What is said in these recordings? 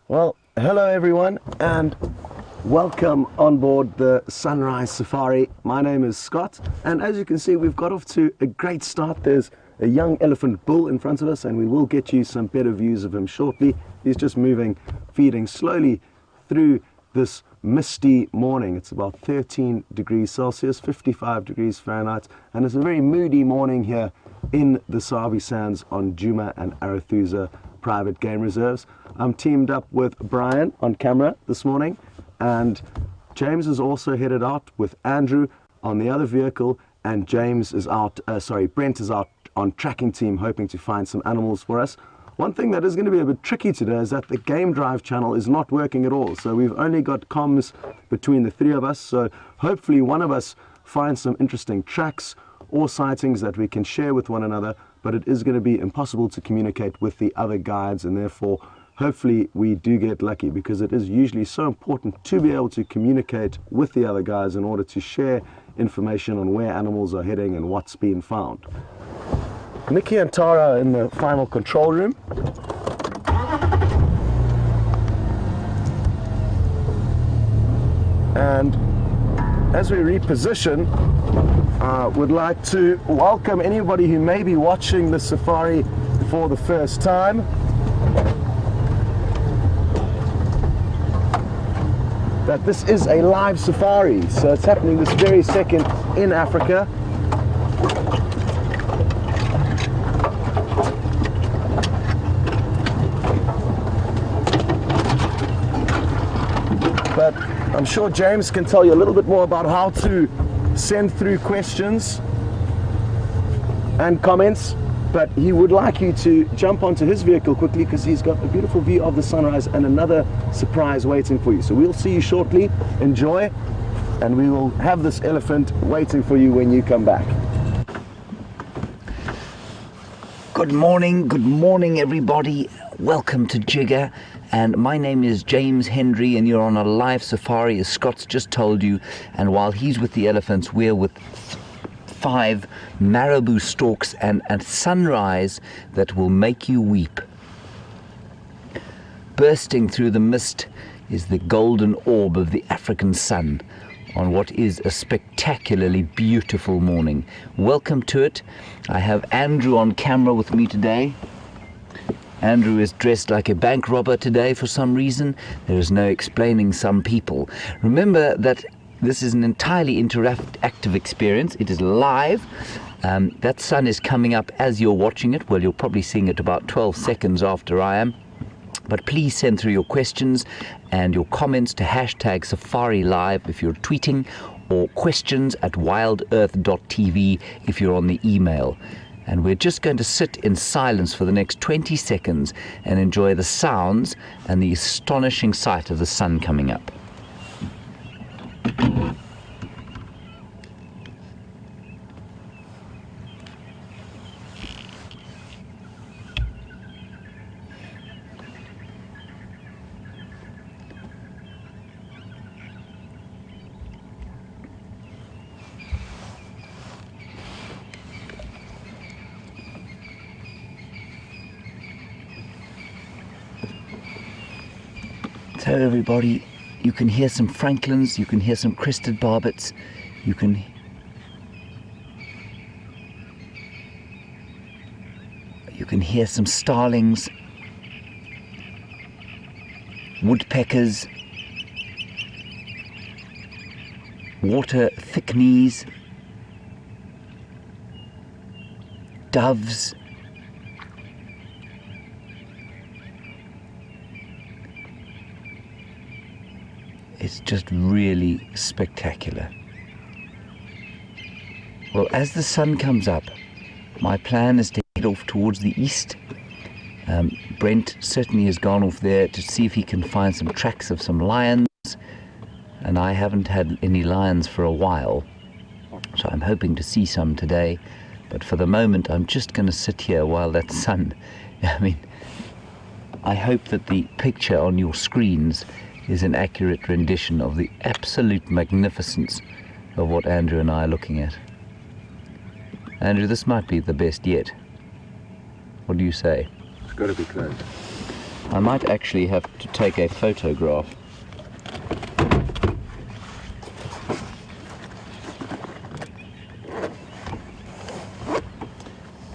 Well, hello everyone and welcome on board the Sunrise Safari. My name is Scott, and as you can see, we've got off to a great start. There's a young elephant bull in front of us, and we will get you some better views of him shortly. He's just moving, feeding slowly through this misty morning. It's about 13 degrees Celsius, 55 degrees Fahrenheit, and it's a very moody morning here in the Sabi Sands on Djuma and Arathusa private game reserves. I'm teamed up with Brian on camera this morning, and James is also headed out with Andrew on the other vehicle, and James is out, Brent is out on tracking team hoping to find some animals for us. One thing that is going to be a bit tricky today is that the game drive channel is not working at all, so we've only got comms between the three of us, so hopefully one of us finds some interesting tracks or sightings that we can share with one another, but it is going to be impossible to communicate with the other guides, and therefore hopefully we do get lucky, because it is usually so important to be able to communicate with the other guys in order to share information on where animals are heading and what's been found. Nikki and Tara are in the final control room. And as we reposition, would like to welcome anybody who may be watching the safari for the first time. That this is a live safari, so it's happening this very second in Africa. But I'm sure James can tell you a little bit more about how to send through questions and comments, but he would like you to jump onto his vehicle quickly because he's got a beautiful view of the sunrise and another surprise waiting for you. So we'll see you shortly. Enjoy, and we will have this elephant waiting for you when you come back. Good morning everybody. Welcome to Jigger, and my name is James Hendry, and you're on a live safari, as Scott's just told you. And while he's with the elephants, we're with 5 marabou storks and a sunrise that will make you weep. Bursting through the mist is the golden orb of the African sun on what is a spectacularly beautiful morning. Welcome to it. I have Andrew on camera with me today. Andrew is dressed like a bank robber today for some reason. There is no explaining some people. Remember that this is an entirely interactive experience. It is live. That sun is coming up as you're watching it. Well, you're probably seeing it about 12 seconds after I am. But please send through your questions and your comments to hashtag Safari Live if you're tweeting, or questions at wildearth.tv if you're on the email. And we're just going to sit in silence for the next 20 seconds and enjoy the sounds and the astonishing sight of the sun coming up. So everybody, you can hear some francolins, you can hear some crested barbets, you can hear some starlings, woodpeckers, water thickneys, doves, it's just really spectacular. Well, as the sun comes up, my plan is to head off towards the east. Brent certainly has gone off there to see if he can find some tracks of some lions, and I haven't had any lions for a while, so I'm hoping to see some today. But for the moment, I'm just going to sit here while that sun, I hope that the picture on your screens is an accurate rendition of the absolute magnificence of what Andrew and I are looking at. Andrew, this might be the best yet. What do you say? It's got to be close. I might actually have to take a photograph.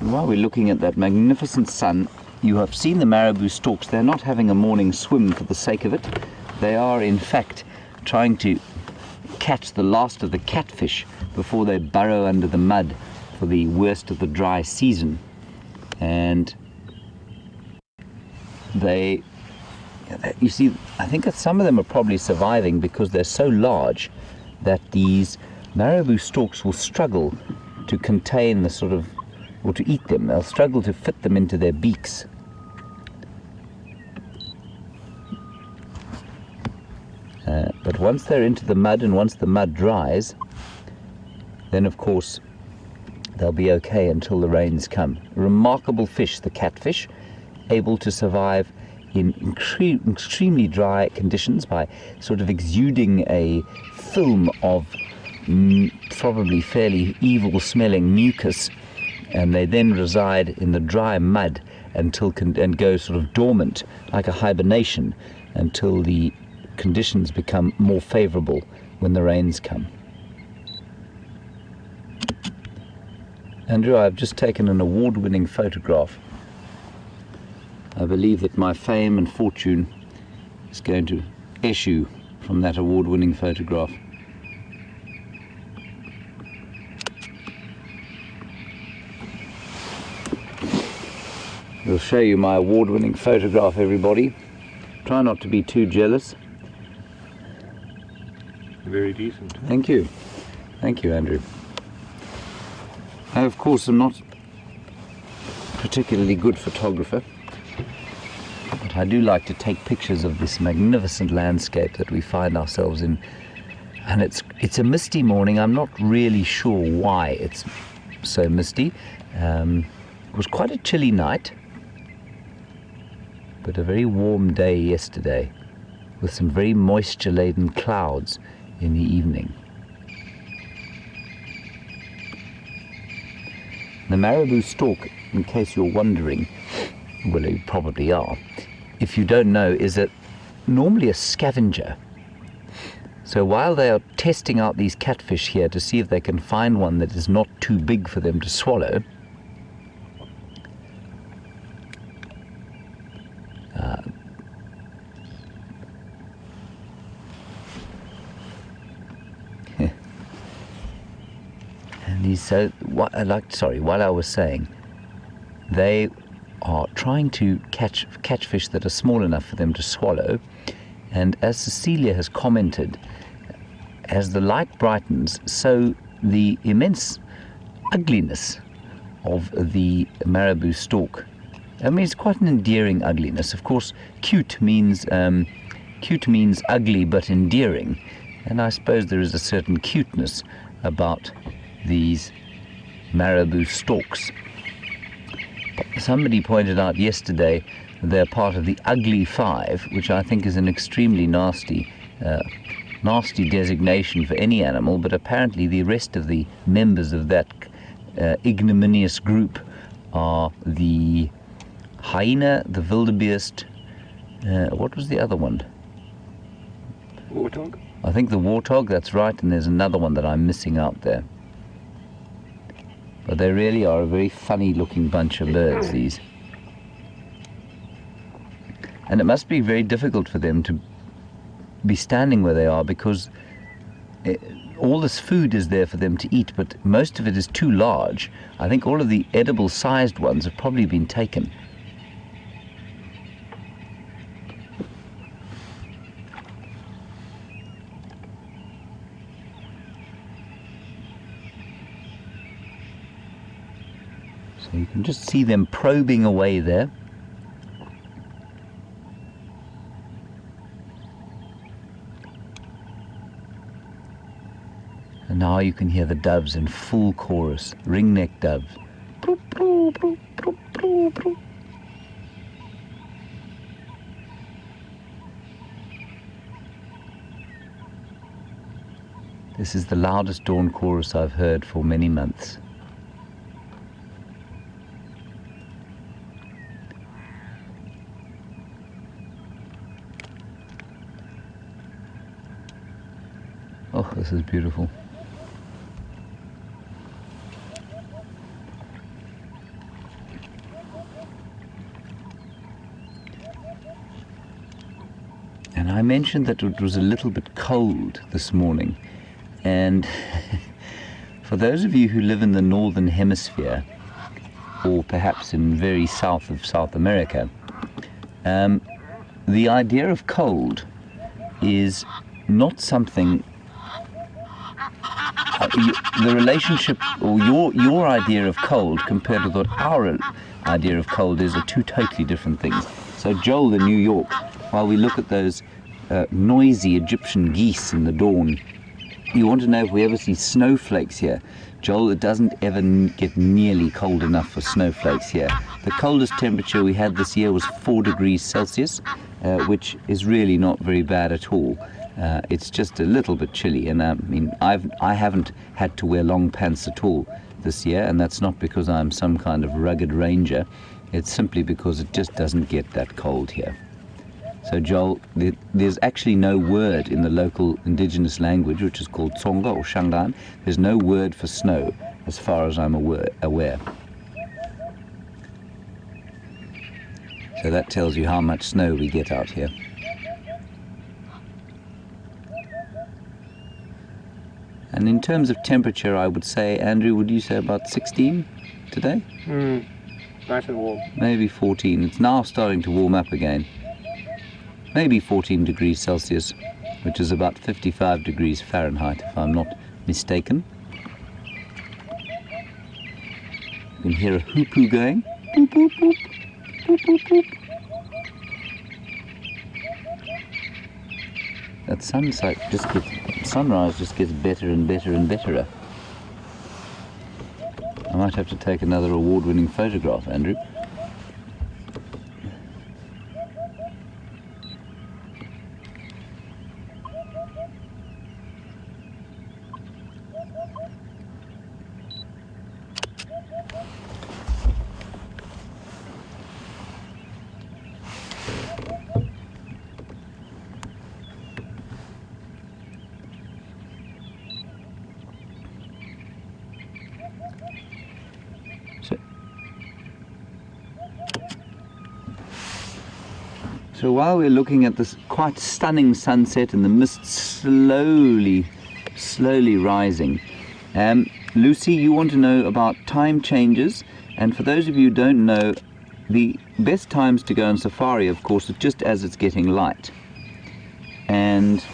And while we're looking at that magnificent sun, you have seen the marabou storks. They're not having a morning swim for the sake of it. They are in fact trying to catch the last of the catfish before they burrow under the mud for the worst of the dry season. And you see, I think that some of them are probably surviving because they're so large that these marabou storks will struggle to contain the sort of, or to eat them. They'll struggle to fit them into their beaks. But once they're into the mud, and once the mud dries, then of course they'll be okay until the rains come. Remarkable fish, the catfish, able to survive in extremely dry conditions by sort of exuding a film of probably fairly evil-smelling mucus, and they then reside in the dry mud until and go sort of dormant like a hibernation until the conditions become more favorable when the rains come. Andrew, I've just taken an award-winning photograph. I believe that my fame and fortune is going to issue from that award-winning photograph. I'll show you my award-winning photograph, everybody. Try not to be too jealous. Very decent. Thank you. Thank you, Andrew. I, of course, am not a particularly good photographer, but I do like to take pictures of this magnificent landscape that we find ourselves in. And it's a misty morning. I'm not really sure why it's so misty. It was quite a chilly night, but a very warm day yesterday with some very moisture-laden clouds in the evening. The marabou stork, in case you're wondering, well, you probably are, if you don't know, is normally a scavenger. So while they are testing out these catfish here to see if they can find one that is not too big for them to swallow, while I was saying, they are trying to catch fish that are small enough for them to swallow, and as Cecilia has commented, as the light brightens, so the immense ugliness of the marabou stork. I mean, it's quite an endearing ugliness. Of course, cute means ugly but endearing, and I suppose there is a certain cuteness about these marabou storks. Somebody pointed out yesterday they're part of the ugly five, which I think is an extremely nasty designation for any animal, but apparently the rest of the members of that ignominious group are the hyena, the wildebeest, what was the other one? Warthog? I think the warthog, that's right, and there's another one that I'm missing out there. But they really are a very funny looking bunch of birds, these. And it must be very difficult for them to be standing where they are, because all this food is there for them to eat, but most of it is too large. I think all of the edible sized ones have probably been taken. So you can just see them probing away there. And now you can hear the doves in full chorus, ringneck doves. This is the loudest dawn chorus I've heard for many months. this is beautiful. And I mentioned that it was a little bit cold this morning, and for those of you who live in the northern hemisphere, or perhaps in very south of South America, the idea of cold is not something, the relationship, or your idea of cold compared with what our idea of cold is, are two totally different things. So Joel in New York, while we look at those noisy Egyptian geese in the dawn, you want to know if we ever see snowflakes here. Joel, it doesn't ever get nearly cold enough for snowflakes here. The coldest temperature we had this year was 4 degrees Celsius, which is really not very bad at all. It's just a little bit chilly, and I mean, I haven't had to wear long pants at all this year, and that's not because I'm some kind of rugged ranger. It's simply because it just doesn't get that cold here. So Joel, there's actually no word in the local indigenous language, which is called Tsonga or Shangaan. There's no word for snow, as far as I'm aware. So that tells you how much snow we get out here. And in terms of temperature, I would say, Andrew, would you say about 16 today? Nice and warm. Maybe 14. It's now starting to warm up again. Maybe 14 degrees Celsius, which is about 55 degrees Fahrenheit, if I'm not mistaken. You can hear a hoopoo going. Boop, boop, boop. Boop, boop, boop. That sunrise just gets better and better and betterer. I might have to take another award-winning photograph, Andrew. So while we're looking at this quite stunning sunset and the mist slowly rising, Lucy, you want to know about time changes, and for those of you who don't know, the best times to go on safari, of course, is just as it's getting light. And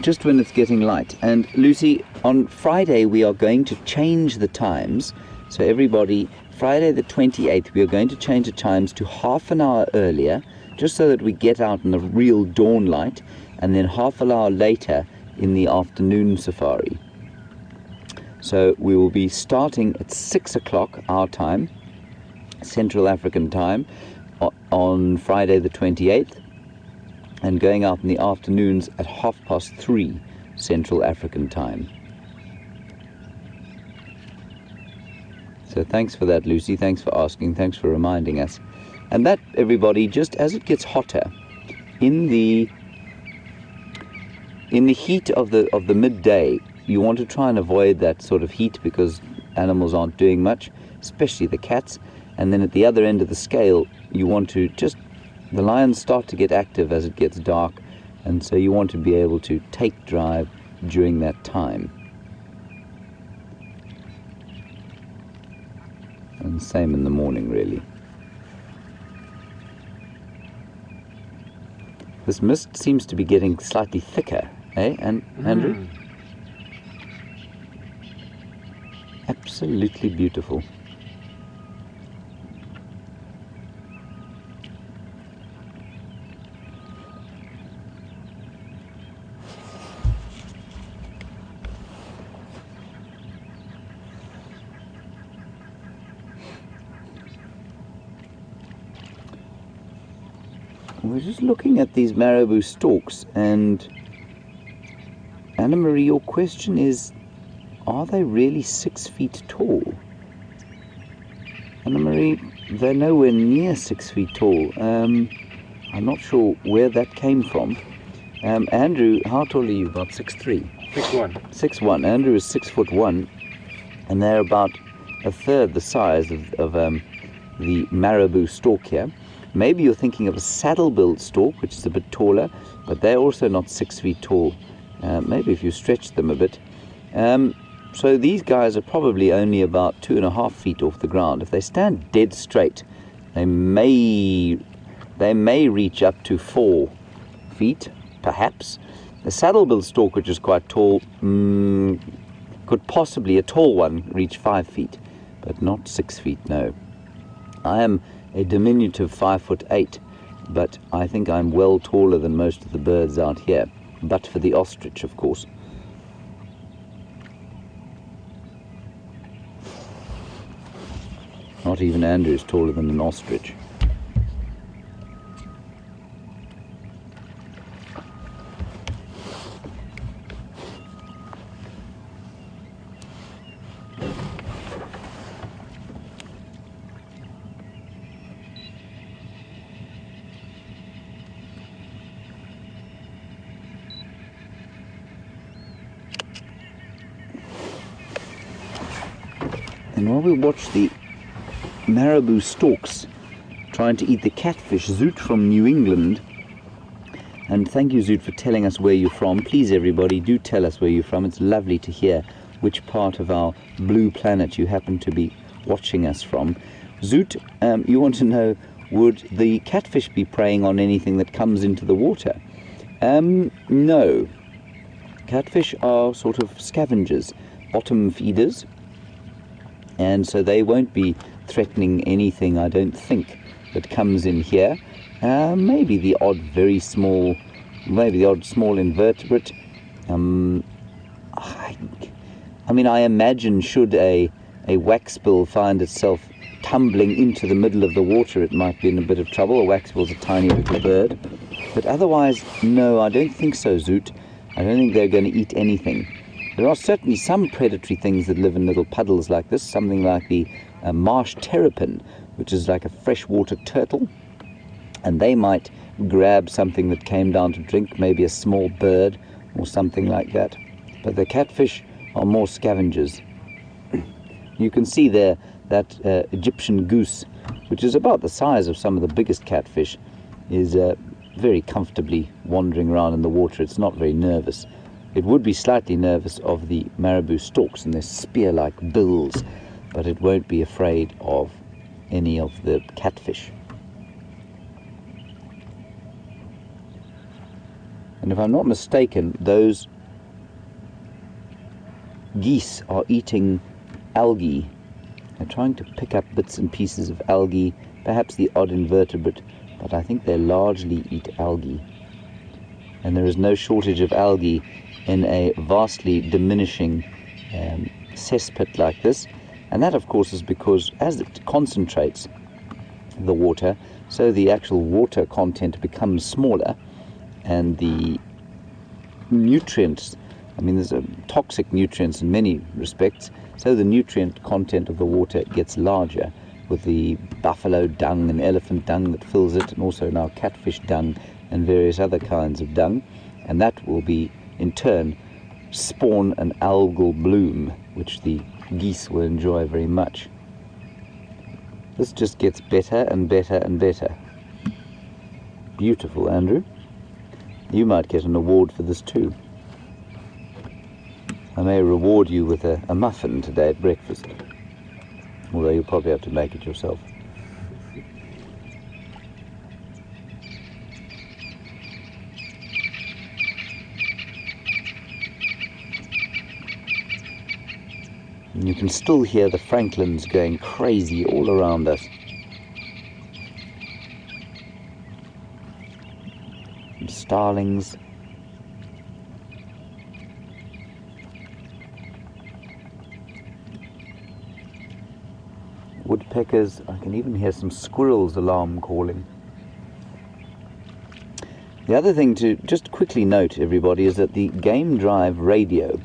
just when it's getting light. And Lucy, on Friday we are going to change the times, so everybody, Friday the 28th, we are going to change the times to half an hour earlier, just so that we get out in the real dawn light, and then half an hour later in the afternoon safari. So we will be starting at 6 o'clock our time, Central African time, on Friday the 28th, and going out in the afternoons at 3:30 Central African time. So thanks for that, Lucy. Thanks for asking. Thanks for reminding us. And that, everybody, just as it gets hotter, in the heat of the midday, you want to try and avoid that sort of heat because animals aren't doing much, especially the cats. And then at the other end of the scale, you want to the lions start to get active as it gets dark, and so you want to be able to take drive during that time. And same in the morning, really. This mist seems to be getting slightly thicker, eh, Andrew? Absolutely beautiful. We're just looking at these marabou stalks, and Anna-Marie, your question is, are they really 6 feet tall? Anna-Marie, they're nowhere near 6 feet tall. I'm not sure where that came from, Andrew, how tall are you? About 6'3"? 6'1". 6'1". Andrew is 6'1", and they're about a third the size of the marabou stork here. Maybe you're thinking of a saddle-billed stork, which is a bit taller, but they're also not 6 feet tall. Maybe if you stretch them a bit. So these guys are probably only about 2.5 feet off the ground. If they stand dead straight, they may reach up to 4 feet, perhaps. The saddle-billed stork, which is quite tall, could possibly, a tall one, reach 5 feet, but not 6 feet, no. I am a diminutive 5'8", but I think I'm well taller than most of the birds out here, but for the ostrich, of course. Not even Andrew is taller than an ostrich. And while we watch the marabou storks trying to eat the catfish, Zoot from New England, and thank you, Zoot, for telling us where you're from. Please, everybody, do tell us where you're from. It's lovely to hear which part of our blue planet you happen to be watching us from. Zoot, you want to know, would the catfish be preying on anything that comes into the water? No. Catfish are sort of scavengers, bottom feeders, and so they won't be threatening anything, I don't think, that comes in here. Maybe the odd very small, maybe the odd small invertebrate. I mean, I imagine should a waxbill find itself tumbling into the middle of the water, it might be in a bit of trouble. A waxbill's a tiny little bird. But otherwise, no, I don't think so, Zoot. I don't think they're going to eat anything. There are certainly some predatory things that live in little puddles like this, something like the marsh terrapin, which is like a freshwater turtle, and they might grab something that came down to drink, maybe a small bird or something like that. But the catfish are more scavengers. You can see there that Egyptian goose, which is about the size of some of the biggest catfish, is very comfortably wandering around in the water. It's not very nervous. It would be slightly nervous of the marabou storks and their spear-like bills, but it won't be afraid of any of the catfish. And if I'm not mistaken, those geese are eating algae. They're trying to pick up bits and pieces of algae, perhaps the odd invertebrate, but I think they largely eat algae. And there is no shortage of algae in a vastly diminishing cesspit like this. And that, of course, is because as it concentrates the water, so the actual water content becomes smaller, and the nutrients, I mean, there's toxic nutrients in many respects, so the nutrient content of the water gets larger, with the buffalo dung and elephant dung that fills it, and also now catfish dung and various other kinds of dung, and that will be in turn spawn an algal bloom, which the geese will enjoy very much. This just gets better and better and better. Beautiful, Andrew. You might get an award for this too. I may reward you with a muffin today at breakfast, although you'll probably have to make it yourself. And you can still hear the francolins going crazy all around us. And starlings. Woodpeckers. I can even hear some squirrels' alarm calling. The other thing to just quickly note, everybody, is that the game drive radio.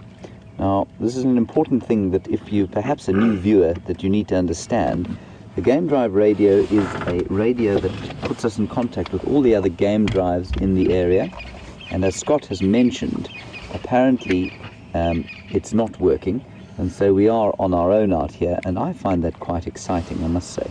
Now, this is an important thing that if you're perhaps a new viewer that you need to understand. The game drive radio is a radio that puts us in contact with all the other game drives in the area, And as Scott has mentioned, apparently it's not working, and so we are on our own out here, and I find that quite exciting, I must say.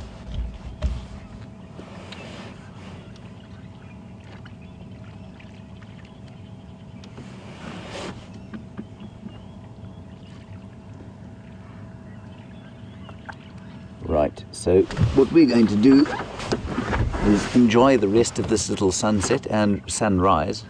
Right, so what we're going to do is enjoy the rest of this little sunset and sunrise,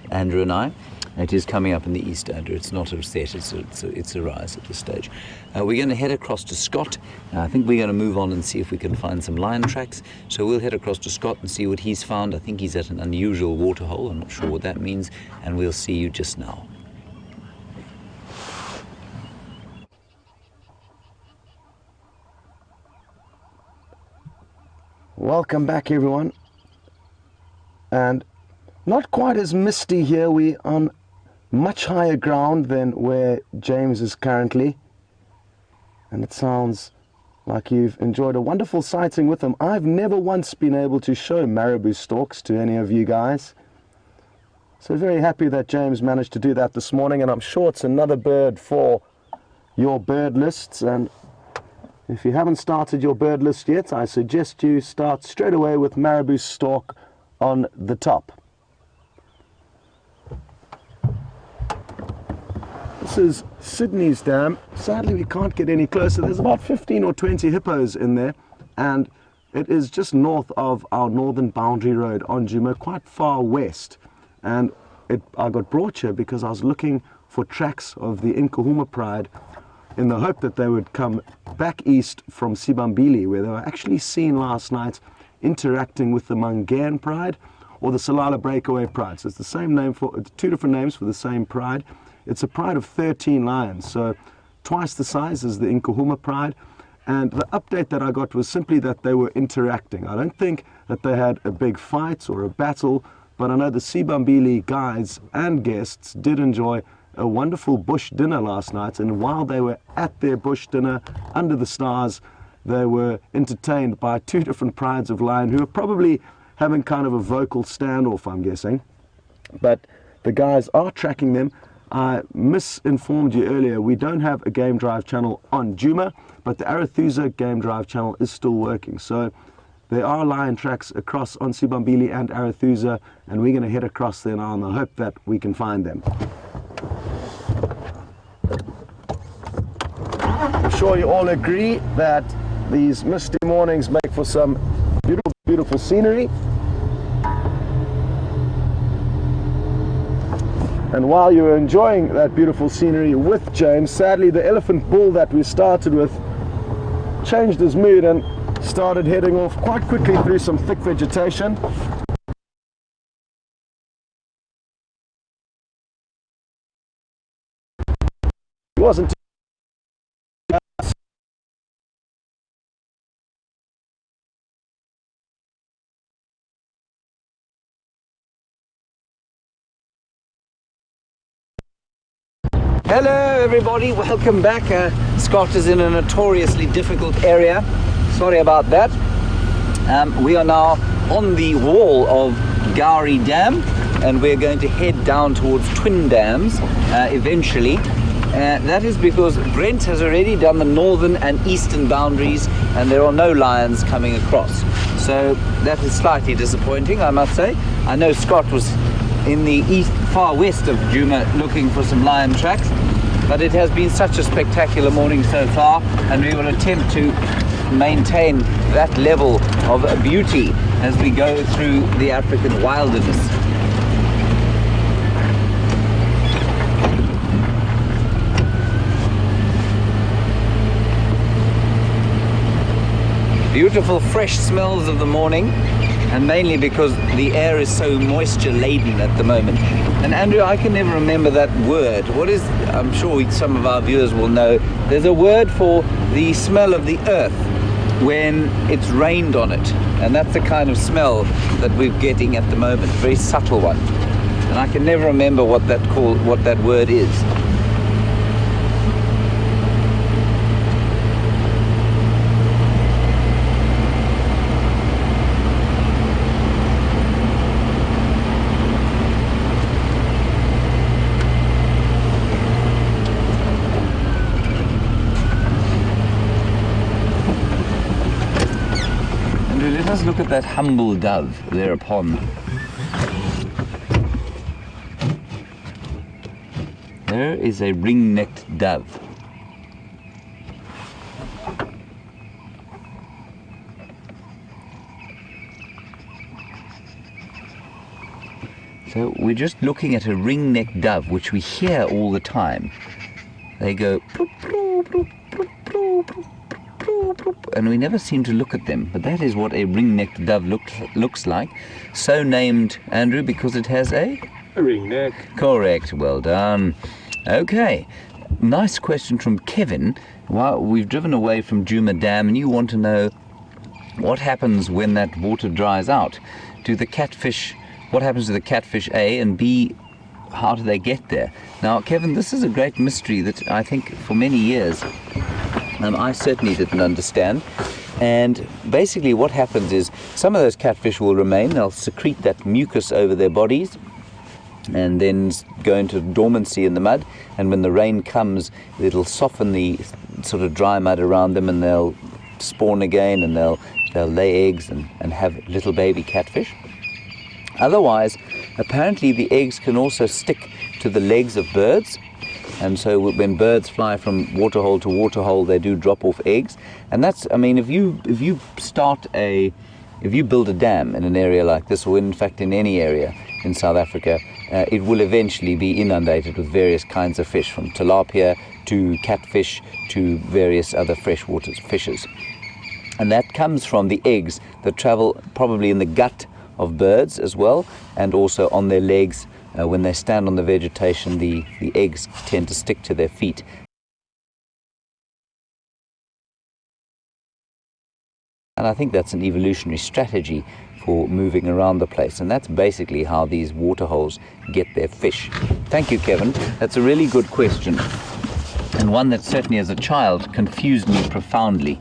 Andrew and I. It is coming up in the east, Andrew. It's not a set, it's a rise at this stage. We're going to head across to Scott. I think we're going to move on and see if we can find some lion tracks. So we'll head across to Scott and see what he's found. I think he's at an unusual waterhole. I'm not sure what that means. And we'll see you just now. Welcome back, everyone. And not quite as misty here. We're on much higher ground than where James is currently. And it sounds like you've enjoyed a wonderful sighting with them. I've never once been able to show marabou stalks to any of you guys. So very happy that James managed to do that this morning, and I'm sure it's another bird for your bird lists. And if you haven't started your bird list yet, I suggest you start straight away with marabou stalk on the top. This is Sydney's dam. Sadly, we can't get any closer. There's about 15 or 20 hippos in there, and it is just north of our northern boundary road on Djuma, quite far west. And I got brought here because I was looking for tracks of the Nkuhuma pride in the hope that they would come back east from Sibambili, where they were actually seen last night interacting with the Mangan pride or the Salala breakaway pride. So it's the same name for two different names for the same pride. It's a pride of 13 lions, so twice the size as the Nkuhuma pride. And the update that I got was simply that they were interacting. I don't think that they had a big fight or a battle, but I know the Sibambili guides and guests did enjoy a wonderful bush dinner last night, and while they were at their bush dinner under the stars, they were entertained by two different prides of lion who were probably having kind of a vocal standoff, I'm guessing. But the guys are tracking them. I misinformed you earlier, we don't have a game drive channel on Djuma, but the Arathusa game drive channel is still working. So there are lion tracks across on Sibambili and Arathusa, and we're going to head across there now in the hope that we can find them. I'm sure you all agree that these misty mornings make for some beautiful, beautiful scenery. And while you're enjoying that beautiful scenery with James, sadly the elephant bull that we started with changed his mood and started heading off quite quickly through some thick vegetation. He wasn't too Hello everybody, welcome back. Scott is in a notoriously difficult area. Sorry about that. We are now on the wall of Gowrie Dam, and we're going to head down towards Twin Dams eventually. That is because Brent has already done the northern and eastern boundaries, and there are no lions coming across. So that is slightly disappointing, I must say. I know Scott was in the far west of Djuma looking for some lion tracks, but it has been such a spectacular morning so far, and we will attempt to maintain that level of beauty as we go through the African wilderness. Beautiful fresh smells of the morning, and mainly because the air is so moisture laden at the moment. And Andrew, I can never remember that word. What is, I'm sure some of our viewers will know, there's a word for the smell of the earth when it's rained on it, and that's the kind of smell that we're getting at the moment, a very subtle one. And I can never remember what that word is. let us look at that humble dove thereupon. There is a ring-necked dove. So we're just looking at a ring-necked dove, which we hear all the time. They go plop, plop, plop, plop, plop, plop, plop, and we never seem to look at them. But that is what a ring-necked dove looks like. So named, Andrew, because it has a ring neck. Correct. Well done. Okay. Nice question from Kevin. Well, we've driven away from Djuma Dam, and you want to know what happens when that water dries out. What happens to the catfish, A, and B, how do they get there? Now, Kevin, this is a great mystery that I think for many years I certainly didn't understand. And basically what happens is some of those catfish will remain, they'll secrete that mucus over their bodies and then go into dormancy in the mud, and when the rain comes, it'll soften the sort of dry mud around them, and they'll spawn again, and they'll lay eggs and have little baby catfish. Otherwise, apparently the eggs can also stick to the legs of birds, and so when birds fly from waterhole to waterhole, they do drop off eggs. And that's, I mean, if you build a dam in an area like this, or in fact in any area in South Africa, it will eventually be inundated with various kinds of fish, from tilapia to catfish to various other freshwater fishes. And that comes from the eggs that travel probably in the gut of birds as well, and also on their legs. When they stand on the vegetation, the eggs tend to stick to their feet. And I think that's an evolutionary strategy for moving around the place, and that's basically how these waterholes get their fish. Thank you, Kevin. That's a really good question, and one that certainly as a child confused me profoundly.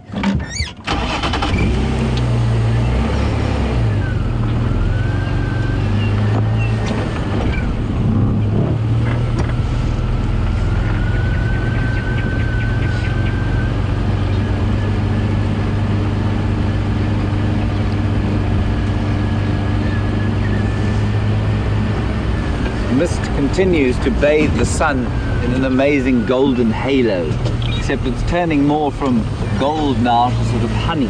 Mist continues to bathe the sun in an amazing golden halo, except it's turning more from gold now to sort of honey.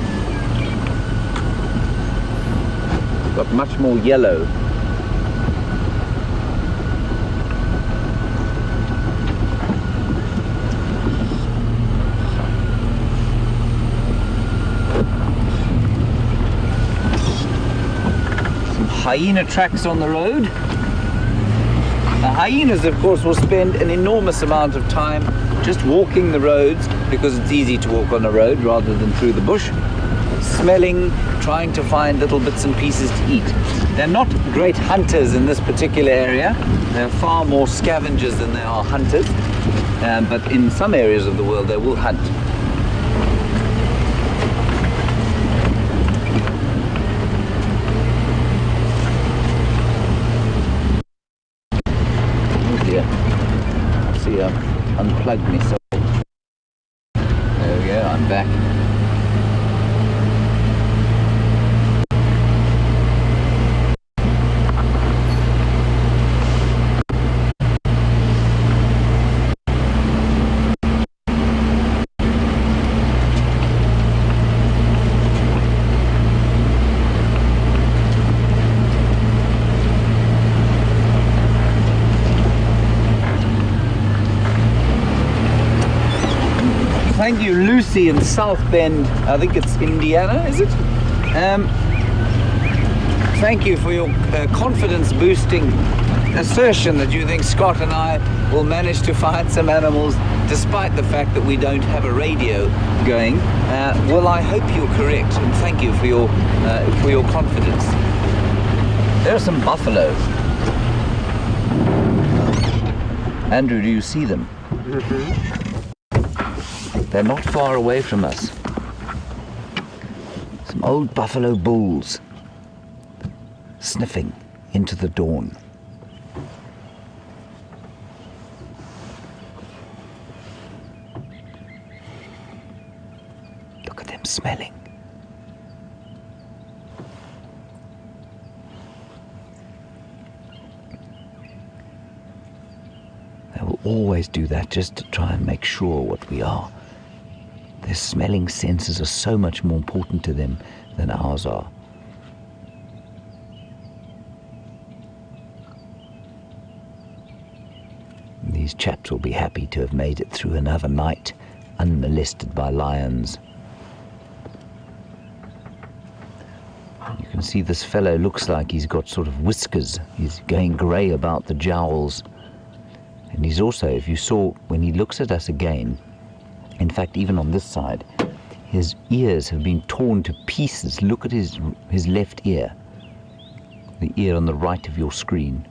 Got much more yellow. Some hyena tracks on the road. The hyenas, of course, will spend an enormous amount of time just walking the roads, because it's easy to walk on a road rather than through the bush, smelling, trying to find little bits and pieces to eat. They're not great hunters in this particular area. They're far more scavengers than they are hunters, but in some areas of the world they will hunt. See, I've unplugged myself. There we go, I'm back. Thank you, Lucy in South Bend. I think it's Indiana, is it? Thank you for your confidence-boosting assertion that you think Scott and I will manage to find some animals despite the fact that we don't have a radio going. Well, I hope you're correct, and thank you for your confidence. There are some buffalo. Andrew, do you see them? Mm-hmm. They're not far away from us. Some old buffalo bulls sniffing into the dawn. Look at them smelling. always do that just to try and make sure what we are. Their smelling senses are so much more important to them than ours are. These chaps will be happy to have made it through another night unmolested by lions. You can see this fellow looks like he's got sort of whiskers. He's going grey about the jowls. And he's also, if you saw, when he looks at us again, in fact, even on this side, his ears have been torn to pieces. Look at his left ear, the ear on the right of your screen.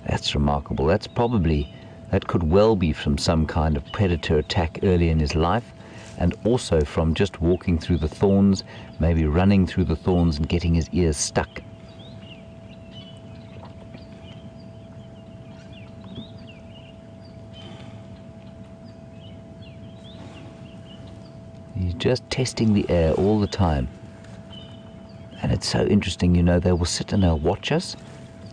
That's remarkable. That could well be from some kind of predator attack early in his life, and also from just walking through the thorns, maybe running through the thorns and getting his ears stuck. He's just testing the air all the time. And it's so interesting, you know, they will sit and they'll watch us.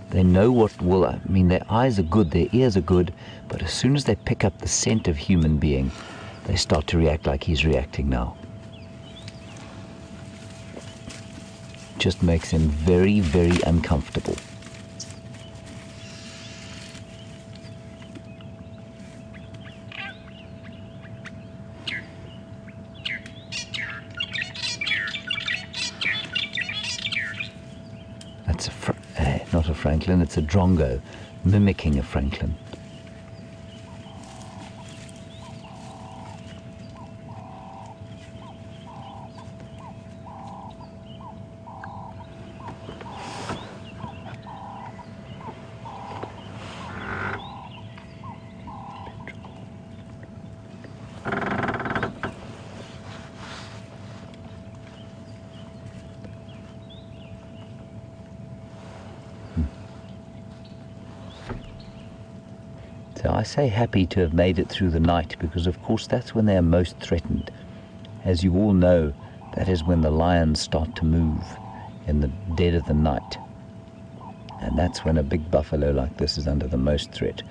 They know what will, I mean, their eyes are good, their ears are good, but as soon as they pick up the scent of human being, they start to react like he's reacting now. Just makes him very, very uncomfortable. That's not a francolin, it's a drongo, mimicking a francolin. So I say happy to have made it through the night, because of course that's when they are most threatened. As you all know, that is when the lions start to move in the dead of the night. And that's when a big buffalo like this is under the most threat.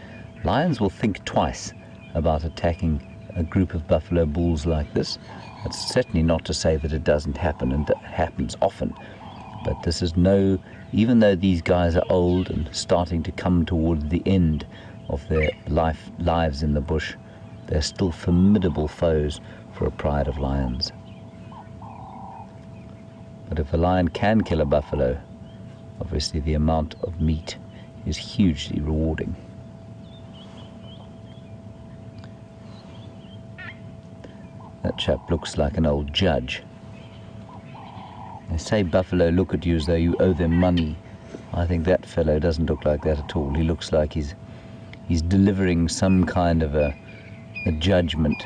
Lions will think twice about attacking a group of buffalo bulls like this. That's certainly not to say that it doesn't happen, and it happens often. But this is even though these guys are old and starting to come towards the end of their lives in the bush, they're still formidable foes for a pride of lions. But if a lion can kill a buffalo, obviously the amount of meat is hugely rewarding. That chap looks like an old judge. They say buffalo look at you as though you owe them money. I think that fellow doesn't look like that at all. He looks like he's delivering some kind of a judgment.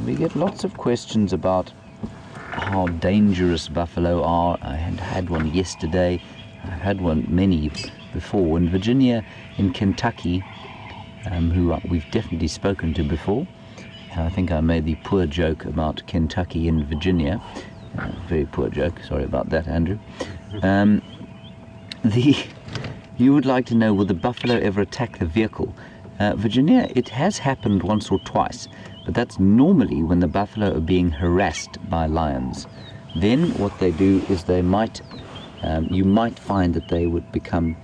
We get lots of questions about how dangerous buffalo are. I had one yesterday. I've had many before. In Virginia, in Kentucky, who we've definitely spoken to before. I think I made the poor joke about Kentucky in Virginia. Very poor joke. Sorry about that, Andrew. You would like to know, will the buffalo ever attack the vehicle? Virginia, it has happened once or twice, but that's normally when the buffalo are being harassed by lions. Then what they do is you might find that they would become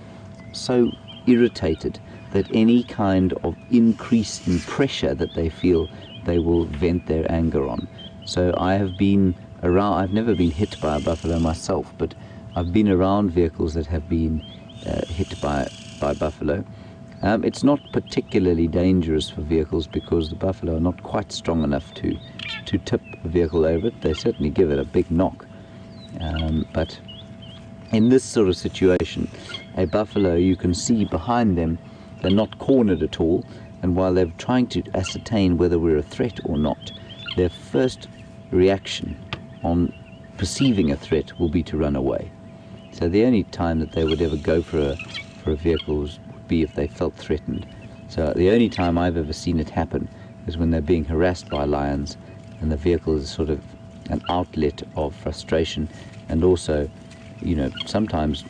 so irritated that any kind of increase in pressure that they feel, they will vent their anger on. So I have been around, I've never been hit by a buffalo myself, but I've been around vehicles that have been hit by buffalo. It's not particularly dangerous for vehicles because the buffalo are not quite strong enough to tip a vehicle over it. They certainly give it a big knock. But in this sort of situation, a buffalo, you can see behind them, they're not cornered at all, and while they're trying to ascertain whether we're a threat or not, their first reaction on perceiving a threat will be to run away. So the only time that they would ever go for a vehicle would be if they felt threatened. So the only time I've ever seen it happen is when they're being harassed by lions, and the vehicle is sort of an outlet of frustration, and also, you know, sometimes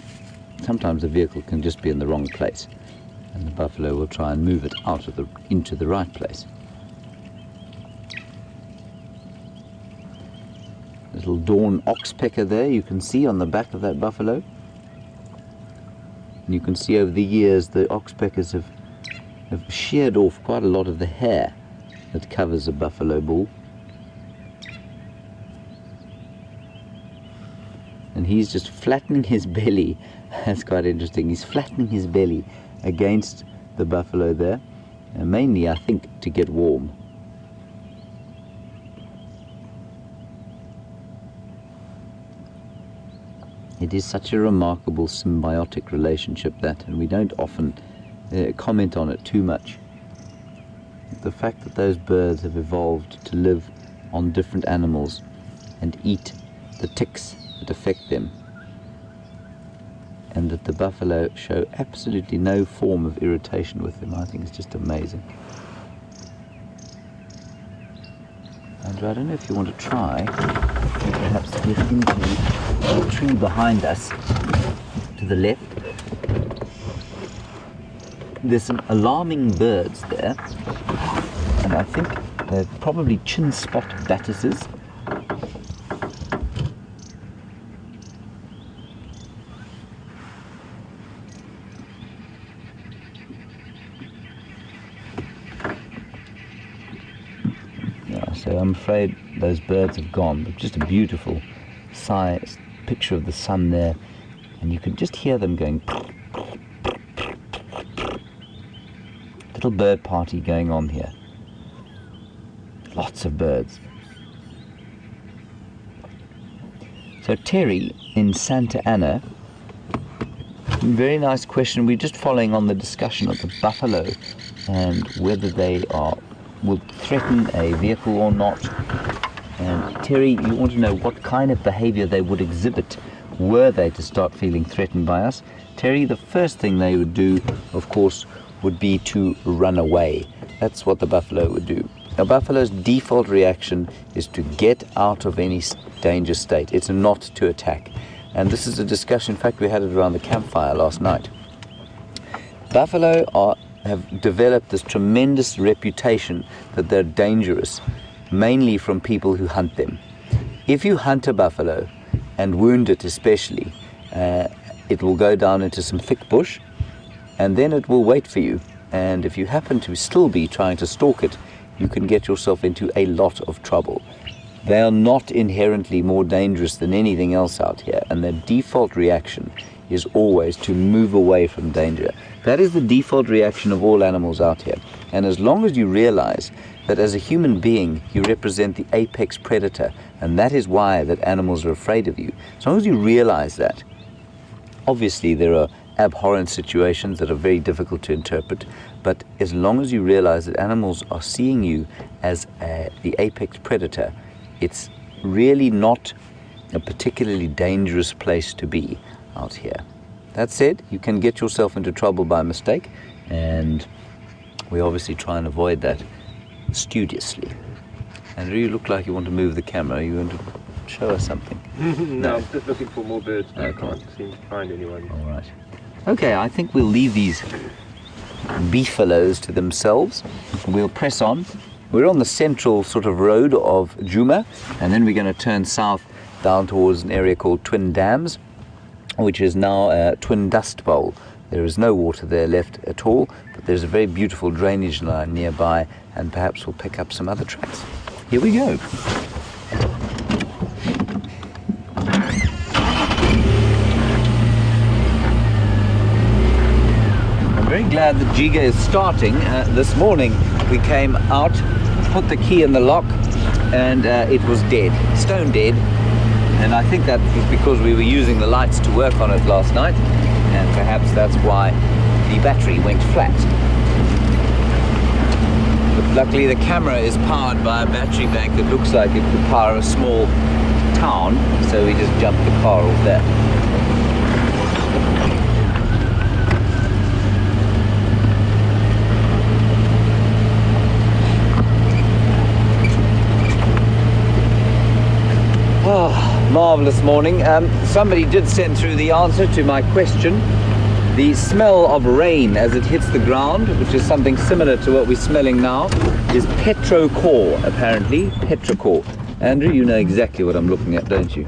the vehicle can just be in the wrong place, and the buffalo will try and move it into the right place. Little dawn oxpecker there, you can see on the back of that buffalo. And you can see over the years the oxpeckers have sheared off quite a lot of the hair that covers a buffalo bull. And he's just flattening his belly. That's quite interesting. He's flattening his belly against the buffalo there, and mainly, I think, to get warm. It is such a remarkable symbiotic relationship, that, and we don't often comment on it too much. The fact that those birds have evolved to live on different animals and eat the ticks that affect them, and that the buffalo show absolutely no form of irritation with them, I think is just amazing. Andrew, I don't know if you want to try and perhaps get into the tree behind us to the left. There's some alarming birds there, and I think they're probably chin spot batises. So I'm afraid those birds have gone, but just a beautiful picture of the sun there, and you can just hear them going. Little bird party going on here. Lots of birds. So Terry in Santa Ana, very nice question. We're just following on the discussion of the buffalo and whether they will threaten a vehicle or not. And Terry, you want to know what kind of behavior they would exhibit were they to start feeling threatened by us. Terry, the first thing they would do, of course, would be to run away. That's what the buffalo would do. A buffalo's default reaction is to get out of any danger state. It's not to attack. And this is a discussion, in fact, we had it around the campfire last night. Buffalo have developed this tremendous reputation that they're dangerous, mainly from people who hunt them. If you hunt a buffalo and wound it especially, it will go down into some thick bush, and then it will wait for you. And if you happen to still be trying to stalk it, you can get yourself into a lot of trouble. They are not inherently more dangerous than anything else out here, and their default reaction is always to move away from danger. That is the default reaction of all animals out here. And as long as you realize that as a human being, you represent the apex predator, and that is why that animals are afraid of you. As long as you realize that, obviously there are abhorrent situations that are very difficult to interpret, but as long as you realize that animals are seeing you as the apex predator, it's really not a particularly dangerous place to be out here. That said, you can get yourself into trouble by mistake, and we obviously try and avoid that studiously. Andrew, you look like you want to move the camera. You want to show us something? No, I'm just looking for more birds, but Okay. I can't seem to find anyone. All right. Okay, I think we'll leave these beefaloes to themselves. We'll press on. We're on the central sort of road of Juma, and then we're going to turn south down towards an area called Twin Dams, which is now a twin dust bowl. There is no water there left at all, but there's a very beautiful drainage line nearby, and perhaps we'll pick up some other tracks. Here we go. I'm very glad that Giga is starting. This morning we came out, put the key in the lock, and it was dead, stone dead. And I think that was because we were using the lights to work on it last night, and perhaps that's why the battery went flat. But luckily the camera is powered by a battery bank that looks like it could power a small town, so we just jumped the car off there. Marvellous morning. Somebody did send through the answer to my question. The smell of rain as it hits the ground, which is something similar to what we're smelling now, is petrochor, apparently. Petrochor. Andrew, you know exactly what I'm looking at, don't you?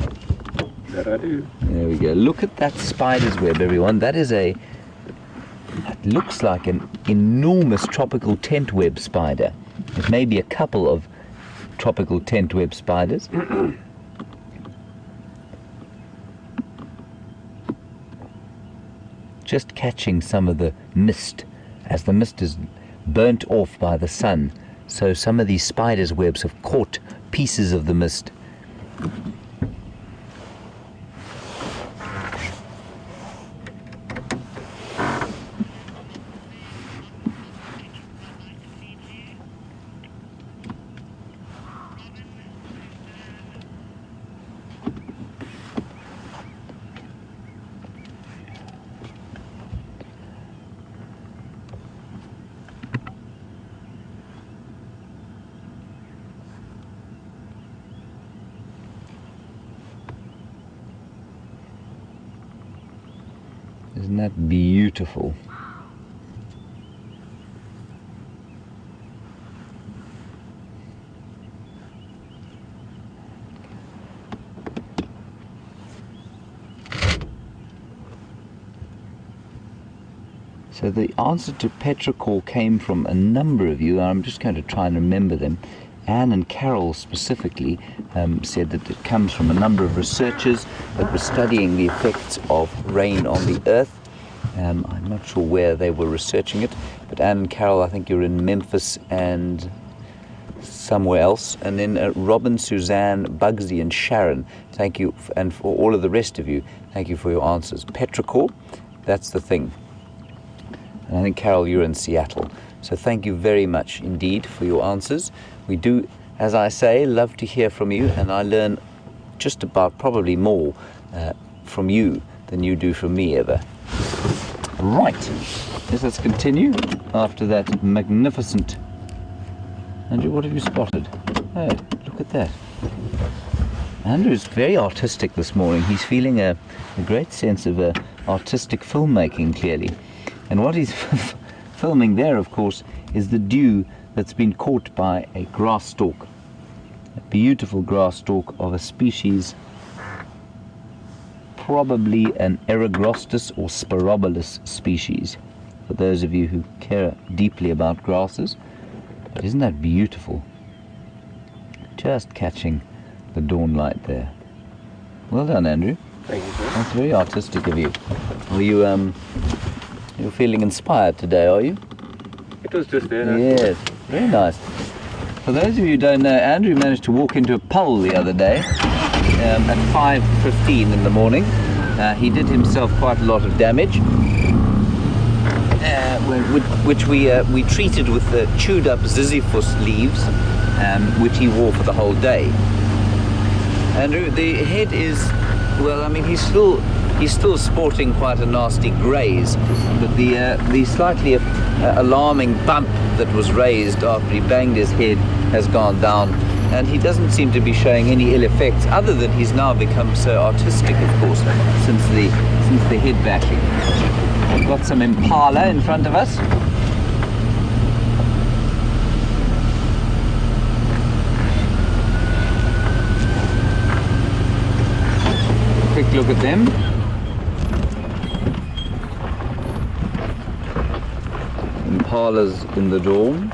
That I do. There we go. Look at that spider's web, everyone. That looks like an enormous tropical tent web spider. It may be a couple of tropical tent web spiders. Just catching some of the mist as the mist is burnt off by the sun. So some of these spiders' webs have caught pieces of the mist. Isn't that beautiful? So the answer to petrochor came from a number of you. I'm just going to try and remember them. Anne and Carol specifically said that it comes from a number of researchers that were studying the effects of rain on the earth. I'm not sure where they were researching it, but Anne and Carol, I think you're in Memphis and somewhere else. And then Robin, Suzanne, Bugsy and Sharon, thank you, and for all of the rest of you, thank you for your answers. Petrochor, that's the thing. And I think, Carol, you're in Seattle. So thank you very much indeed for your answers. We do, as I say, love to hear from you, and I learn just about probably more from you than you do from me ever. Right, let's continue after that magnificent... Andrew, what have you spotted? Oh, look at that. Andrew's very artistic this morning. He's feeling a great sense of artistic filmmaking, clearly. And what he's filming there, of course, is the dew that's been caught by a grass stalk. A beautiful grass stalk of a species, probably an Eragrostis or Spirobolus species, for those of you who care deeply about grasses. But isn't that beautiful? Just catching the dawn light there. Well done, Andrew. Thank you, sir. That's very artistic of you. Are you, you're feeling inspired today, are you? It was just there. Yes, very nice. For those of you who don't know, Andrew managed to walk into a pole the other day at 5:15 in the morning. He did himself quite a lot of damage, which we treated with the chewed up ziziphus leaves, which he wore for the whole day. Andrew, the head is, well, I mean, he's still sporting quite a nasty graze, but the slightly alarming bump that was raised after he banged his head has gone down, and he doesn't seem to be showing any ill effects, other than he's now become so artistic, of course, since the head bashing. We've got some impala in front of us. Quick look at them. Impalas in the dawn.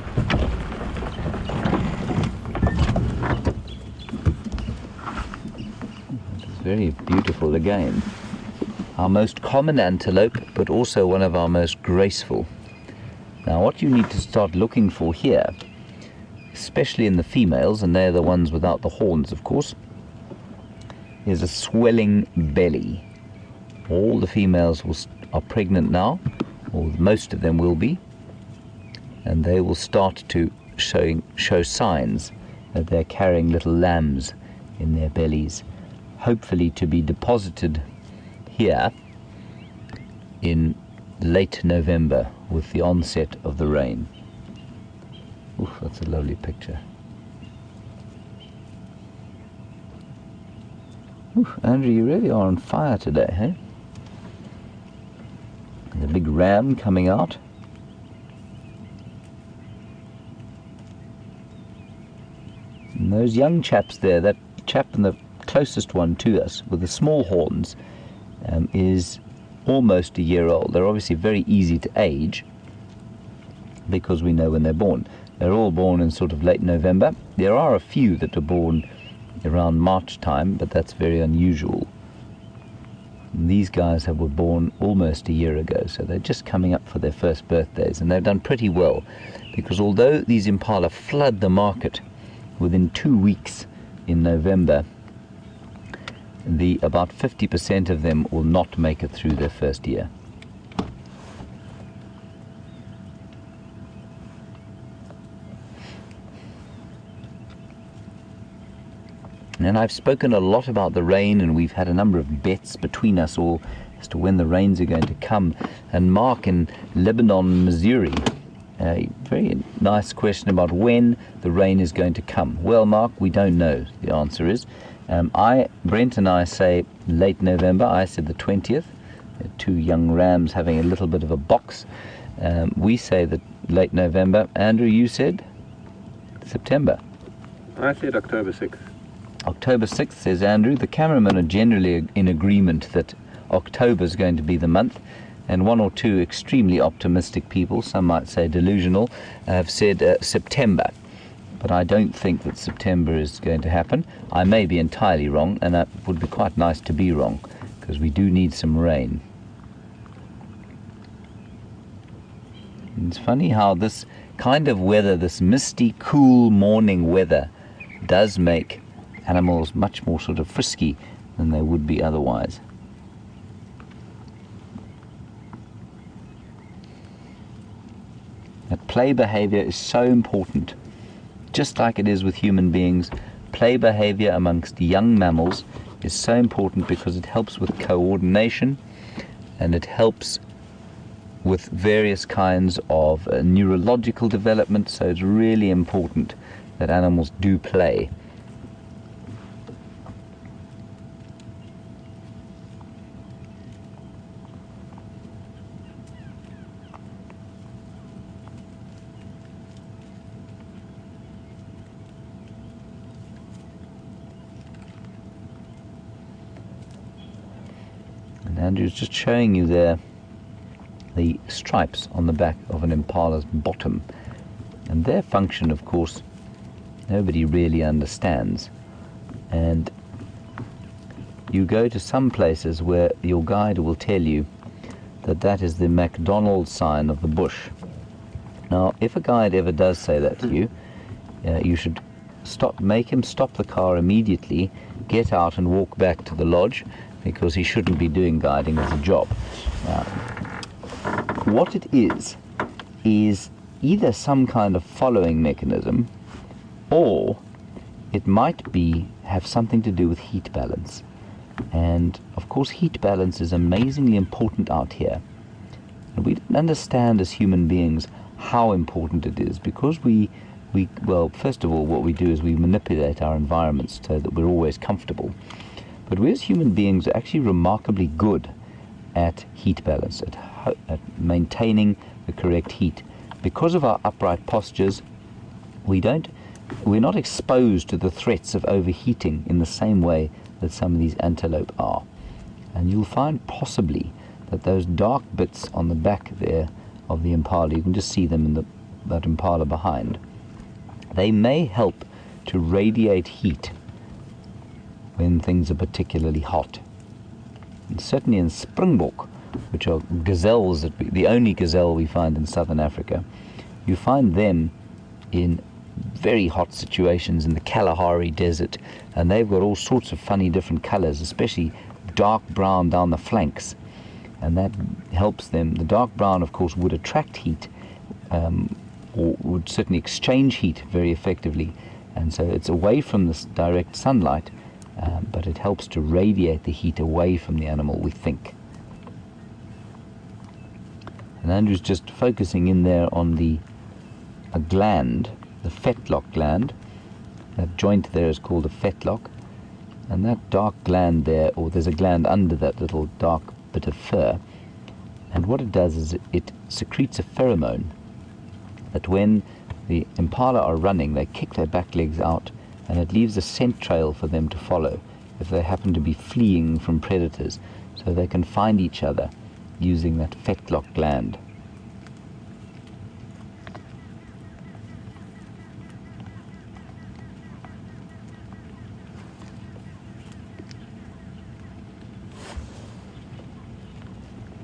It's very beautiful again. Our most common antelope, but also one of our most graceful. Now what you need to start looking for here, especially in the females, and they're the ones without the horns, of course, is a swelling belly. All the females are pregnant now, or most of them will be, and they will start to show signs that they're carrying little lambs in their bellies, hopefully to be deposited here in late November with the onset of the rain. Oof, that's a lovely picture. Oof, Andrew, you really are on fire today, hey? There's a big ram coming out. And those young chaps there, that chap and the closest one to us with the small horns is almost a year old. They're obviously very easy to age because we know when they're born. They're all born in sort of late November. There are a few that are born around March time, but that's very unusual. And these guys were born almost a year ago, so they're just coming up for their first birthdays, and they've done pretty well, because although these impala flood the market within 2 weeks in November, about 50% of them will not make it through their first year. And I've spoken a lot about the rain, and we've had a number of bets between us all as to when the rains are going to come. And Mark in Lebanon, Missouri, a very nice question about when the rain is going to come. Well, Mark, we don't know, the answer is. Brent and I say late November. I said the 20th. Two young rams having a little bit of a box. We say that late November. Andrew, you said September. I said October 6th. October 6th, says Andrew. The cameramen are generally in agreement that October is going to be the month, and one or two extremely optimistic people, some might say delusional, have said September. But I don't think that September is going to happen. I may be entirely wrong, and that would be quite nice to be wrong, because we do need some rain. And it's funny how this kind of weather, this misty, cool morning weather, does make animals much more sort of frisky than they would be otherwise. That play behavior is so important. Just like it is with human beings, play behavior amongst young mammals is so important because it helps with coordination, and it helps with various kinds of neurological development. So it's really important that animals do play. Andrew's just showing you there the stripes on the back of an impala's bottom, and their function, of course, nobody really understands. And you go to some places where your guide will tell you that that is the McDonald's sign of the bush. Now, if a guide ever does say that to you, you should make him stop the car immediately, get out and walk back to the lodge, because he shouldn't be doing guiding as a job. What it is either some kind of following mechanism, or it might have something to do with heat balance. And of course heat balance is amazingly important out here. And we don't understand as human beings how important it is, because well, first of all, what we do is we manipulate our environments so that we're always comfortable. But we as human beings are actually remarkably good at heat balance, at maintaining the correct heat. Because of our upright postures, we're not exposed to the threats of overheating in the same way that some of these antelope are. And you'll find possibly that those dark bits on the back there of the impala, you can just see them in that impala behind, they may help to radiate heat when things are particularly hot. And certainly in Springbok, which are gazelles, the only gazelle we find in southern Africa, you find them in very hot situations in the Kalahari Desert, and they've got all sorts of funny different colors, especially dark brown down the flanks, and that helps them. The dark brown, of course, would attract heat, or would certainly exchange heat very effectively, and so it's away from the direct sunlight, but it helps to radiate the heat away from the animal, we think. And Andrew's just focusing in there on a gland, the fetlock gland. That joint there is called a fetlock, And that dark gland there, or there's a gland under that little dark bit of fur, and what it does is it secretes a pheromone that when the impala are running, they kick their back legs out, and it leaves a scent trail for them to follow if they happen to be fleeing from predators, so they can find each other using that fetlock gland.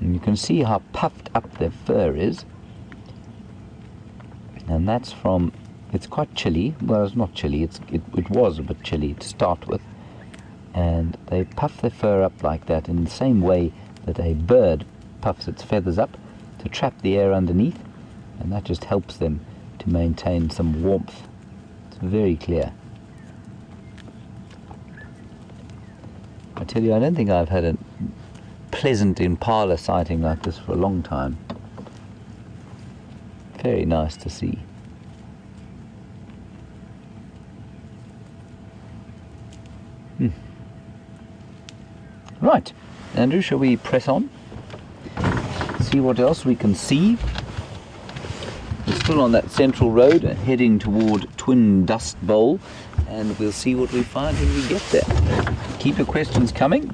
And you can see how puffed up their fur is, and that's from, it's quite chilly. Well, it's not chilly, it was a bit chilly to start with, and they puff their fur up like that in the same way that a bird puffs its feathers up to trap the air underneath, and that just helps them to maintain some warmth. It's very clear. I tell you, I don't think I've had a pleasant impala sighting like this for a long time. Very nice to see. Right, Andrew, shall we press on? See what else we can see. We're still on that central road heading toward Twin Dust Bowl, and we'll see what we find when we get there. Keep your questions coming.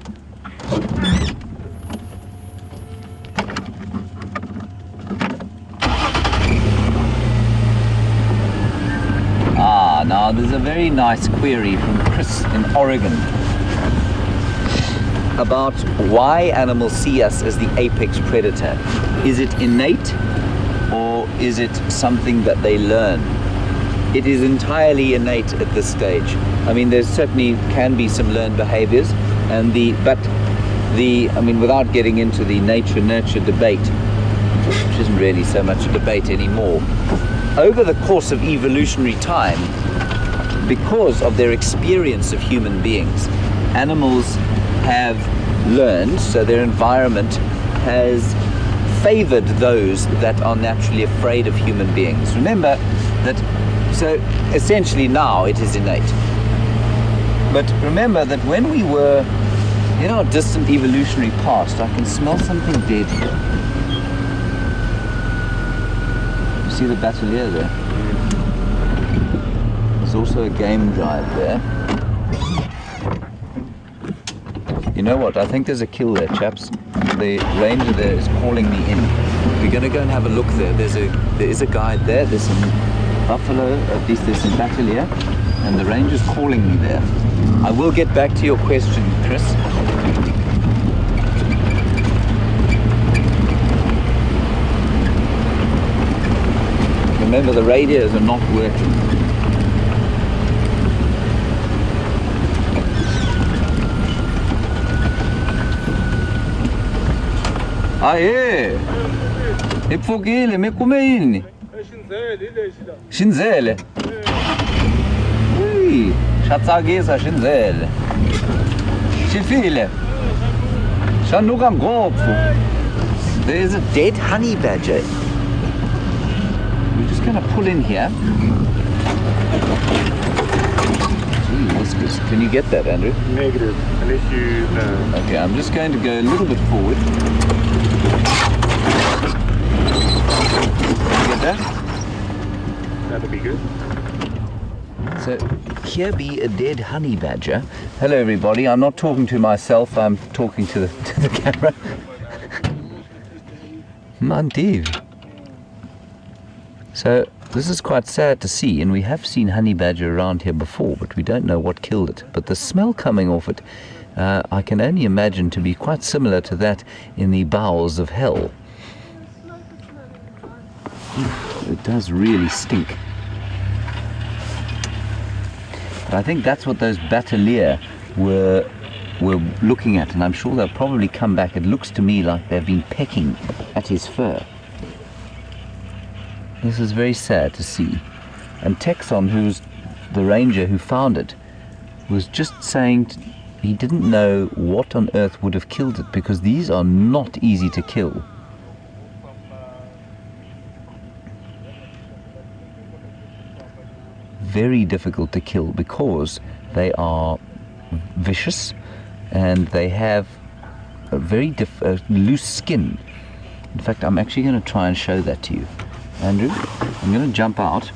Now there's a very nice query from Chris in Oregon about why animals see us as the apex predator. Is it innate, or is it something that they learn? It is entirely innate at this stage. I mean, there certainly can be some learned behaviors, and without getting into the nature-nurture debate, which isn't really so much a debate anymore, over the course of evolutionary time, because of their experience of human beings, animals have learned, so their environment has favored those that are naturally afraid of human beings. Remember that, so essentially now it is innate. But remember that when we were in our distant evolutionary past, I can smell something dead here. You see the batelier there? There's also a game drive there. You know what? I think there's a kill there, chaps. The ranger there is calling me in. We're going to go and have a look there. There is a guide there. There's some buffalo, at least there's some batelier, and the ranger's calling me there. I will get back to your question, Chris. Remember, the radios are not working. Aê! E foguele, me come Shinzele. Ui, Schatzagesa Shinzele. Shifile. Shanugam Gopfu. There is a dead honey badger. We're just going to pull in here. Gee whiskers. Can you get that, Andrew? Negative, unless you know. Okay, I'm just going to go a little bit forward. Get that? That'll be good. So here be a dead honey badger. Hello everybody, I'm not talking to myself, I'm talking to the camera. Mandiv. So this is quite sad to see, and we have seen honey badger around here before, but we don't know what killed it. But the smell coming off it, I can only imagine to be quite similar to that in the bowels of hell. It does really stink. But I think that's what those batelier were looking at, and I'm sure they'll probably come back. It looks to me like they've been pecking at his fur. This is very sad to see. And Texon, who's the ranger who found it, was just saying he didn't know what on earth would have killed it, because these are not easy to kill. Very difficult to kill because they are vicious, and they have a very loose skin. In fact, I'm actually going to try and show that to you. Andrew, I'm going to jump out.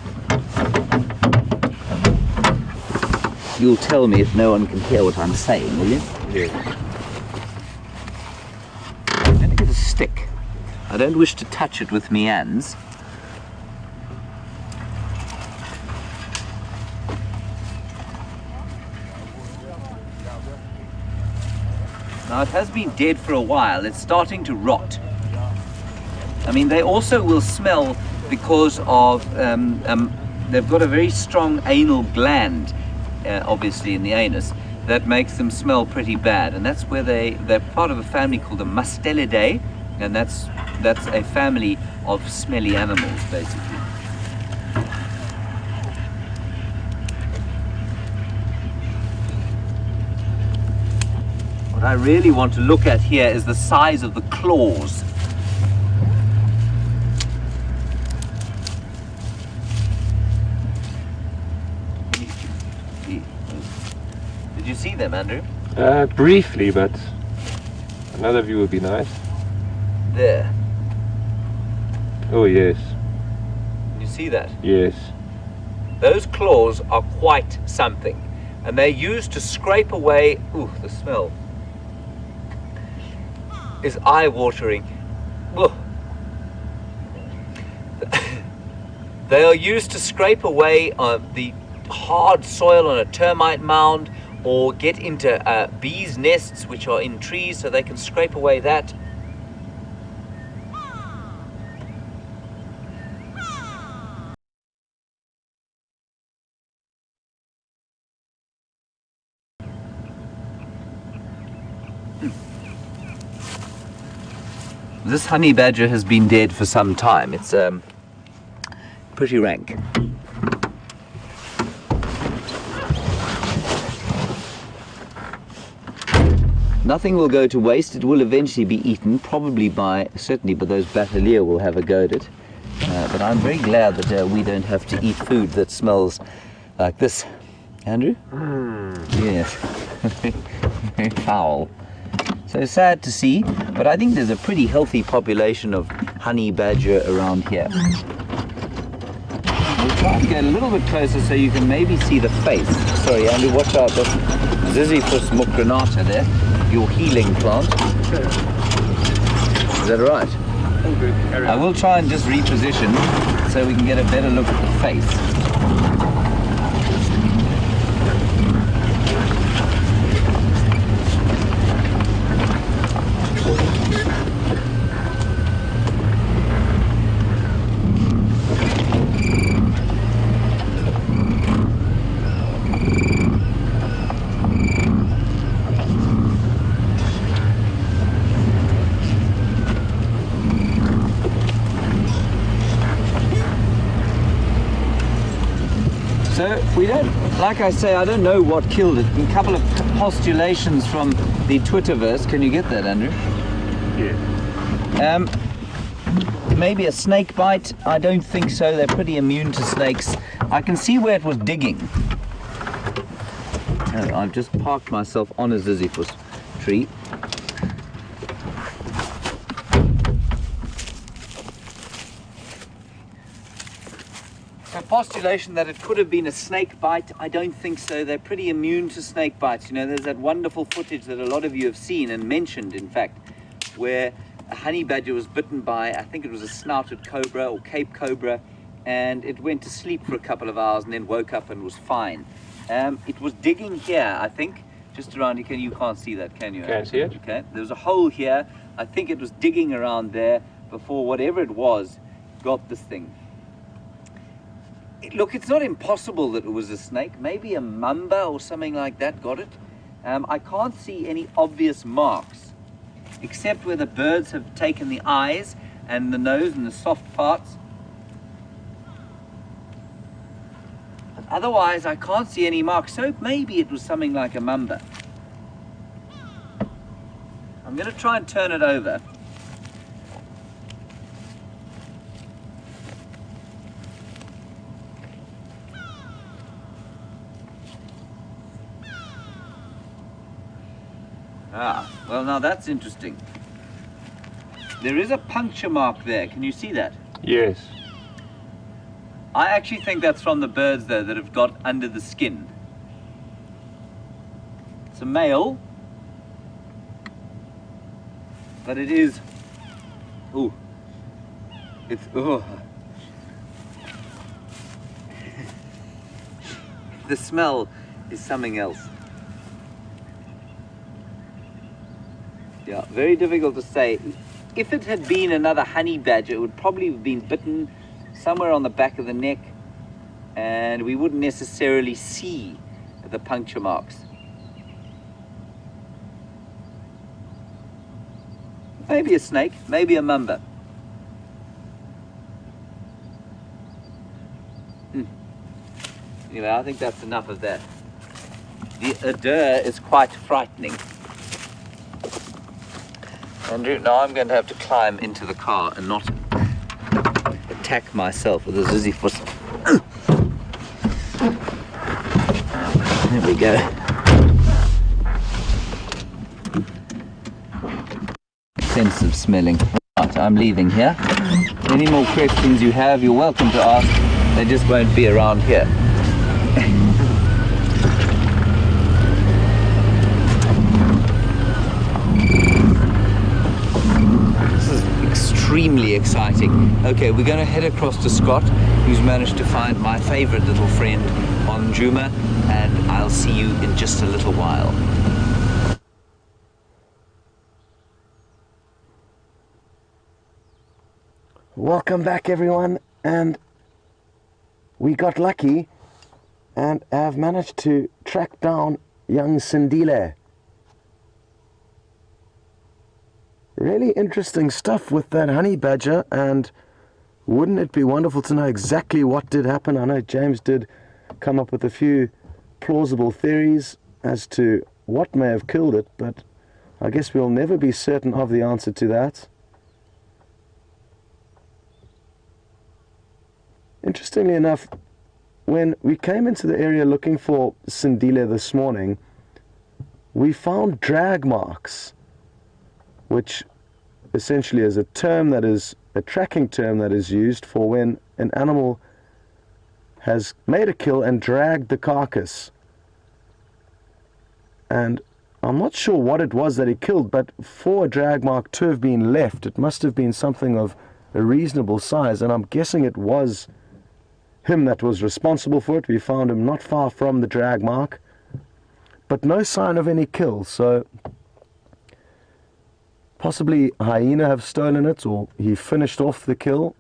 You'll tell me if no one can hear what I'm saying, will you? Yes. I'm going to get a stick. I don't wish to touch it with my hands. Now it has been dead for a while. It's starting to rot. I mean, they also will smell because of they've got a very strong anal gland, obviously in the anus, that makes them smell pretty bad. And that's where they're part of a family called the Mustelidae, and that's a family of smelly animals, basically. What I really want to look at here is the size of the claws. Did you see them, Andrew? Briefly, but another view would be nice. There. Oh yes, Can you see that? yes. Those claws are quite something, and they're used to scrape away. Ooh, the smell is eye-watering. Whoa. They are used to scrape away the hard soil on a termite mound, or get into bees' nests which are in trees, so they can scrape away that. This honey badger has been dead for some time. It's pretty rank. Nothing will go to waste. It will eventually be eaten, certainly by those batelier will have a go at it. But I'm very glad that we don't have to eat food that smells like this. Andrew? Yes. Very foul. So sad to see, but I think there's a pretty healthy population of honey badger around here. We'll try and get a little bit closer so you can maybe see the face. Sorry, Andrew, watch out. That's Ziziphus mucronata there, your healing plant. Is that all right? All good. Carry I on. will try and just reposition so we can get a better look at the face. So we don't, like I say, I don't know what killed it. A couple of postulations from the Twitterverse. Can you get that, Andrew? Yeah. Maybe a snake bite. I don't think so. They're pretty immune to snakes. I can see where it was digging. Oh, I've just parked myself on a Ziziphus tree. So postulation that it could have been a snake bite, I don't think so. They're pretty immune to snake bites. You know, there's that wonderful footage that a lot of you have seen and mentioned, in fact, where a honey badger was bitten by, I think it was a snouted cobra or Cape cobra, and it went to sleep for a couple of hours and then woke up and was fine. It was digging here, I think, just around here. You can't see that, can you? Can't see it. Okay, there was a hole here. I think it was digging around there before whatever it was got this thing. Look, it's not impossible that it was a snake. Maybe a mamba or something like that got it. I can't see any obvious marks, except where the birds have taken the eyes and the nose and the soft parts. But otherwise, I can't see any marks. So maybe it was something like a mamba. I'm going to try and turn it over. Well, now that's interesting. There is a puncture mark there. Can you see that? Yes. I actually think that's from the birds though that have got under the skin. It's a male, but it is, ooh, it's, oh. The smell is something else. Yeah, very difficult to say. If it had been another honey badger, it would probably have been bitten somewhere on the back of the neck, and we wouldn't necessarily see the puncture marks. Maybe a snake, maybe a mamba. Anyway, I think that's enough of that. The odor is quite frightening. Andrew, now I'm going to have to climb into the car and not attack myself with a Sisyphus. There we go. Sense of smelling. Right, I'm leaving here. Any more questions you have, you're welcome to ask. They just won't be around here. This is extremely exciting. Okay, we're going to head across to Scott, who's managed to find my favorite little friend on Juma, and I'll see you in just a little while. Welcome back, everyone, and we got lucky and have managed to track down young Sindile. Really interesting stuff with that honey badger, and wouldn't it be wonderful to know exactly what did happen? I know James did come up with a few plausible theories as to what may have killed it, but I guess we'll never be certain of the answer to that. Interestingly enough, when we came into the area looking for Sindile this morning, we found drag marks, which essentially is a term that is a tracking term that is used for when an animal has made a kill and dragged the carcass. And I'm not sure what it was that he killed, but for a drag mark to have been left, it must have been something of a reasonable size, and I'm guessing it was him that was responsible for it. We found him not far from the drag mark, but no sign of any kill, so possibly a hyena have stolen it, or he finished off the kill.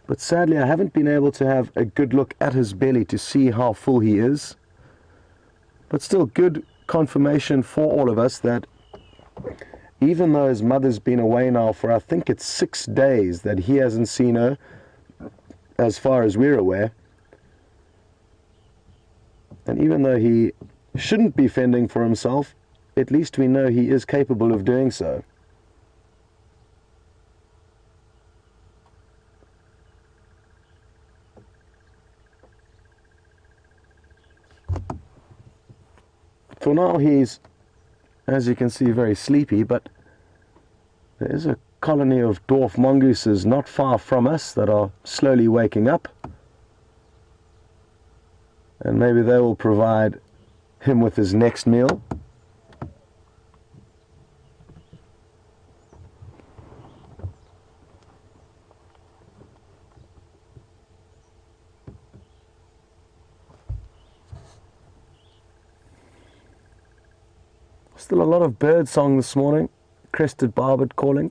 But sadly I haven't been able to have a good look at his belly to see how full he is. But still, good confirmation for all of us that even though his mother's been away now for, I think it's 6 days, that he hasn't seen her, as far as we're aware. And even though he shouldn't be fending for himself, at least we know he is capable of doing so. For now he's, as you can see, very sleepy, but there is a colony of dwarf mongooses not far from us that are slowly waking up, and maybe they will provide him with his next meal. Still a lot of bird song this morning. Crested barbet calling.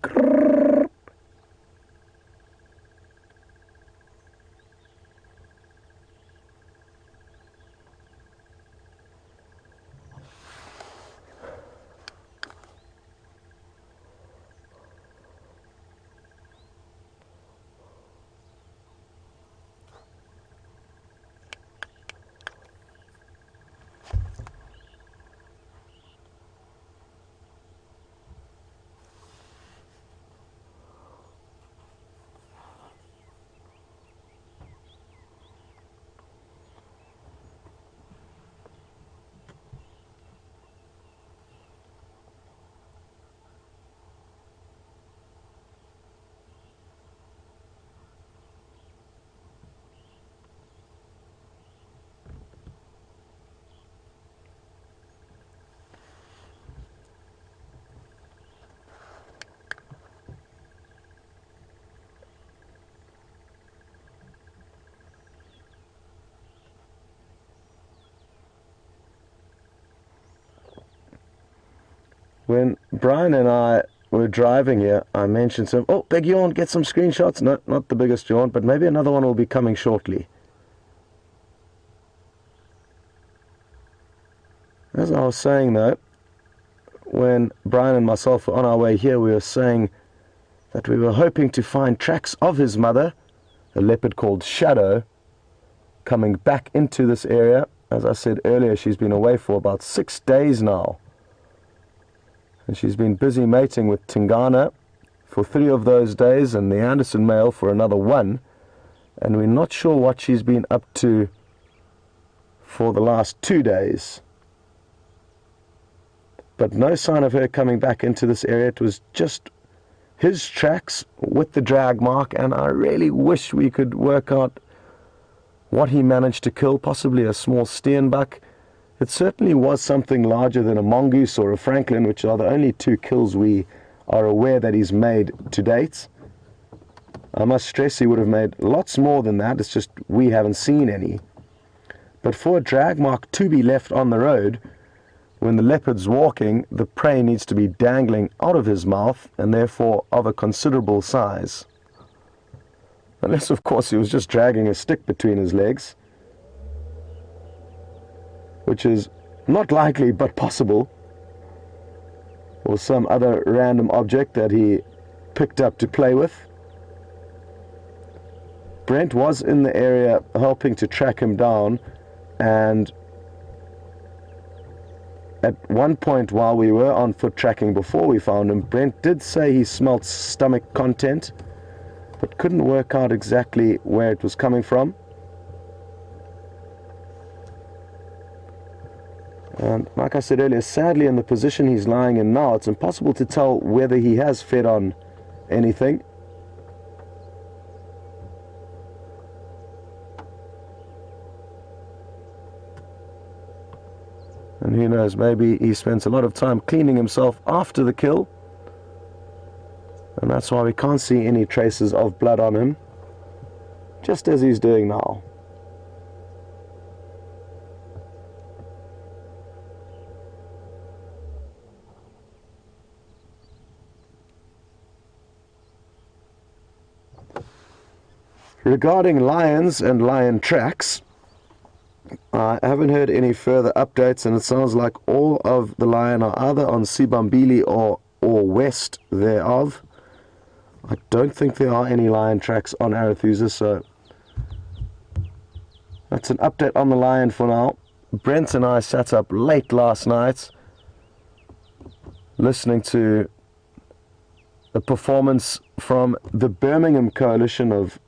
When Brian and I were driving here, I mentioned to him, oh, big yawn, get some screenshots. No, not the biggest yawn, but maybe another one will be coming shortly. As I was saying though, when Brian and myself were on our way here, we were saying that we were hoping to find tracks of his mother, a leopard called Shadow, coming back into this area. As I said earlier, she's been away for about 6 days now. And she's been busy mating with Tingana for 3 of those days and the Anderson male for another 1. And we're not sure what she's been up to for the last 2 days. But no sign of her coming back into this area. It was just his tracks with the drag mark, and I really wish we could work out what he managed to kill, possibly a small steenbuck. It certainly was something larger than a mongoose or a francolin, which are the only 2 kills we are aware that he's made to date. I must stress he would have made lots more than that, it's just we haven't seen any. But for a drag mark to be left on the road, when the leopard's walking, the prey needs to be dangling out of his mouth and therefore of a considerable size. Unless, of course, he was just dragging a stick between his legs, which is not likely but possible, or some other random object that he picked up to play with. Brent was in the area helping to track him down, and at one point while we were on foot tracking before we found him, Brent did say he smelt stomach content, but couldn't work out exactly where it was coming from. And like I said earlier, sadly in the position he's lying in now, it's impossible to tell whether he has fed on anything. And who knows, maybe he spends a lot of time cleaning himself after the kill, and that's why we can't see any traces of blood on him, just as he's doing now. Regarding lions and lion tracks, I haven't heard any further updates, and it sounds like all of the lion are either on Sibambili or west thereof. I don't think there are any lion tracks on Arethusa, so that's an update on the lion for now. Brent and I sat up late last night listening to a performance from the Birmingham coalition of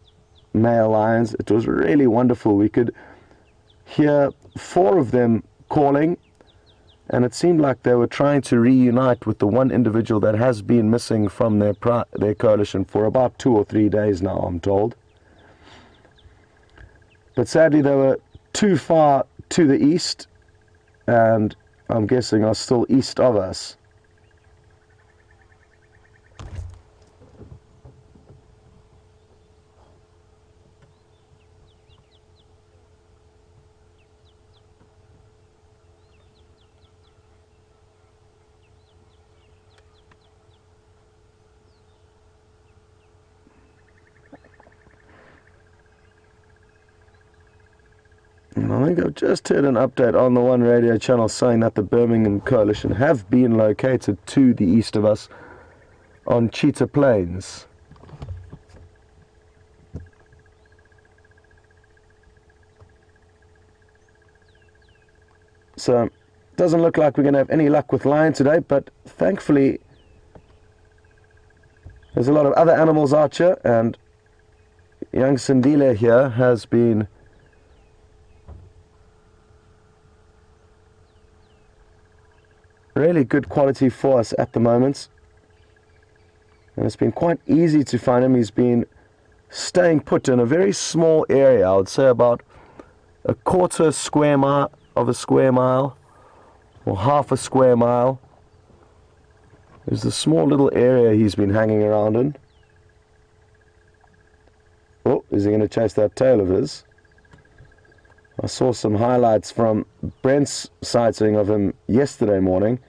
male lions. It was really wonderful. We could hear 4 of them calling, and it seemed like they were trying to reunite with the one individual that has been missing from their coalition for about 2 or 3 days now, I'm told. But sadly they were too far to the east, and I'm guessing are still east of us. I think I've just heard an update on the one radio channel saying that the Birmingham coalition have been located to the east of us on Cheetah Plains. So, doesn't look like we're going to have any luck with lion today, but thankfully there's a lot of other animals out here, and young Sindile here has been really good quality for us at the moment, and it's been quite easy to find him. He's been staying put in a very small area, I would say about a quarter square mile of a square mile or half a square mile. There's the small little area he's been hanging around in. Oh, is he going to chase that tail of his? I saw some highlights from Brent's sighting of him yesterday morning,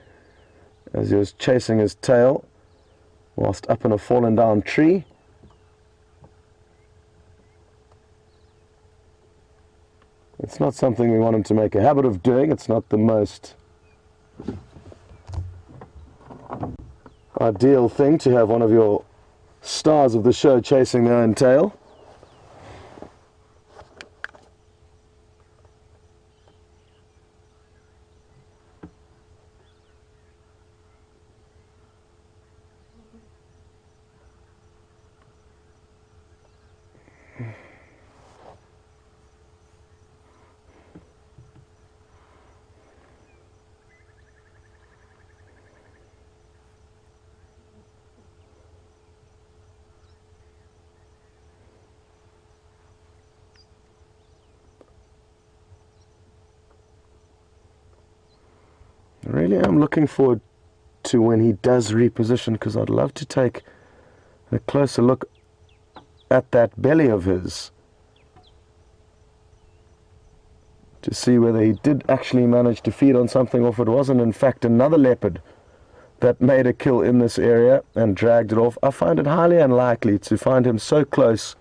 as he was chasing his tail whilst up in a fallen down tree. It's not something we want him to make a habit of doing. It's not the most ideal thing to have one of your stars of the show chasing their own tail. I really am looking forward to when he does reposition, because I'd love to take a closer look at that belly of his to see whether he did actually manage to feed on something, or if it wasn't in fact another leopard that made a kill in this area and dragged it off. I find it highly unlikely to find him so close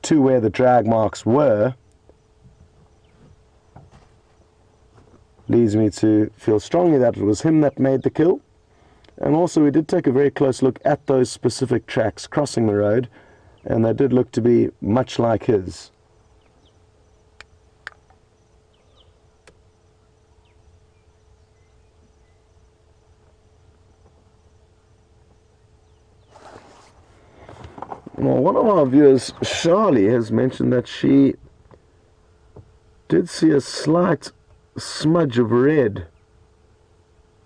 to where the drag marks were. Leads me to feel strongly that it was him that made the kill. And also we did take a very close look at those specific tracks crossing the road, and they did look to be much like his. Well, one of our viewers, Charlie, has mentioned that she did see a slight smudge of red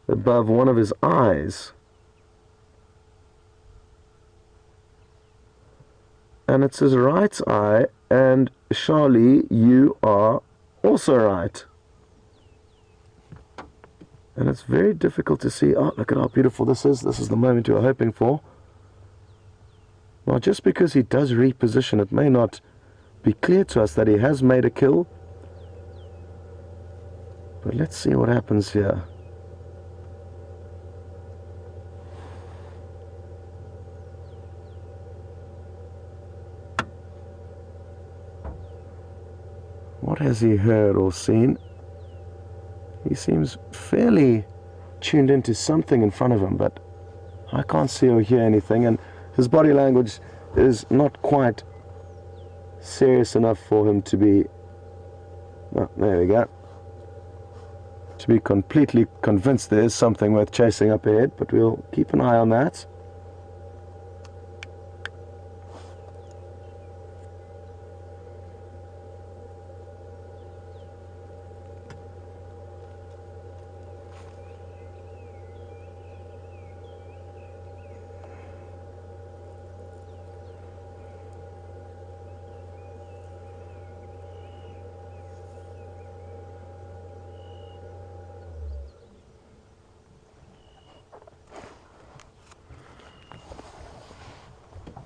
above one of his eyes, and it's his right eye. And Charlie, you are also right, and it's very difficult to see. Oh, look at how beautiful this is. This is the moment you were hoping for. Now, just because he does reposition, it may not be clear to us that he has made a kill. But let's see what happens here. What has he heard or seen? He seems fairly tuned into something in front of him, but I can't see or hear anything, and his body language is not quite serious enough for him to be... Oh, there we go. To be completely convinced there is something worth chasing up ahead, but we'll keep an eye on that.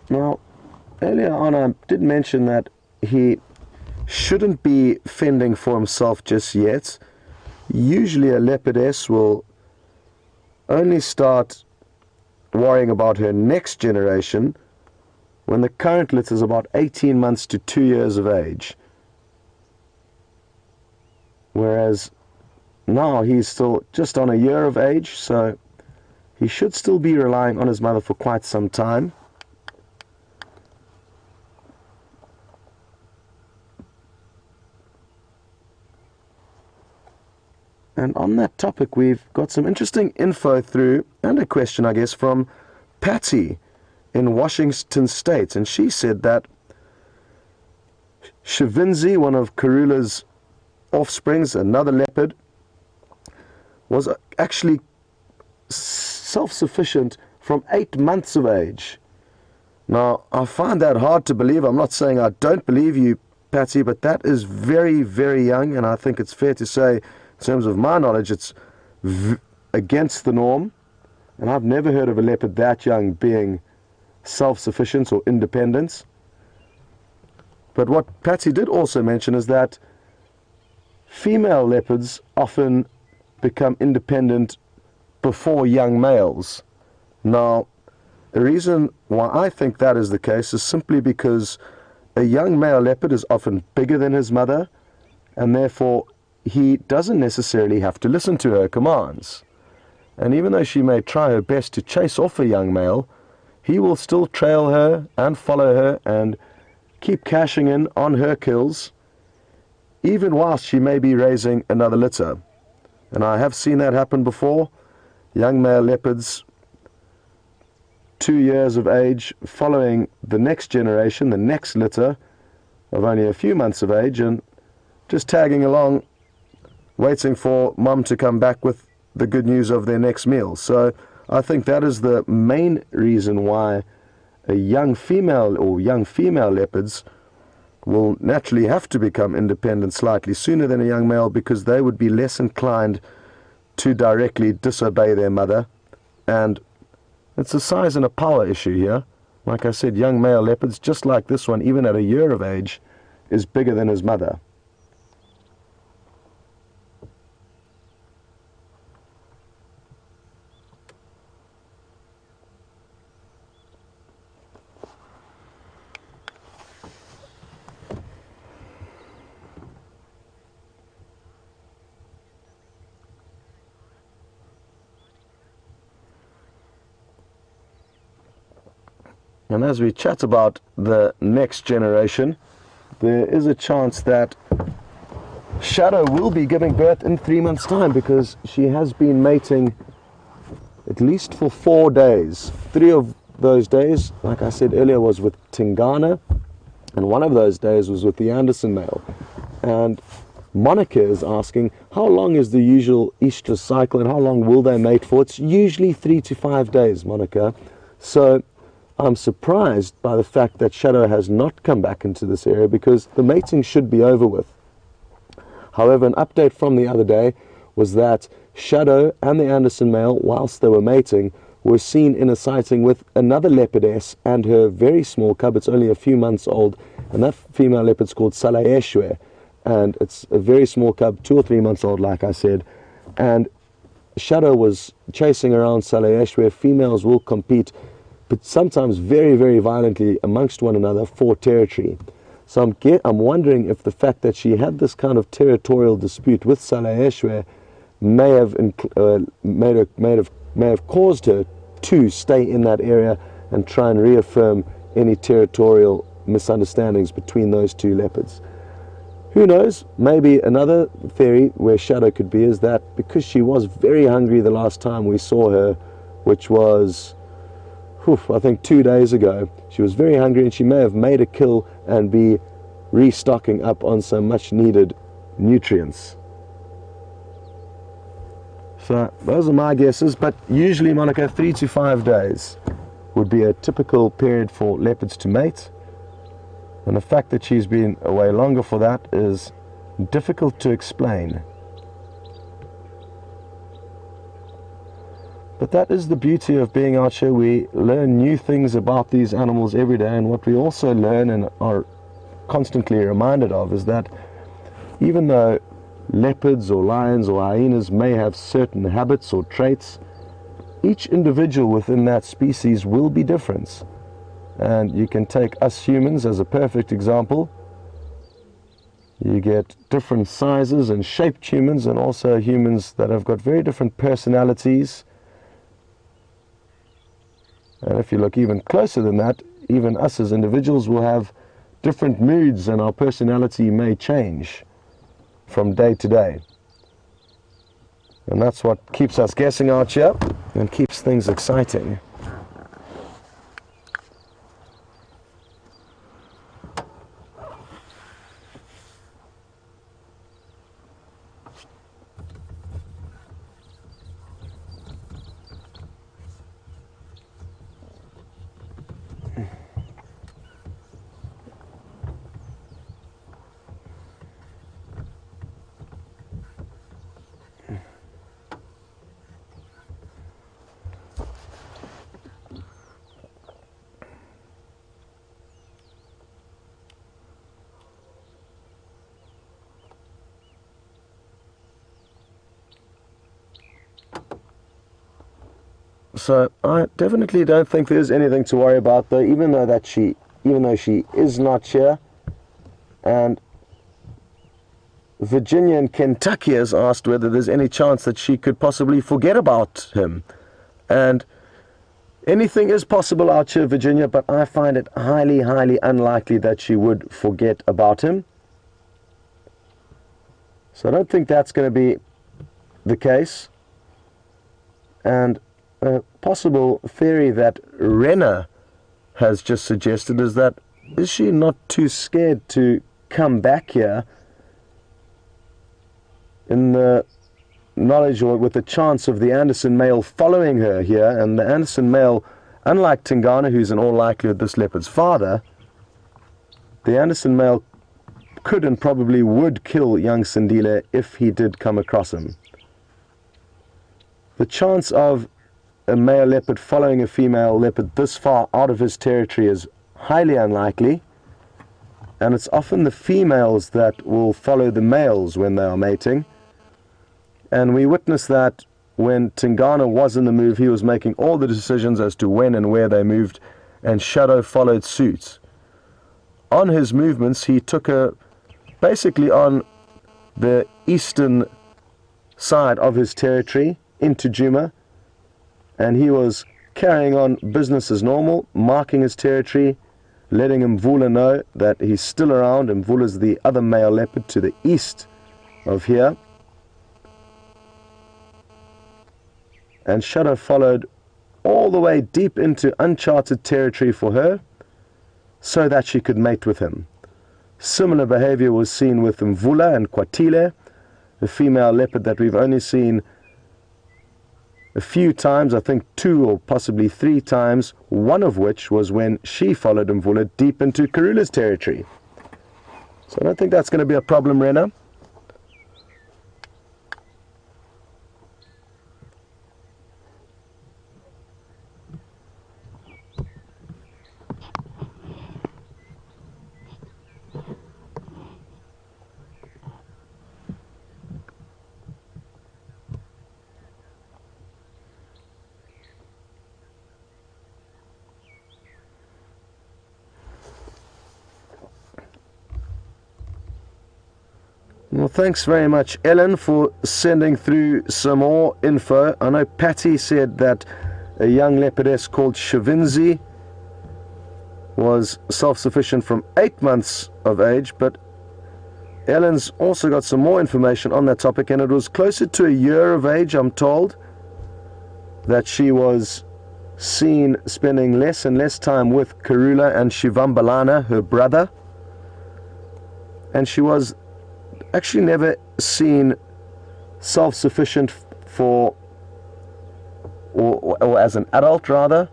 Now, earlier on I did mention that he shouldn't be fending for himself just yet. Usually a leopardess will only start worrying about her next generation when the current litter is about 18 months to 2 years of age. Whereas now he's still just on a year of age, so he should still be relying on his mother for quite some time. And on that topic, we've got some interesting info through, and a question, I guess, from Patty in Washington State. And she said that Shavinzi, one of Karula's offsprings, another leopard, was actually self-sufficient from 8 months of age. Now, I find that hard to believe. I'm not saying I don't believe you, Patty, but that is very, very young, and I think it's fair to say, in terms of my knowledge, it's against the norm, and I've never heard of a leopard that young being self-sufficient or independent. But what Patsy did also mention is that female leopards often become independent before young males. Now, the reason why I think that is the case is simply because a young male leopard is often bigger than his mother, and therefore he doesn't necessarily have to listen to her commands. And even though she may try her best to chase off a young male, he will still trail her and follow her and keep cashing in on her kills, even whilst she may be raising another litter. And I have seen that happen before. Young male leopards, 2 years of age, following the next generation, the next litter of only a few months of age, and just tagging along, waiting for mum to come back with the good news of their next meal. So I think that is the main reason why a young female or young female leopards will naturally have to become independent slightly sooner than a young male, because they would be less inclined to directly disobey their mother. And it's a size and a power issue here. Like I said, young male leopards, just like this one, even at a year of age, is bigger than his mother. And as we chat about the next generation, there is a chance that Shadow will be giving birth in 3 months' time, because she has been mating at least for 4 days. 3 of those days, like I said earlier, was with Tingana, and 1 of those days was with the Anderson male. And Monica is asking, how long is the usual estrus cycle and how long will they mate for? It's usually 3 to 5 days, Monica. So I'm surprised by the fact that Shadow has not come back into this area, because the mating should be over with. However, an update from the other day was that Shadow and the Anderson male, whilst they were mating, were seen in a sighting with another leopardess and her very small cub. It's only a few months old, and that female leopard's called Salayeshwe, and it's a very small cub, 2 or 3 months old, like I said. And Shadow was chasing around Salayeshwe. Females will compete, but sometimes very, very violently amongst one another for territory. So I'm wondering if the fact that she had this kind of territorial dispute with Salayeshwe may have caused her to stay in that area and try and reaffirm any territorial misunderstandings between those 2 leopards. Who knows? Maybe another theory where Shadow could be is that because she was very hungry the last time we saw her, which was, I think 2 days ago, she was very hungry and she may have made a kill and be restocking up on some much needed nutrients. So those are my guesses, but usually, Monica, 3 to 5 days would be a typical period for leopards to mate. And the fact that she's been away longer for that is difficult to explain. But that is the beauty of being out here. We learn new things about these animals every day, and what we also learn and are constantly reminded of is that even though leopards or lions or hyenas may have certain habits or traits, each individual within that species will be different. And you can take us humans as a perfect example. You get different sizes and shaped humans, and also humans that have got very different personalities. And if you look even closer than that, even us as individuals will have different moods, and our personality may change from day to day. And that's what keeps us guessing out here and keeps things exciting. So I definitely don't think there's anything to worry about, though, even though she is not here. And Virginia in Kentucky has asked whether there's any chance that she could possibly forget about him. And anything is possible out here, Virginia, but I find it highly, highly unlikely that she would forget about him. So I don't think that's going to be the case. And a possible theory that Renner has just suggested is that, is she not too scared to come back here in the knowledge or with the chance of the Anderson male following her here? And the Anderson male, unlike Tingana, who's in all likelihood this leopard's father, the Anderson male could and probably would kill young Sindile if he did come across him. The chance of a male leopard following a female leopard this far out of his territory is highly unlikely, and it's often the females that will follow the males when they are mating. And we witnessed that when Tingana was in the move. He was making all the decisions as to when and where they moved, and Shadow followed suit. On his movements, he took her basically on the eastern side of his territory into Juma, and he was carrying on business as normal, marking his territory, letting Mvula know that he's still around. Mvula's the other male leopard to the east of here. And Shadow followed all the way deep into uncharted territory for her so that she could mate with him. Similar behavior was seen with Mvula and Kwatile, the female leopard that we've only seen a few times, I think 2 or possibly 3 times, one of which was when she followed Mvula deep into Karula's territory. So I don't think that's going to be a problem, Rena. Well, thanks very much, Ellen, for sending through some more info. I know Patty said that a young leopardess called Shavinzi was self-sufficient from 8 months of age, but Ellen's also got some more information on that topic, and it was closer to a year of age, I'm told, that she was seen spending less and less time with Karula and Shivambalana, her brother, and she was actually never seen self-sufficient for, or as an adult rather,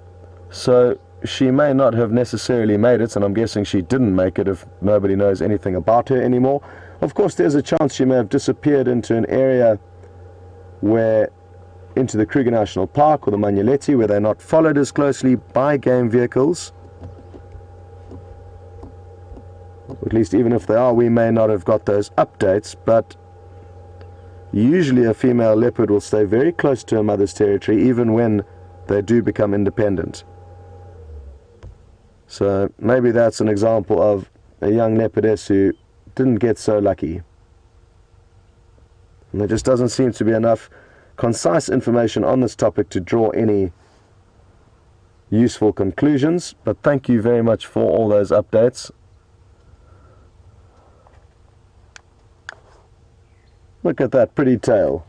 so she may not have necessarily made it, and I'm guessing she didn't make it if nobody knows anything about her anymore. Of course, there's a chance she may have disappeared into an area into the Kruger National Park or the Manyeleti, where they're not followed as closely by game vehicles. At least even if they are, we may not have got those updates, but usually a female leopard will stay very close to her mother's territory even when they do become independent. So maybe that's an example of a young leopardess who didn't get so lucky. And there just doesn't seem to be enough concise information on this topic to draw any useful conclusions, but thank you very much for all those updates. Look at that pretty tail.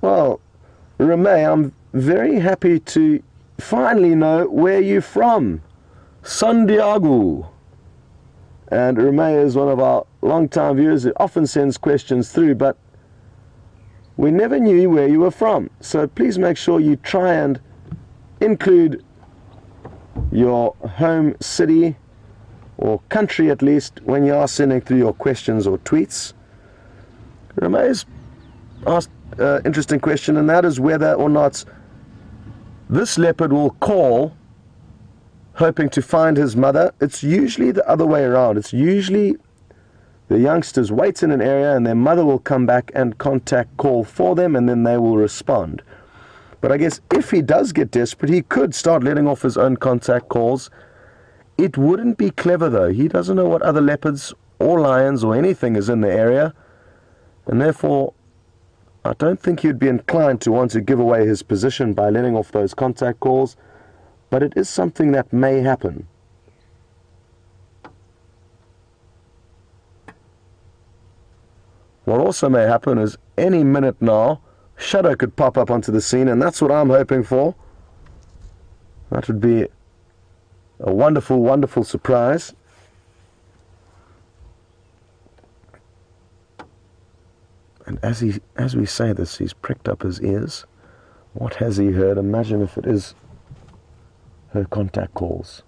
Well, Ramey, I'm very happy to finally know where you're from. San Diego. And Ramey is one of our long-time viewers who often sends questions through, but we never knew where you were from. So please make sure you try and include your home city or country at least, when you are sending through your questions or tweets. Remay's asked an interesting question, and that is whether or not this leopard will call hoping to find his mother. It's usually the other way around. It's usually the youngsters wait in an area and their mother will come back and contact call for them, and then they will respond. But I guess if he does get desperate, he could start letting off his own contact calls. It wouldn't be clever though. He doesn't know what other leopards or lions or anything is in the area, and therefore I don't think he'd be inclined to want to give away his position by letting off those contact calls, but it is something that may happen. What also may happen is any minute now, Shadow could pop up onto the scene, and that's what I'm hoping for. That would be a wonderful, wonderful surprise. And as we say this, he's pricked up his ears. What has he heard? Imagine if it is her contact calls.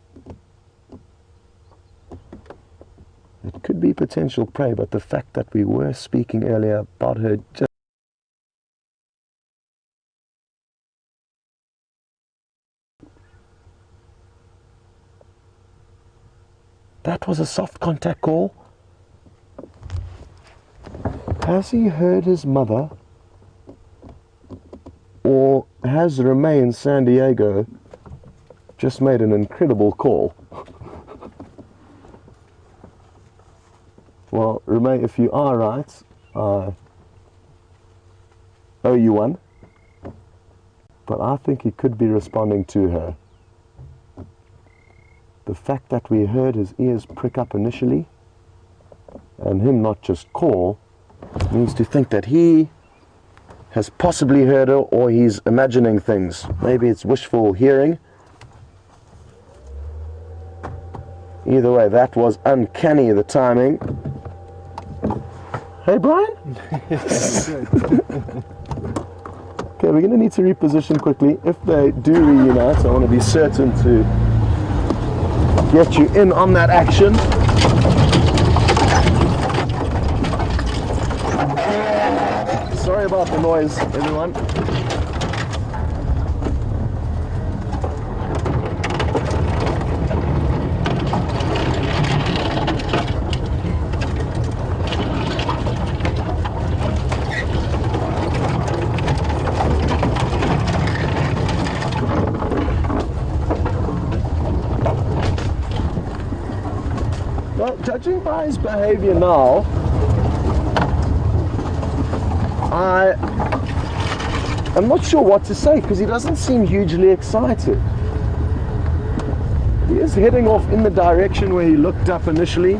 It could be potential prey, but the fact that we were speaking earlier about her just that was a soft contact call. Has he heard his mother? Or has Remay in San Diego just made an incredible call? Well, Remay, if you are right, I owe you one. But I think he could be responding to her. The fact that we heard his ears prick up initially, and him not just call, means to think that he has possibly heard her, or he's imagining things. Maybe it's wishful hearing. Either way, that was uncanny, the timing. Hey, Brian? Okay, we're going to need to reposition quickly. If they do reunite, I want to be certain to get you in on that action. Sorry about the noise, everyone. Well, judging by his behavior now, I'm not sure what to say, because he doesn't seem hugely excited. He is heading off in the direction where he looked up initially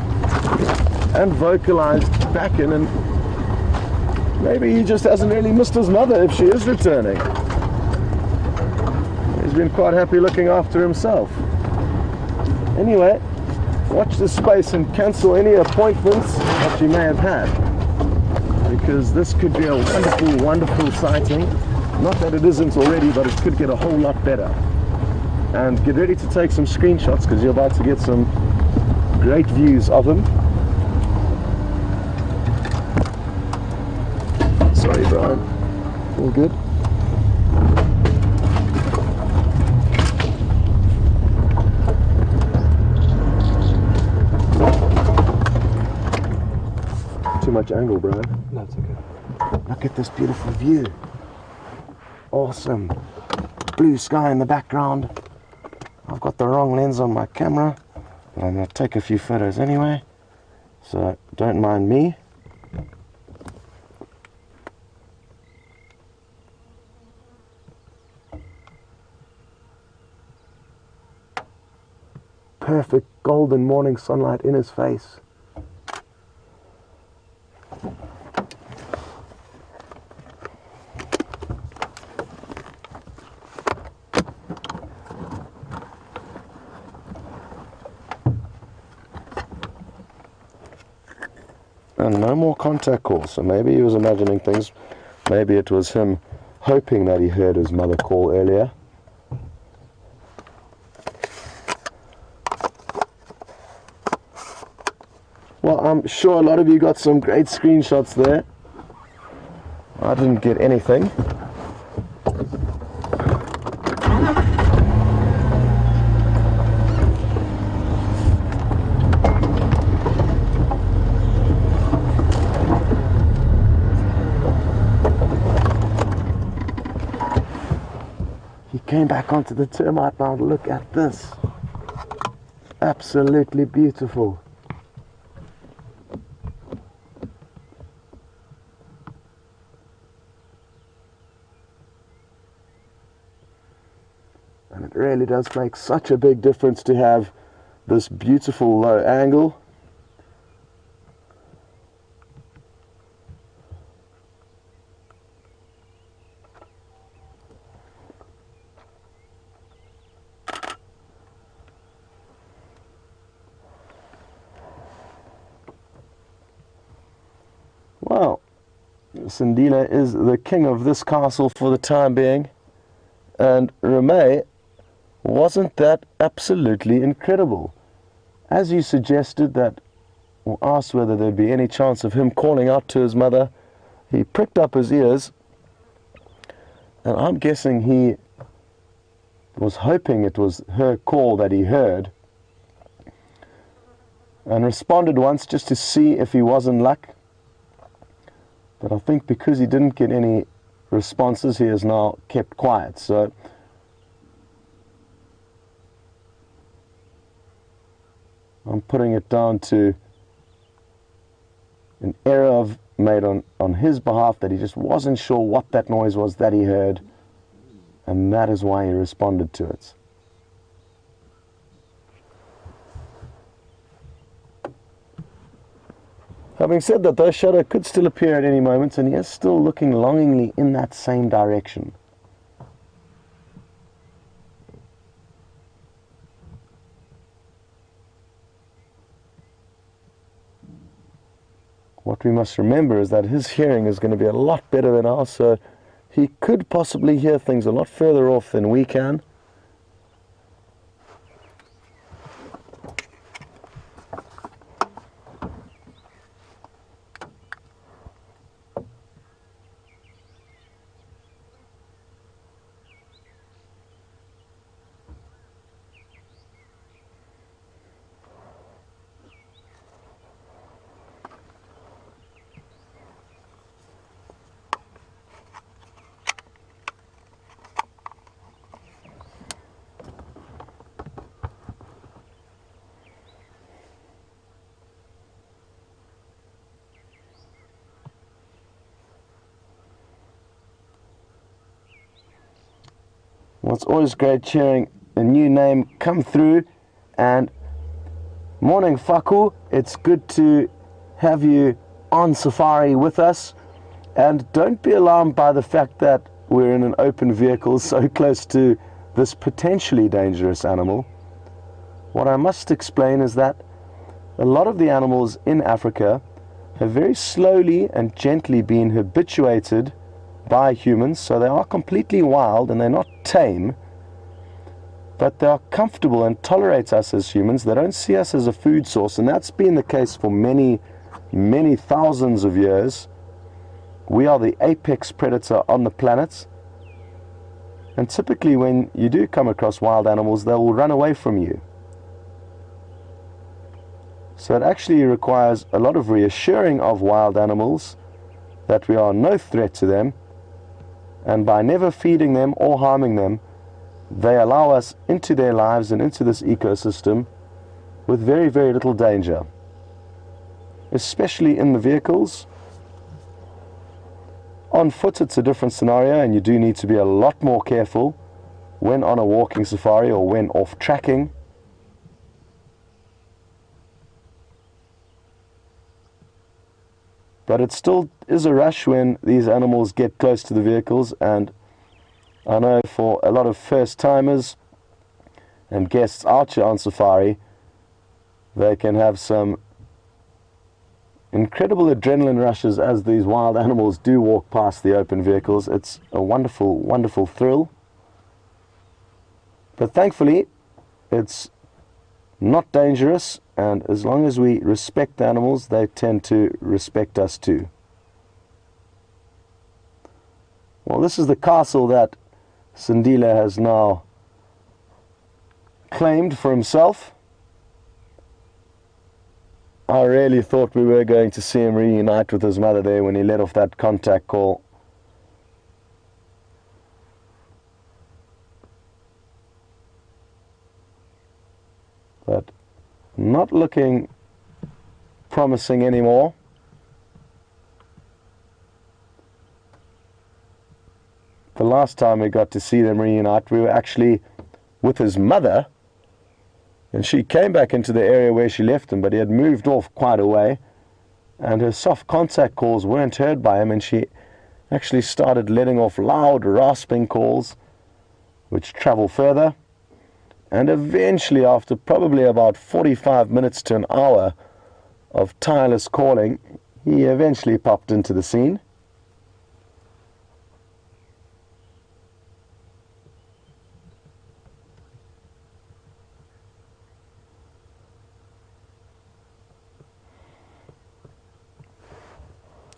and vocalized back in, and maybe he just hasn't really missed his mother if she is returning. He's been quite happy looking after himself. Anyway, watch this space and cancel any appointments that you may have had, because this could be a wonderful, wonderful sighting. Not that it isn't already, but it could get a whole lot better. And get ready to take some screenshots, because you're about to get some great views of him. Sorry, Brian. All good? Too much angle, Brian. No, it's okay. Look at this beautiful view. Awesome. Blue sky in the background. I've got the wrong lens on my camera, but I'm going to take a few photos anyway, so don't mind me. Perfect golden morning sunlight in his face. And no more contact calls, so maybe he was imagining things. Maybe it was him hoping that he heard his mother call earlier. Well, I'm sure a lot of you got some great screenshots there. I didn't get anything. He came back onto the termite mound. Look at this. Absolutely beautiful. And it really does make such a big difference to have this beautiful low angle. Well, Sindile is the king of this castle for the time being, and Reme, wasn't that absolutely incredible? As you suggested that, or asked whether there'd be any chance of him calling out to his mother, he pricked up his ears, and I'm guessing he was hoping it was her call that he heard, and responded once just to see if he was in luck. But I think because he didn't get any responses, he has now kept quiet. So I'm putting it down to an error made on his behalf, that he just wasn't sure what that noise was that he heard, and that is why he responded to it. Having said that, though, shadow could still appear at any moment, and he is still looking longingly in that same direction. What we must remember is that his hearing is going to be a lot better than ours, so he could possibly hear things a lot further off than we can. Well, it's always great hearing a new name come through, and morning Faku, it's good to have you on safari with us, and don't be alarmed by the fact that we're in an open vehicle so close to this potentially dangerous animal. What I must explain is that a lot of the animals in Africa have very slowly and gently been habituated by humans, so they are completely wild and they're not tame, but they are comfortable and tolerate us as humans. They don't see us as a food source, and that's been the case for many thousands of years. We are the apex predator on the planet, and typically when you do come across wild animals, they will run away from you. So it actually requires a lot of reassuring of wild animals that we are no threat to them, and by never feeding them or harming them, they allow us into their lives and into this ecosystem with very little danger. Especially in the vehicles. On foot it's a different scenario, and you do need to be a lot more careful when on a walking safari or when off tracking. But it still is a rush when these animals get close to the vehicles, and I know for a lot of first-timers and guests out here on safari, they can have some incredible adrenaline rushes as these wild animals do walk past the open vehicles. It's a wonderful thrill. But thankfully, it's not dangerous, and as long as we respect the animals, they tend to respect us too. Well, this is the castle that Sindile has now claimed for himself. I really thought we were going to see him reunite with his mother there when he let off that contact call. But not looking promising anymore. The last time we got to see them reunite, we were actually with his mother, and she came back into the area where she left him, but he had moved off quite a way, and her soft contact calls weren't heard by him, and she actually started letting off loud, rasping calls, which travel further, and eventually, after probably about 45 minutes to an hour of tireless calling, he eventually popped into the scene.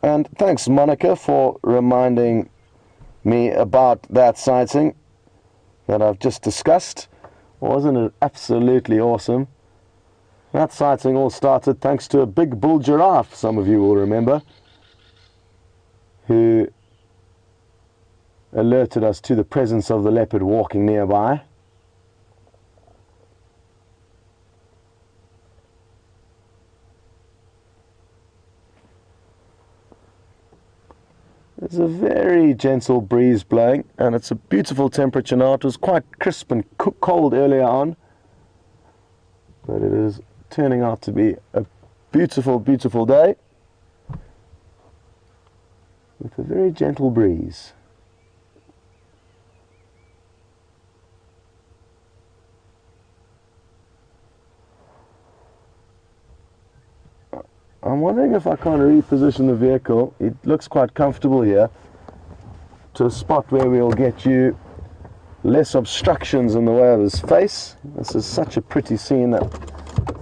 And thanks, Monica, for reminding me about that sighting that I've just discussed. Wasn't it absolutely awesome? That sighting all started thanks to a big bull giraffe, some of you will remember, who alerted us to the presence of the leopard walking nearby. There's a very gentle breeze blowing, and it's a beautiful temperature now. It was quite crisp and cold earlier on, but it is turning out to be a beautiful, beautiful day with a very gentle breeze. I'm wondering if I can't reposition the vehicle. It looks quite comfortable here, to a spot where we'll get you less obstructions in the way of his face. This is such a pretty scene that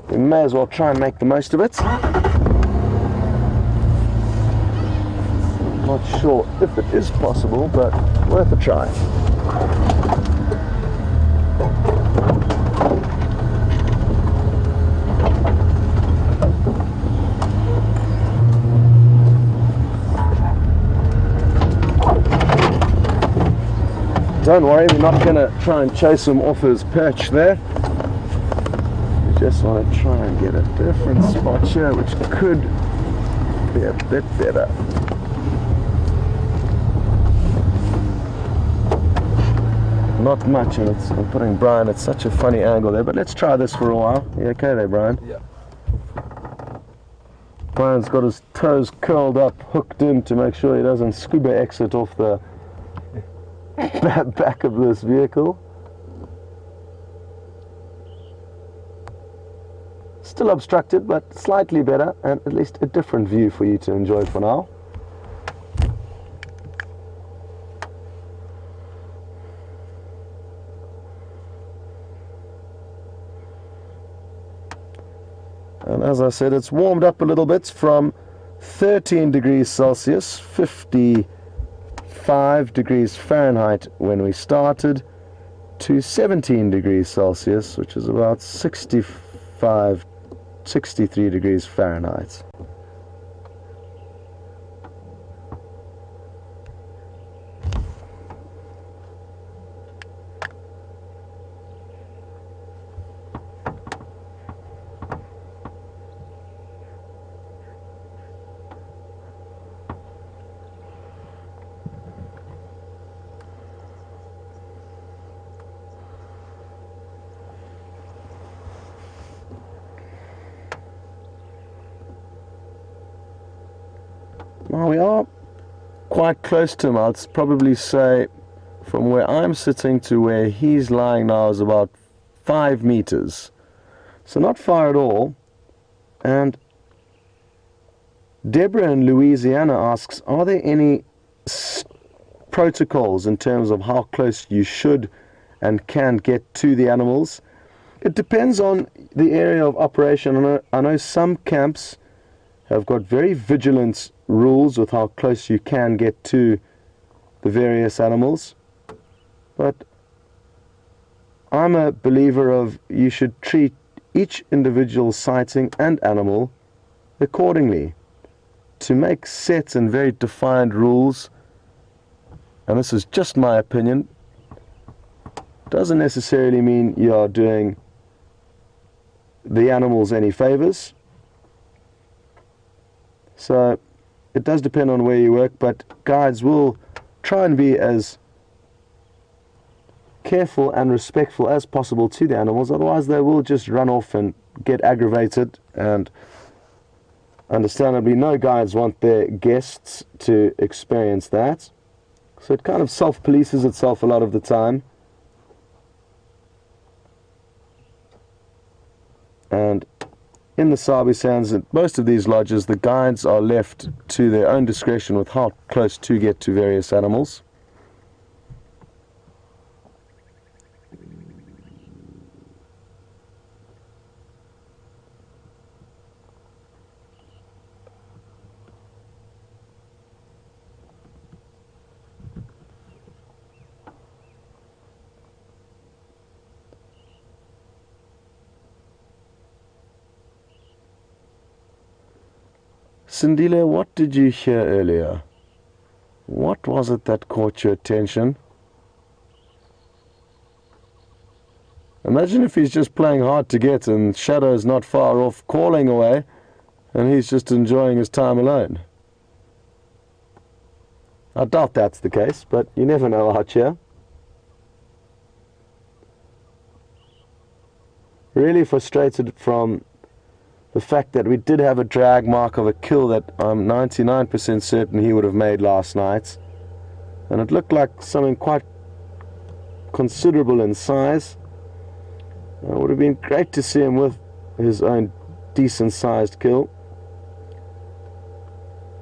we may as well try and make the most of it. Not sure if it is possible, but worth a try. Don't worry, we're not going to try and chase him off his perch there. We just want to try and get a different spot here, which could be a bit better. Not much, and I'm putting Brian at such a funny angle there, but let's try this for a while. You okay there, Brian? Yeah. Brian's got his toes curled up, hooked in to make sure he doesn't scuba exit off the back of this vehicle. Still obstructed, but slightly better, and at least a different view for you to enjoy for now. And as I said, it's warmed up a little bit from 13 degrees Celsius, 55 degrees Fahrenheit when we started, to 17 degrees Celsius, which is about 63 degrees Fahrenheit. Well, we are quite close to him. I'd probably say from where I'm sitting to where he's lying now is about 5 meters. So not far at all. And Deborah in Louisiana asks, are there any protocols in terms of how close you should and can get to the animals? It depends on the area of operation. I know some camps have got very vigilant rules with how close you can get to the various animals, but I'm a believer of you should treat each individual sighting and animal accordingly. To make set and very defined rules, and this is just my opinion, doesn't necessarily mean you are doing the animals any favors. So it does depend on where you work, but guides will try and be as careful and respectful as possible to the animals, otherwise they will just run off and get aggravated, and understandably no guides want their guests to experience that. So it kind of self-polices itself a lot of the time. And in the Sabi Sands, at most of these lodges, the guides are left to their own discretion with how close to get to various animals. Sindile, what did you hear earlier? What was it that caught your attention? Imagine if he's just playing hard to get and Shadow's not far off calling away and he's just enjoying his time alone. I doubt that's the case, but you never know out here. Really frustrated from the fact that we did have a drag mark of a kill that I'm 99% certain he would have made last night, and it looked like something quite considerable in size. It would have been great to see him with his own decent sized kill.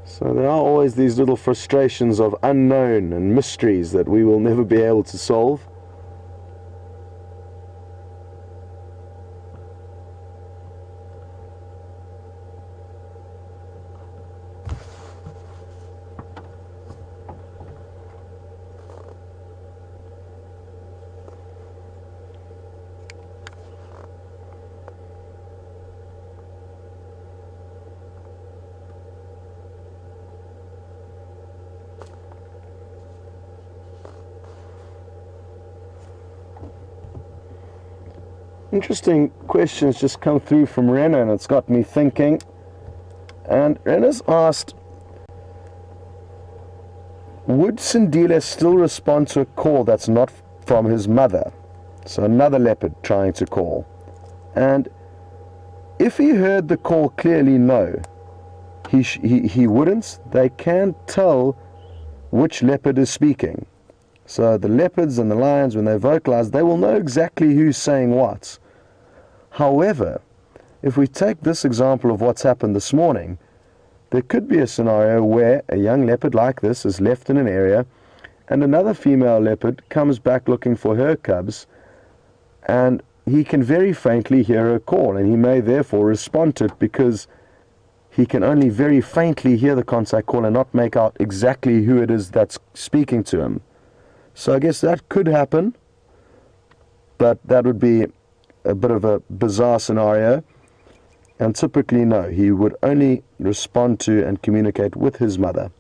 So there are always these little frustrations of unknown and mysteries that we will never be able to solve. Interesting questions just come through from Renna, and it's got me thinking. And Renna's asked, would Sindile still respond to a call that's not from his mother? So another leopard trying to call. And if he heard the call clearly, no, he wouldn't. They can tell which leopard is speaking. So the leopards and the lions, when they vocalize, they will know exactly who's saying what. However, if we take this example of what's happened this morning, there could be a scenario where a young leopard like this is left in an area and another female leopard comes back looking for her cubs, and he can very faintly hear her call, and he may therefore respond to it because he can only very faintly hear the contact call and not make out exactly who it is that's speaking to him. So I guess that could happen, but that would be a bit of a bizarre scenario, and typically no, he would only respond to and communicate with his mother.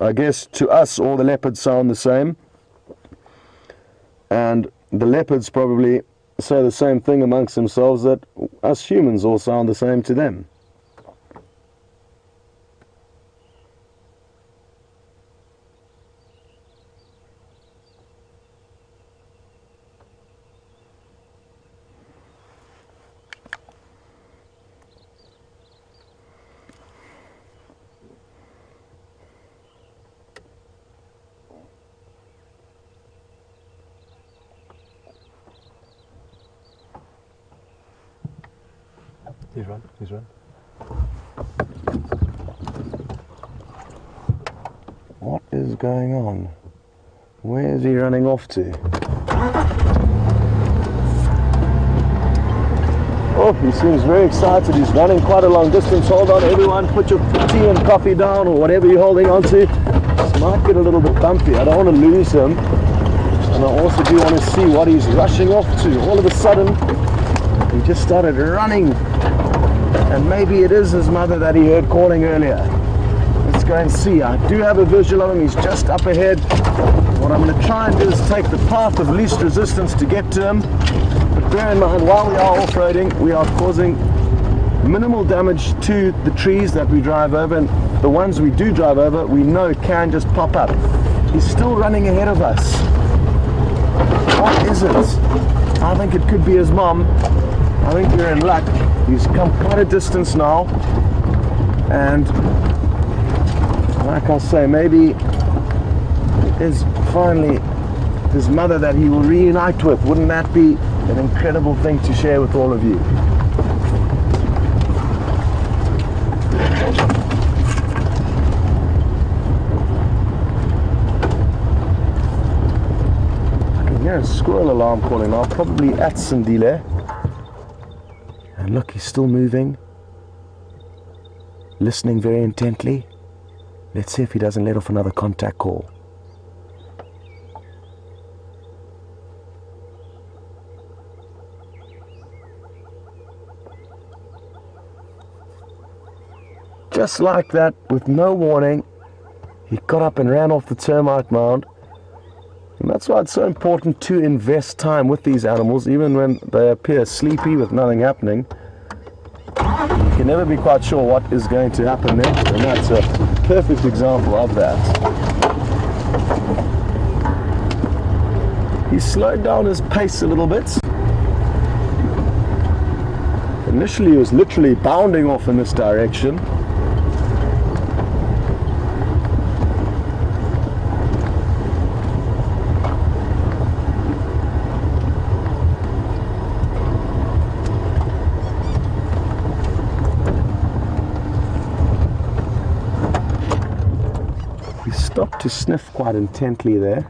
I guess to us all the leopards sound the same, and the leopards probably say the same thing amongst themselves that us humans all sound the same to them. He's run. What is going on? Where is he running off to? Oh, he seems very excited. He's running quite a long distance. Hold on, everyone. Put your tea and coffee down or whatever you're holding on to. This might get a little bit bumpy. I don't want to lose him. And I also do want to see what he's rushing off to. All of a sudden, he just started running. And maybe it is his mother that he heard calling earlier. Let's go and see. I do have a visual of him. He's just up ahead. What I'm going to try and do is take the path of least resistance to get to him. But bear in mind, while we are off-roading, we are causing minimal damage to the trees that we drive over, and the ones we do drive over, we know can just pop up. He's still running ahead of us. What is it? I think it could be his mom. I think we're in luck. He's come quite a distance now, and like I say, maybe it is finally his mother that he will reunite with. Wouldn't that be an incredible thing to share with all of you? I can hear a squirrel alarm calling now, probably at Sindile. And look, he's still moving, listening very intently. Let's see if he doesn't let off another contact call. Just like that, with no warning, he got up and ran off the termite mound. And that's why it's so important to invest time with these animals, even when they appear sleepy with nothing happening. You can never be quite sure what is going to happen next, and that's a perfect example of that. He slowed down his pace a little bit. Initially he was literally bounding off in this direction. Stopped to sniff quite intently there.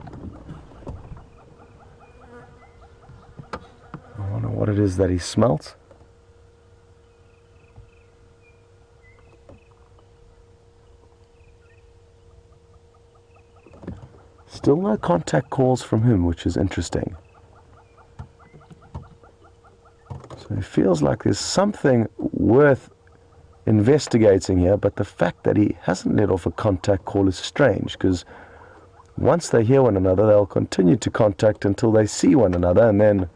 I wonder what it is that he smelt. Still no contact calls from him, which is interesting. So it feels like there's something worth investigating here, but the fact that he hasn't let off a contact call is strange, because once they hear one another, they'll continue to contact until they see one another, and then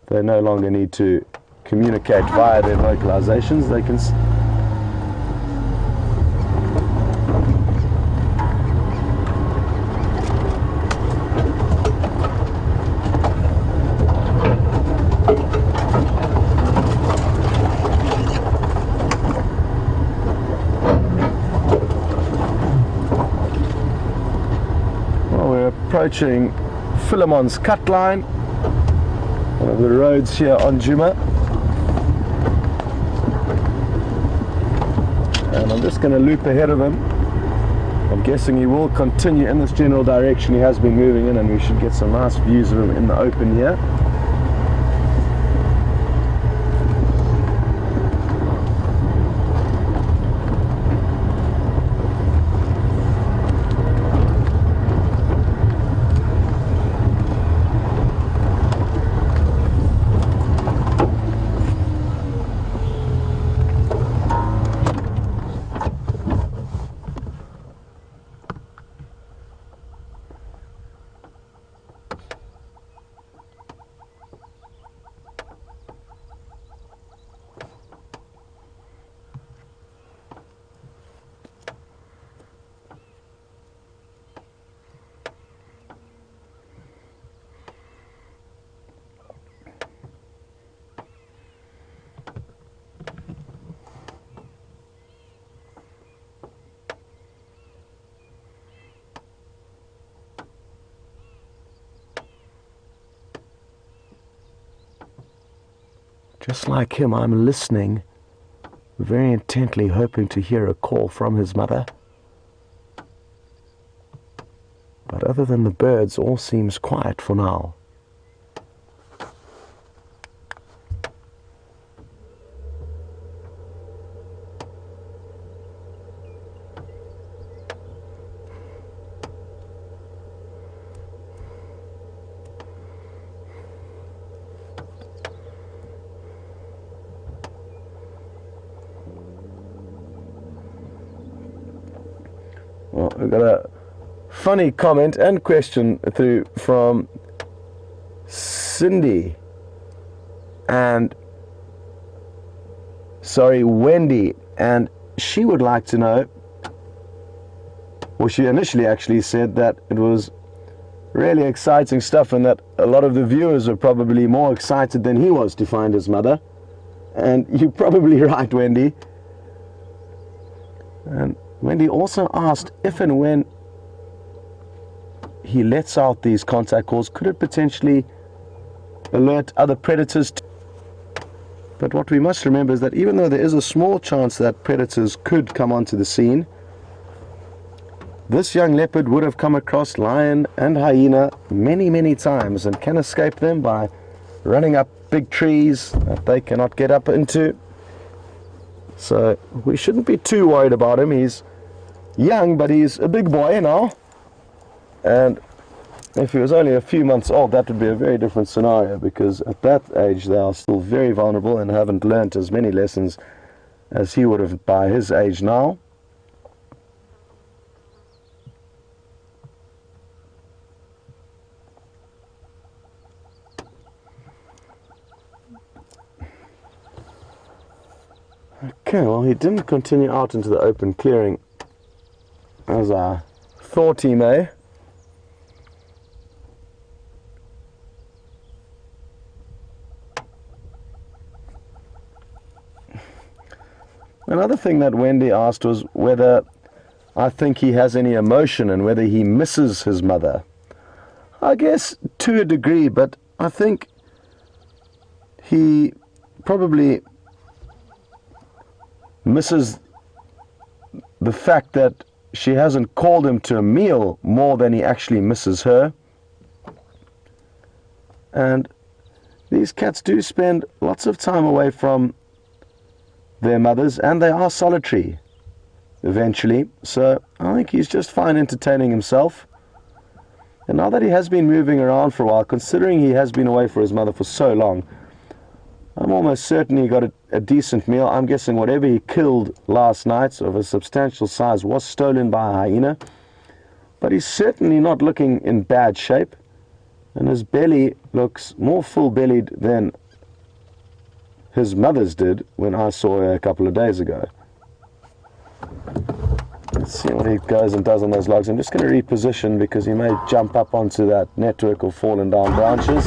they no longer need to communicate via their vocalizations. They can approaching Philemon's cut line, one of the roads here on Djuma, and I'm just going to loop ahead of him. I'm guessing he will continue in this general direction he has been moving in, and we should get some nice views of him in the open here. Just like him, I'm listening very intently, hoping to hear a call from his mother. But other than the birds, all seems quiet for now. Well, we've got a funny comment and question through from Cindy and Wendy, and she would like to know, well, she initially actually said that it was really exciting stuff and that a lot of the viewers were probably more excited than he was to find his mother. And you're probably right, Wendy. And Wendy also asked if and when he lets out these contact calls, could it potentially alert other predators? But what we must remember is that even though there is a small chance that predators could come onto the scene, this young leopard would have come across lion and hyena many, many times and can escape them by running up big trees that they cannot get up into. So we shouldn't be too worried about him. He's young, but he's a big boy now. And if he was only a few months old, that would be a very different scenario, because at that age they are still very vulnerable and haven't learnt as many lessons as he would have by his age now. Okay, well, he didn't continue out into the open clearing as I thought he may. Another thing that Wendy asked was whether I think he has any emotion and whether he misses his mother. I guess to a degree, but I think he probably misses the fact that she hasn't called him to a meal more than he actually misses her. And these cats do spend lots of time away from their mothers, and they are solitary eventually, so I think he's just fine entertaining himself. And now that he has been moving around for a while, considering he has been away from his mother for so long, I'm almost certain he got a decent meal. I'm guessing whatever he killed last night of a substantial size was stolen by a hyena, but he's certainly not looking in bad shape, and his belly looks more full-bellied than his mother's did when I saw her a couple of days ago. Let's see what he goes and does on those logs. I'm just going to reposition because he may jump up onto that network of fallen down branches.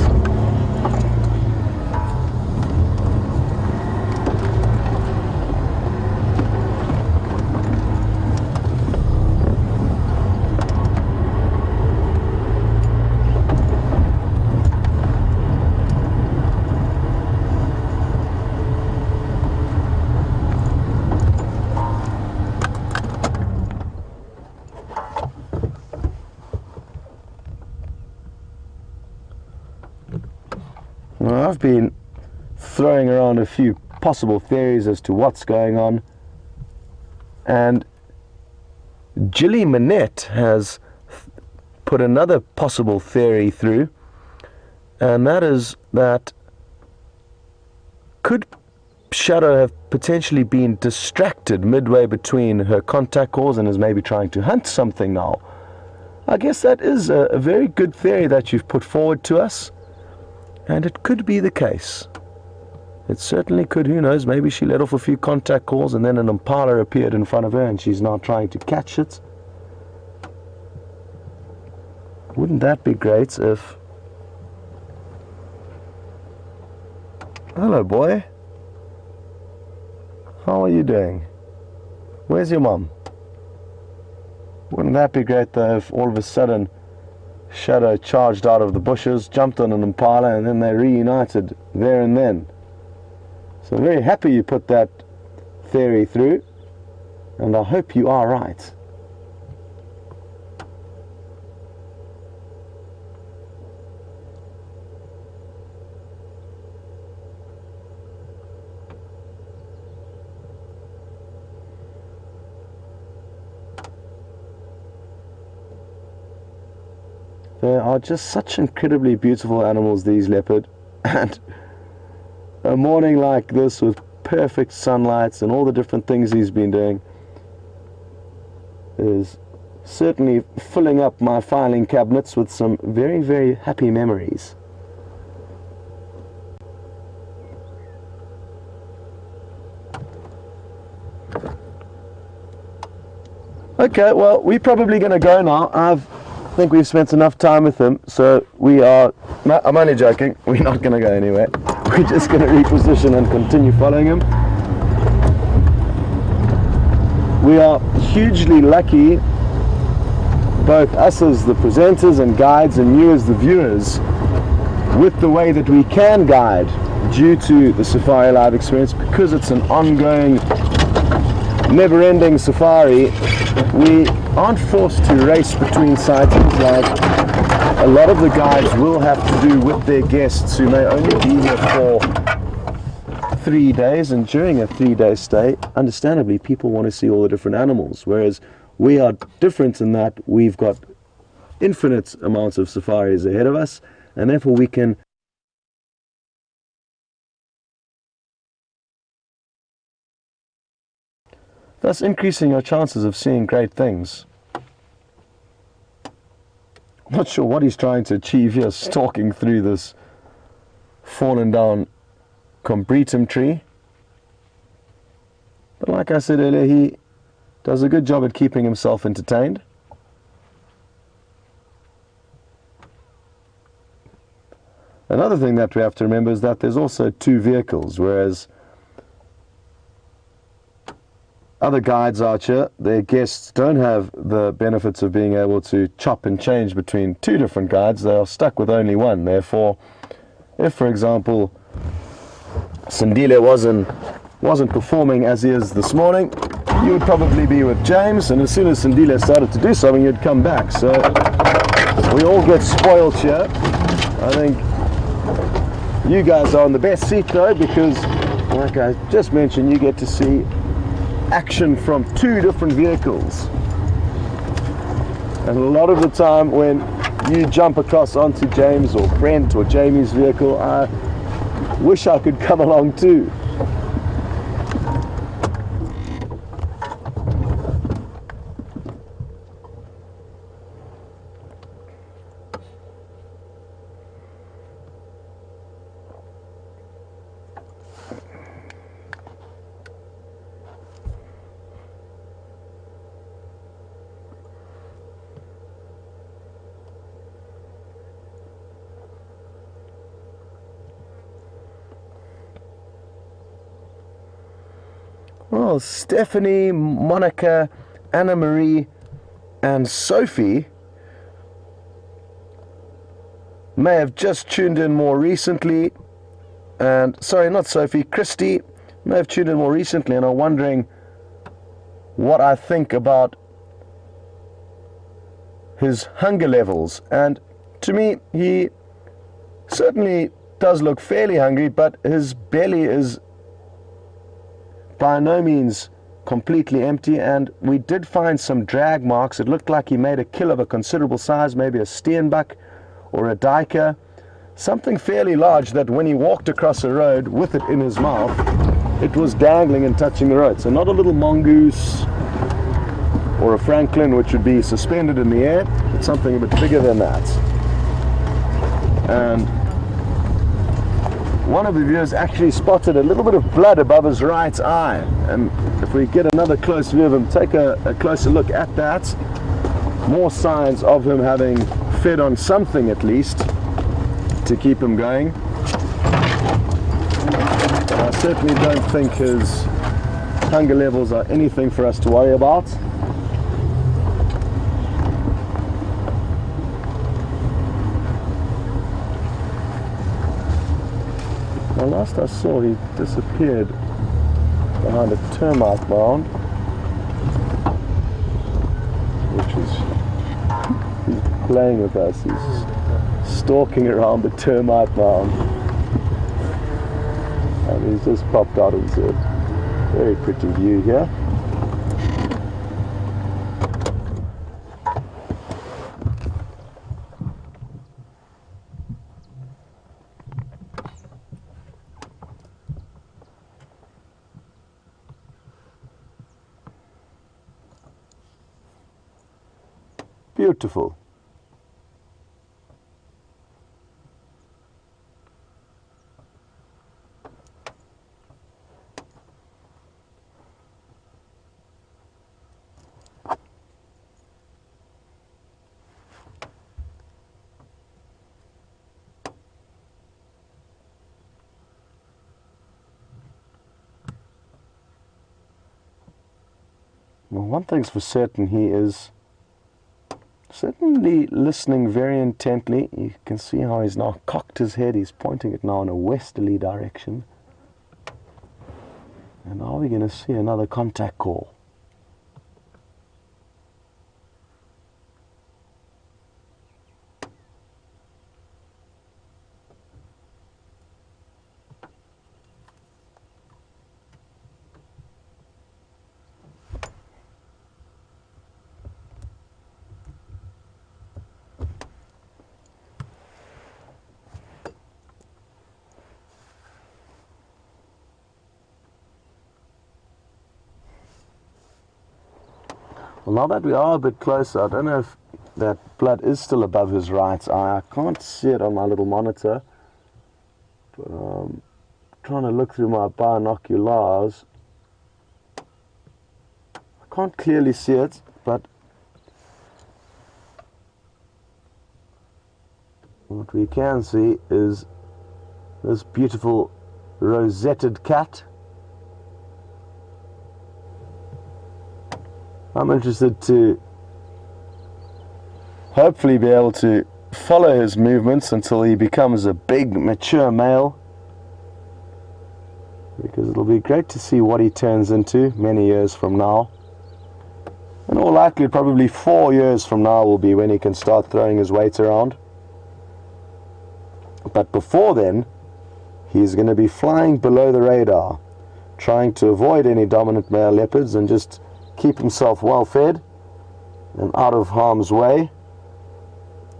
Well, I've been throwing around a few possible theories as to what's going on, and Gilly Manette has put another possible theory through, and that is that could Shadow have potentially been distracted midway between her contact calls and is maybe trying to hunt something now? I guess that is a very good theory that you've put forward to us. And it could be the case. It certainly could. Who knows? Maybe she let off a few contact calls and then an impala appeared in front of her and she's now trying to catch it. Wouldn't that be great if... Hello, boy. How are you doing? Where's your mum? Wouldn't that be great though if all of a sudden Shadow charged out of the bushes, jumped on an impala, and then they reunited there and then. So I'm very happy you put that theory through, and I hope you are right. They are just such incredibly beautiful animals, these leopard. And a morning like this with perfect sunlight and all the different things he's been doing is certainly filling up my filing cabinets with some very, very happy memories. Okay, well, we're probably going to go now. I think we've spent enough time with him, so we are... No, I'm only joking. We're not going to go anywhere. We're just going to reposition and continue following him. We are hugely lucky, both us as the presenters and guides and you as the viewers, with the way that we can guide due to the Safari Live experience, because it's an ongoing, never-ending safari. We aren't forced to race between sightings like a lot of the guides will have to do with their guests who may only be here for 3 days, and during a 3-day stay, understandably, people want to see all the different animals, whereas we are different in that we've got infinite amounts of safaris ahead of us, and therefore we can thus increasing your chances of seeing great things. I'm not sure what he's trying to achieve here, stalking through this fallen down combretum tree. But like I said earlier, he does a good job at keeping himself entertained. Another thing that we have to remember is that there's also 2 vehicles, whereas other guides out here, their guests don't have the benefits of being able to chop and change between 2 different guides. They are stuck with only one. Therefore, if, for example, Sandile wasn't performing as he is this morning, you would probably be with James, and as soon as Sandile started to do something, you'd come back. So we all get spoiled here. I think you guys are on the best seat though, because like I just mentioned, you get to see action from 2 different vehicles. And a lot of the time when you jump across onto James or Brent or Jamie's vehicle, I wish I could come along too. Well, Stephanie, Monica, Anna Marie, and Sophie may have just tuned in more recently, and sorry, not Sophie, Christy may have tuned in more recently and are wondering what I think about his hunger levels. And to me, he certainly does look fairly hungry, but his belly is by no means completely empty, and we did find some drag marks. It looked like he made a kill of a considerable size, maybe a steenbuck or a duiker, something fairly large that when he walked across a road with it in his mouth, it was dangling and touching the road. So not a little mongoose or a francolin, which would be suspended in the air, but something a bit bigger than that. And one of the viewers actually spotted a little bit of blood above his right eye, and if we get another close view of him, take a closer look at that, more signs of him having fed on something at least to keep him going. But I certainly don't think his hunger levels are anything for us to worry about. Well, last I saw, he disappeared behind a termite mound, which is, he's playing with us. He's stalking around the termite mound, and he's just popped out into a very pretty view here. Beautiful. Well, one thing's for certain, he is certainly listening very intently. You can see how he's now cocked his head. He's pointing it now in a westerly direction. And are we going to see another contact call? Well, now that we are a bit closer, I don't know if that blood is still above his right eye. I can't see it on my little monitor, but I'm trying to look through my binoculars. I can't clearly see it, but what we can see is this beautiful rosetted cat. I'm interested to hopefully be able to follow his movements until he becomes a big, mature male, because it'll be great to see what he turns into many years from now. In all likelihood, probably 4 years from now will be when he can start throwing his weight around. But before then, he's going to be flying below the radar, trying to avoid any dominant male leopards and just keep himself well fed and out of harm's way.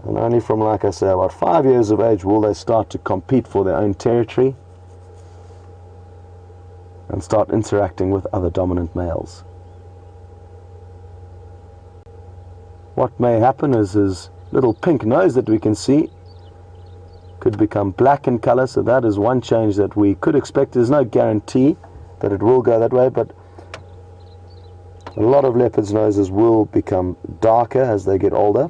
And only from, like I say, about 5 years of age will they start to compete for their own territory and start interacting with other dominant males. What may happen is his little pink nose that we can see could become black in color, so that is one change that we could expect. There's no guarantee that it will go that way, but a lot of leopards' noses will become darker as they get older.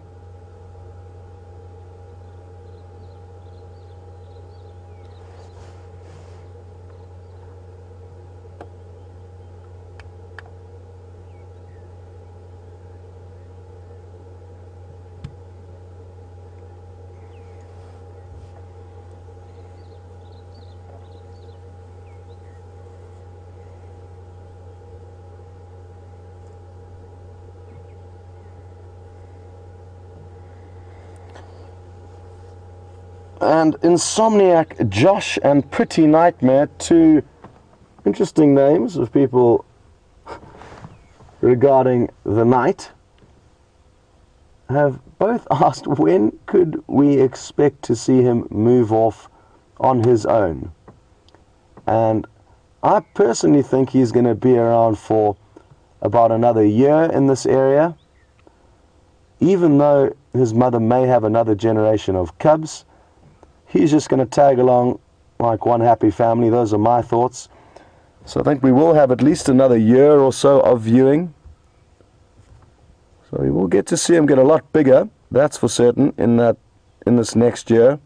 And Insomniac Josh and Pretty Nightmare, two interesting names of people regarding the night, have both asked when could we expect to see him move off on his own. And I personally think he's going to be around for about another year in this area. Even though his mother may have another generation of cubs, he's just going to tag along like one happy family. Those are my thoughts. So I think we will have at least another year or so of viewing. So we will get to see him get a lot bigger, that's for certain, in this next year.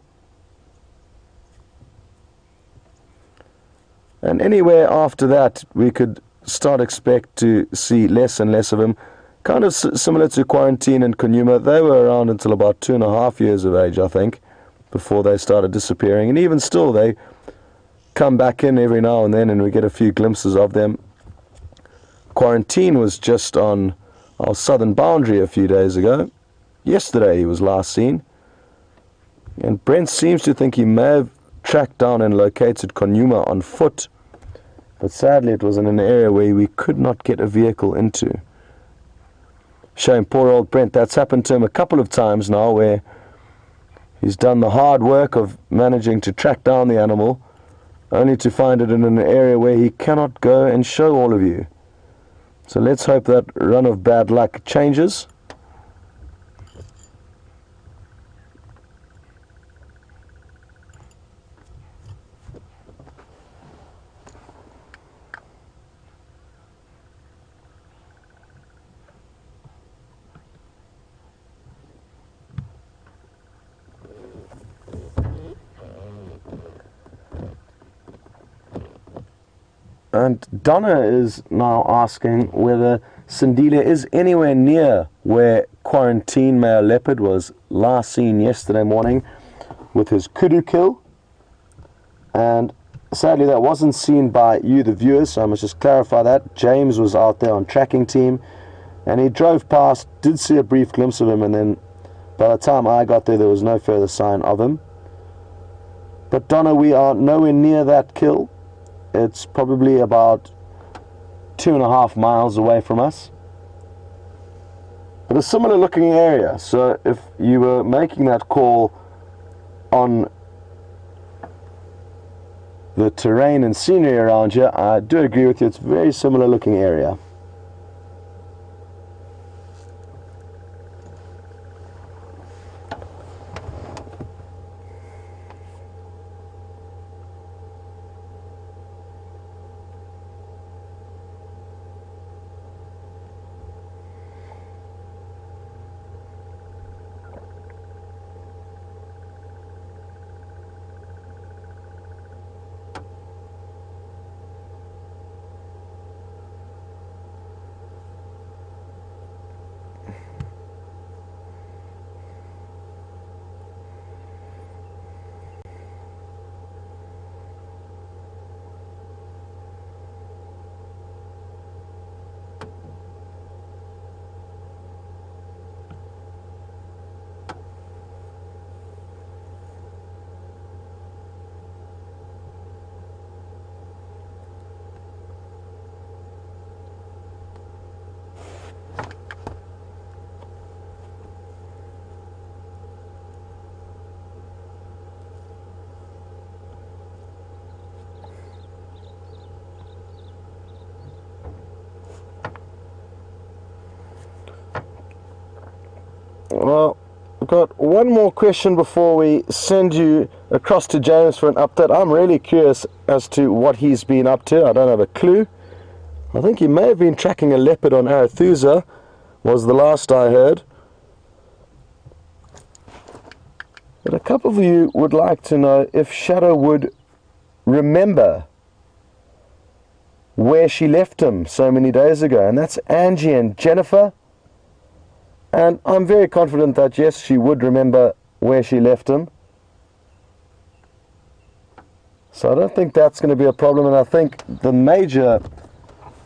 And anywhere after that, we could start expect to see less and less of him. Kind of similar to Quarantine and Conuma. They were around until about 2.5 years of age, I think, before they started disappearing. And even still, they come back in every now and then and we get a few glimpses of them. Quarantine was just on our southern boundary a few days ago. Yesterday he was last seen. And Brent seems to think he may have tracked down and located Conuma on foot. But sadly it was in an area where we could not get a vehicle into. Shame, poor old Brent. That's happened to him a couple of times now, where he's done the hard work of managing to track down the animal, only to find it in an area where he cannot go and show all of you. So let's hope that run of bad luck changes. And Donna is now asking whether Sindile is anywhere near where quarantine male leopard was last seen yesterday morning with his kudu kill. And sadly that wasn't seen by you, the viewers, so I must just clarify that. James was out there on tracking team, and he drove past, did see a brief glimpse of him, and then by the time I got there, there was no further sign of him. But Donna, we are nowhere near that kill. It's probably about 2.5 miles away from us. But a similar looking area, so if you were making that call on the terrain and scenery around here, I do agree with you, it's a very similar looking area. Well, I've got one more question before we send you across to James for an update. I'm really curious as to what he's been up to. I don't have a clue. I think he may have been tracking a leopard on Arethusa, was the last I heard. But a couple of you would like to know if Shadow would remember where she left him so many days ago, and that's Angie and Jennifer. And I'm very confident that yes, she would remember where she left him. So I don't think that's going to be a problem, and I think the major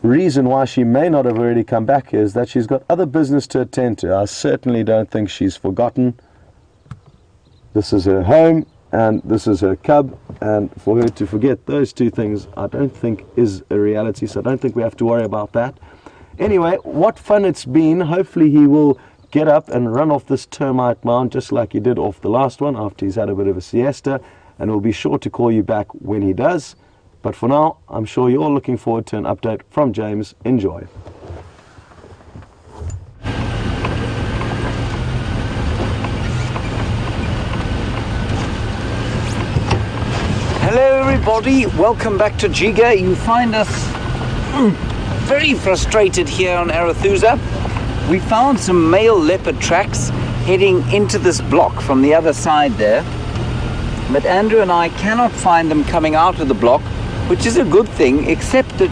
reason why she may not have already come back is that she's got other business to attend to. I certainly don't think she's forgotten. This is her home and this is her cub, and for her to forget those two things I don't think is a reality, so I don't think we have to worry about that. Anyway, what fun it's been. Hopefully he will get up and run off this termite mound just like he did off the last one after he's had a bit of a siesta, and we'll be sure to call you back when he does. But for now, I'm sure you're all looking forward to an update from James. Enjoy. Hello everybody, welcome back to Jiga. You find us very frustrated here on Arethusa. We found some male leopard tracks heading into this block from the other side there, but Andrew and I cannot find them coming out of the block, which is a good thing, except that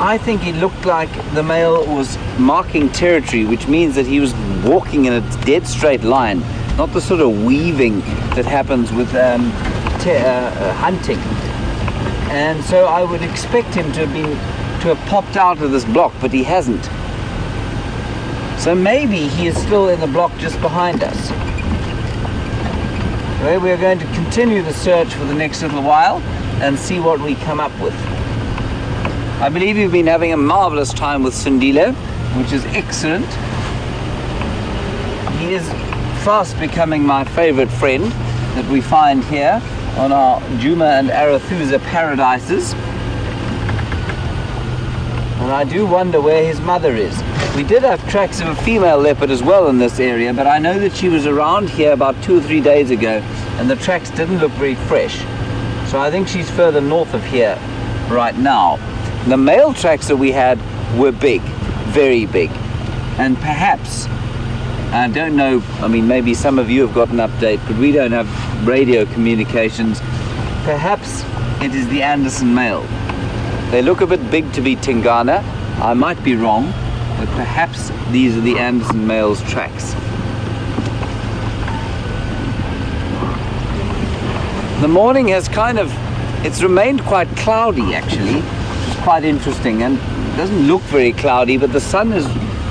I think it looked like the male was marking territory, which means that he was walking in a dead straight line, not the sort of weaving that happens with hunting. And so I would expect him to have popped out of this block, but he hasn't. So maybe he is still in the block just behind us. Anyway, we're going to continue the search for the next little while and see what we come up with. I believe you've been having a marvelous time with Sindile, which is excellent. He is fast becoming my favorite friend that we find here on our Juma and Arethusa paradises. And I do wonder where his mother is. We did have tracks of a female leopard as well in this area, but I know that she was around here about 2 or 3 days ago, and the tracks didn't look very fresh. So I think she's further north of here right now. The male tracks that we had were big, very big. And perhaps, I don't know, I mean maybe some of you have got an update, but we don't have radio communications. Perhaps it is the Anderson male. They look a bit big to be Tingana. I might be wrong, but perhaps these are the Anderson male's tracks. The morning has it's remained quite cloudy actually, which is quite interesting, and it doesn't look very cloudy, but the sun has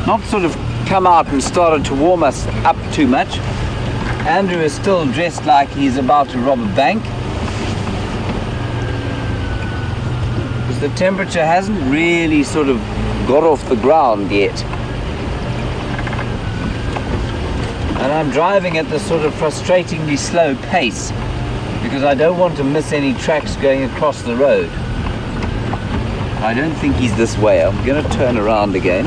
not sort of come out and started to warm us up too much. Andrew is still dressed like he's about to rob a bank, because the temperature hasn't really sort of got off the ground yet. And I'm driving at this sort of frustratingly slow pace, because I don't want to miss any tracks going across the road. I don't think he's this way. I'm going to turn around again.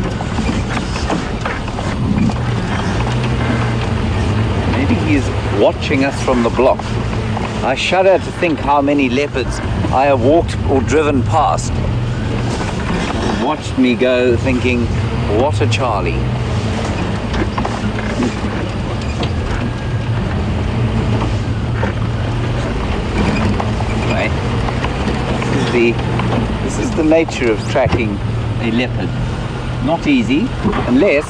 Maybe he's watching us from the block. I shudder to think how many leopards I have walked or driven past, watched me go thinking, what a Charlie. This is the nature of tracking a leopard. Not easy, unless,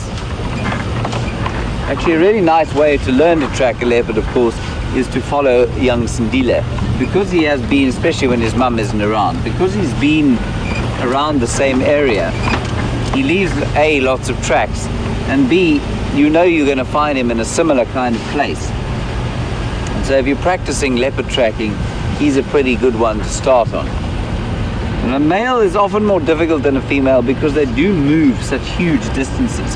actually a really nice way to learn to track a leopard, of course, is to follow young Sindile. Because he has been, especially when his mum isn't around, because he's been around the same area, he leaves A, lots of tracks, and B, you know you're going to find him in a similar kind of place. And so if you're practicing leopard tracking, he's a pretty good one to start on. And a male is often more difficult than a female because they do move such huge distances.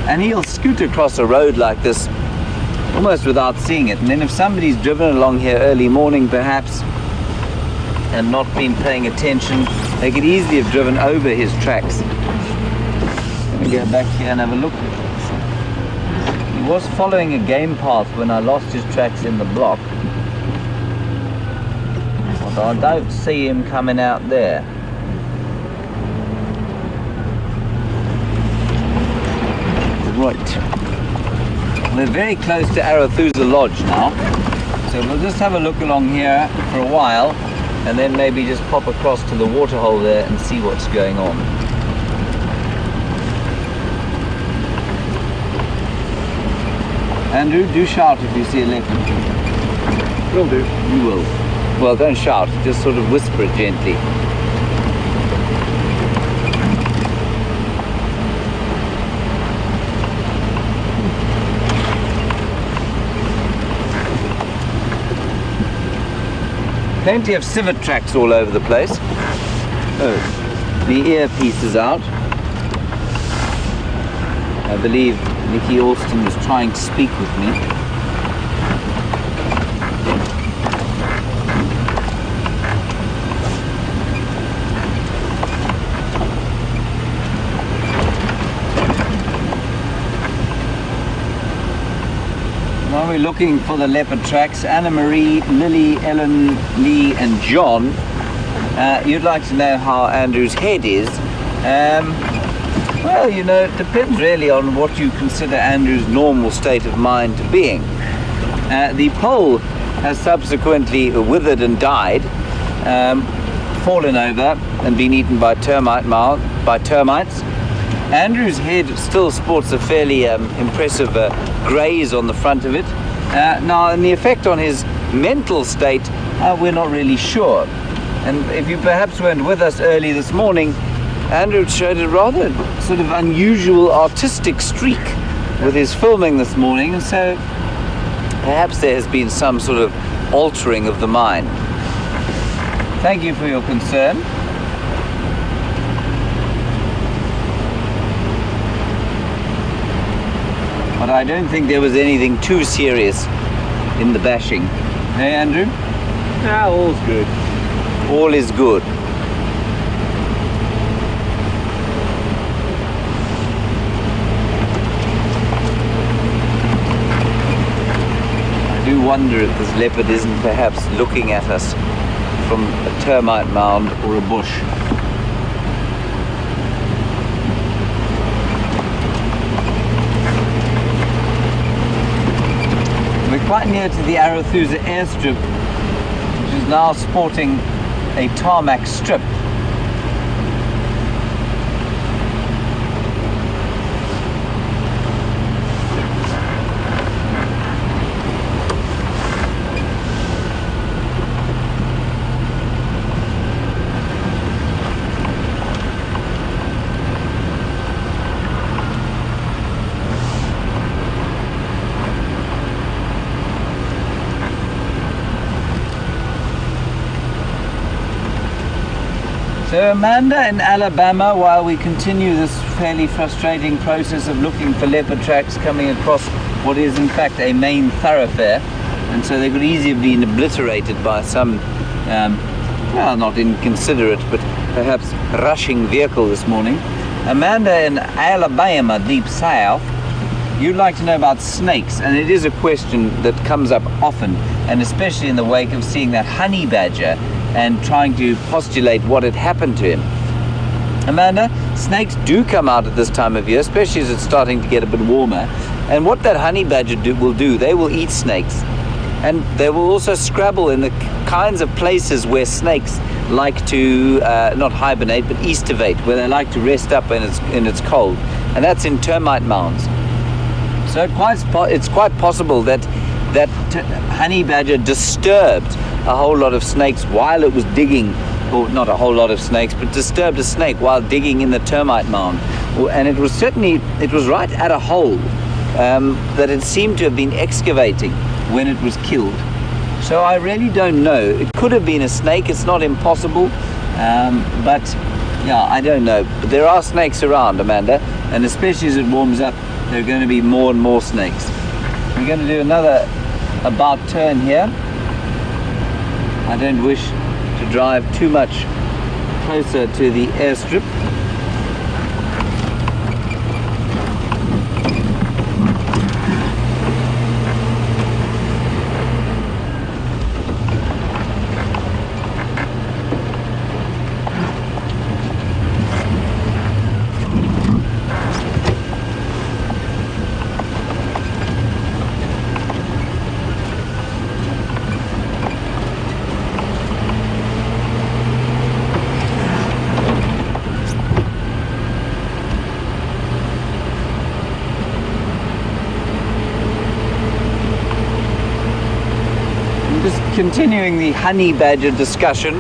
And he'll scoot across a road like this almost without seeing it. And then if somebody's driven along here early morning perhaps and not been paying attention, they could easily have driven over his tracks. Let me go back here and have a look. He was following a game path when I lost his tracks in the block. I don't see him coming out there. Right. We're very close to Arathusa Lodge now, so we'll just have a look along here for a while and then maybe just pop across to the waterhole there and see what's going on. Andrew, do shout if you see a leopard. Will do. You will. Well, don't shout, just sort of whisper it gently. Plenty of civet tracks all over the place. Oh, the earpiece is out. I believe Nicky Alston was trying to speak with me. While we're looking for the leopard tracks, Anna Marie, Lily, Ellen, Lee and John, you'd like to know how Andrew's head is. Well, you know, it depends really on what you consider Andrew's normal state of mind to being. The pole has subsequently withered and died, fallen over and been eaten by termites. Andrew's head still sports a fairly impressive graze on the front of it. Now, and the effect on his mental state, we're not really sure. And if you perhaps weren't with us early this morning, Andrew showed a rather sort of unusual artistic streak with his filming this morning, and so perhaps there has been some sort of altering of the mind. Thank you for your concern. But I don't think there was anything too serious in the bashing. Hey, Andrew? Ah, all's good. All is good. I do wonder if this leopard isn't perhaps looking at us from a termite mound or a bush. We're quite near to the Arathusa airstrip, which is now sporting a tarmac strip. So Amanda, in Alabama, while we continue this fairly frustrating process of looking for leopard tracks coming across what is in fact a main thoroughfare, and so they could easily have been obliterated by some, well, not inconsiderate, but perhaps rushing vehicle this morning. Amanda, in Alabama, deep south, you'd like to know about snakes, and it is a question that comes up often, and especially in the wake of seeing that honey badger and trying to postulate what had happened to him. Amanda, snakes do come out at this time of year, especially as it's starting to get a bit warmer, and what that honey badger will do, they will eat snakes, and they will also scrabble in the kinds of places where snakes like to not hibernate but estivate, where they like to rest up when it's cold, and that's in termite mounds. So it's quite possible that honey badger disturbed a whole lot of snakes while it was digging, or not a whole lot of snakes, but disturbed a snake while digging in the termite mound. And it was right at a hole that it seemed to have been excavating when it was killed. So I really don't know. It could have been a snake, it's not impossible, but yeah, I don't know. But there are snakes around, Amanda, and especially as it warms up, there are going to be more and more snakes. We're going to do another about turn here. I don't wish to drive too much closer to the airstrip. Continuing the honey badger discussion,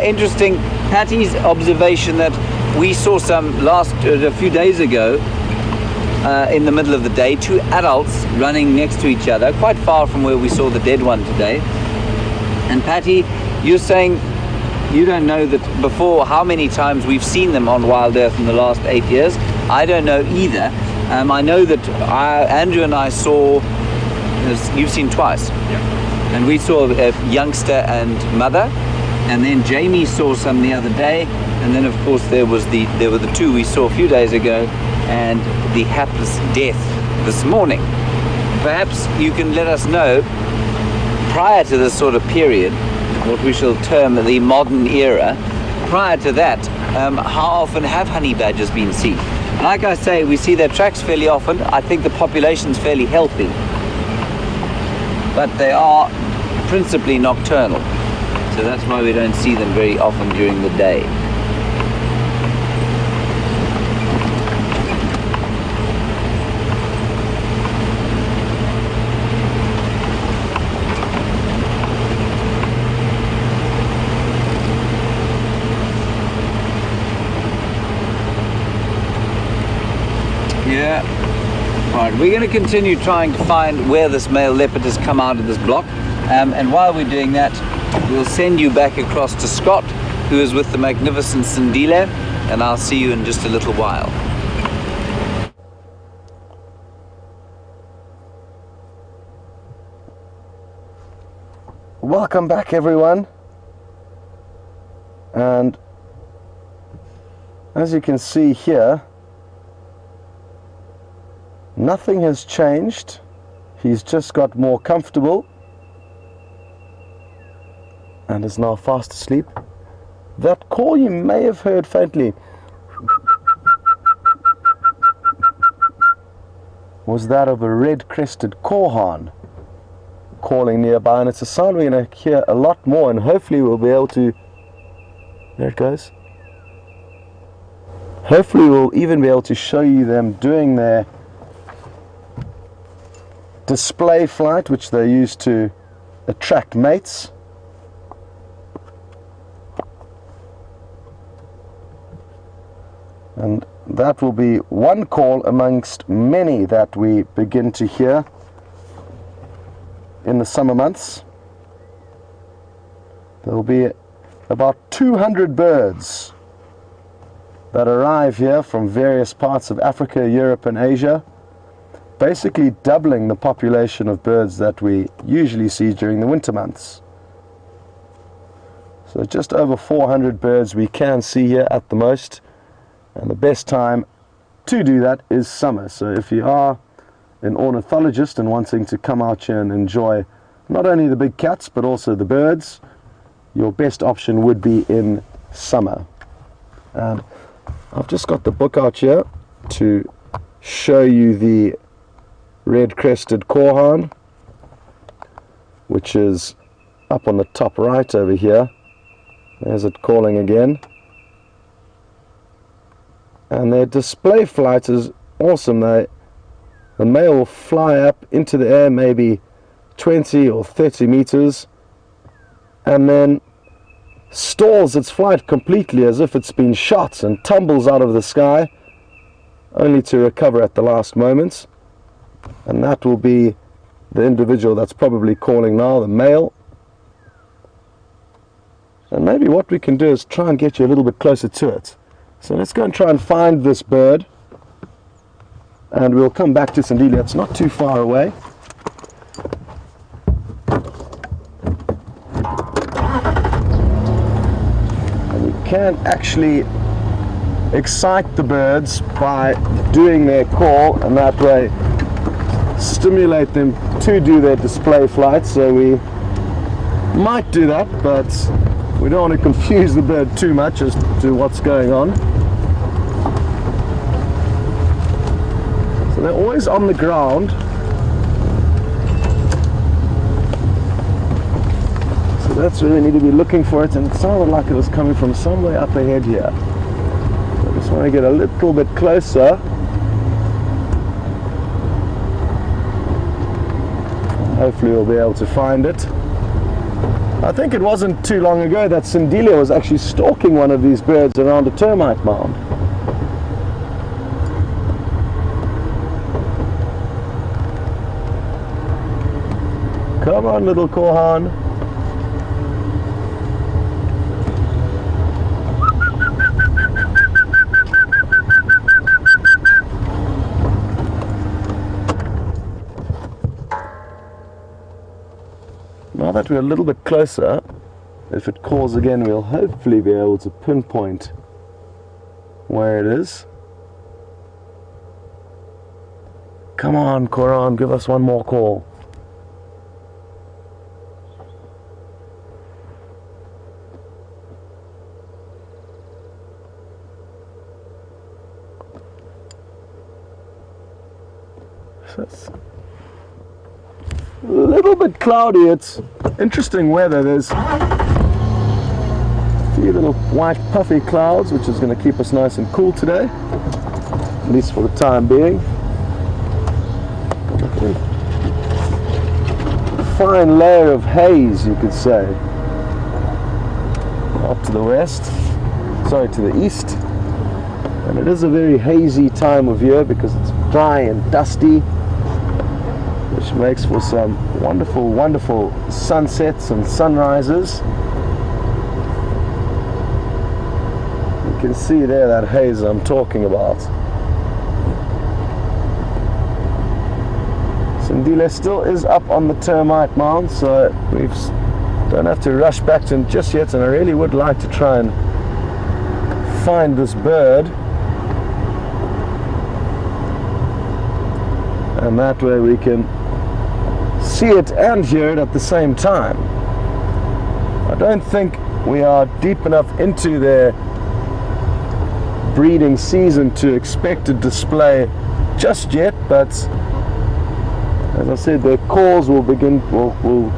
interesting Patty's observation that we saw some a few days ago in the middle of the day, two adults running next to each other, quite far from where we saw the dead one today. And Patty, you're saying you don't know that before how many times we've seen them on WildEarth in the last 8 years. I don't know either. I know that Andrew and I saw, you've seen twice. Yeah. And we saw a youngster and mother, and then Jamie saw some the other day, and then of course there were the two we saw a few days ago, and the hapless death this morning. Perhaps you can let us know, prior to this sort of period, what we shall term the modern era, prior to that, how often have honey badgers been seen? Like I say, we see their tracks fairly often. I think the population's fairly healthy, but they are principally nocturnal, so that's why we don't see them very often during the day. Yeah. Right, we're going to continue trying to find where this male leopard has come out of this block, and while we're doing that, we'll send you back across to Scott, who is with the magnificent Sindile, and I'll see you in just a little while. Welcome back, everyone, and as you can see here, nothing has changed. He's just got more comfortable and is now fast asleep. That call you may have heard faintly was that of a red-crested korhaan calling nearby, and it's a sound we're going to hear a lot more, and hopefully we'll be able to, there it goes, hopefully we'll even be able to show you them doing their display flight, which they use to attract mates. And that will be one call amongst many that we begin to hear in the summer months. There will be about 200 birds that arrive here from various parts of Africa, Europe and Asia, basically doubling the population of birds that we usually see during the winter months. So just over 400 birds we can see here at the most, and the best time to do that is summer. So if you are an ornithologist and wanting to come out here and enjoy not only the big cats but also the birds, your best option would be in summer. And I've just got the book out here to show you the red-crested korhaan, which is up on the top right over here. There's it calling again. And their display flight is awesome. The male will fly up into the air maybe 20 or 30 meters and then stalls its flight completely as if it's been shot and tumbles out of the sky, only to recover at the last moment. And that will be the individual that's probably calling now, the male. And maybe what we can do is try and get you a little bit closer to it. So let's go and try and find this bird, and we'll come back to Sandile. It's not too far away. And you can actually excite the birds by doing their call, and that way stimulate them to do their display flight. So we might do that, but we don't want to confuse the bird too much as to what's going on. So they're always on the ground. So that's where we need to be looking for it, and it sounded like it was coming from somewhere up ahead here. So I just want to get a little bit closer. Hopefully we'll be able to find it. I think it wasn't too long ago that Sandile was actually stalking one of these birds around a termite mound. Come on, little korhaan. Now that we're a little bit closer, if it calls again, we'll hopefully be able to pinpoint where it is. Come on, korhaan, give us one more call. So it's a little bit cloudy. It's interesting weather. There's a few little white puffy clouds, which is going to keep us nice and cool today, at least for the time being. A fine layer of haze, you could say, up to the west, sorry, to the east. And it is a very hazy time of year because it's dry and dusty, which makes for some wonderful, wonderful sunsets and sunrises. You can see there that haze I'm talking about. Sandile still is up on the termite mound, so we don't have to rush back to him just yet, and I really would like to try and find this bird. And that way we can see it and hear it at the same time. I don't think we are deep enough into their breeding season to expect a display just yet, but as I said, their calls will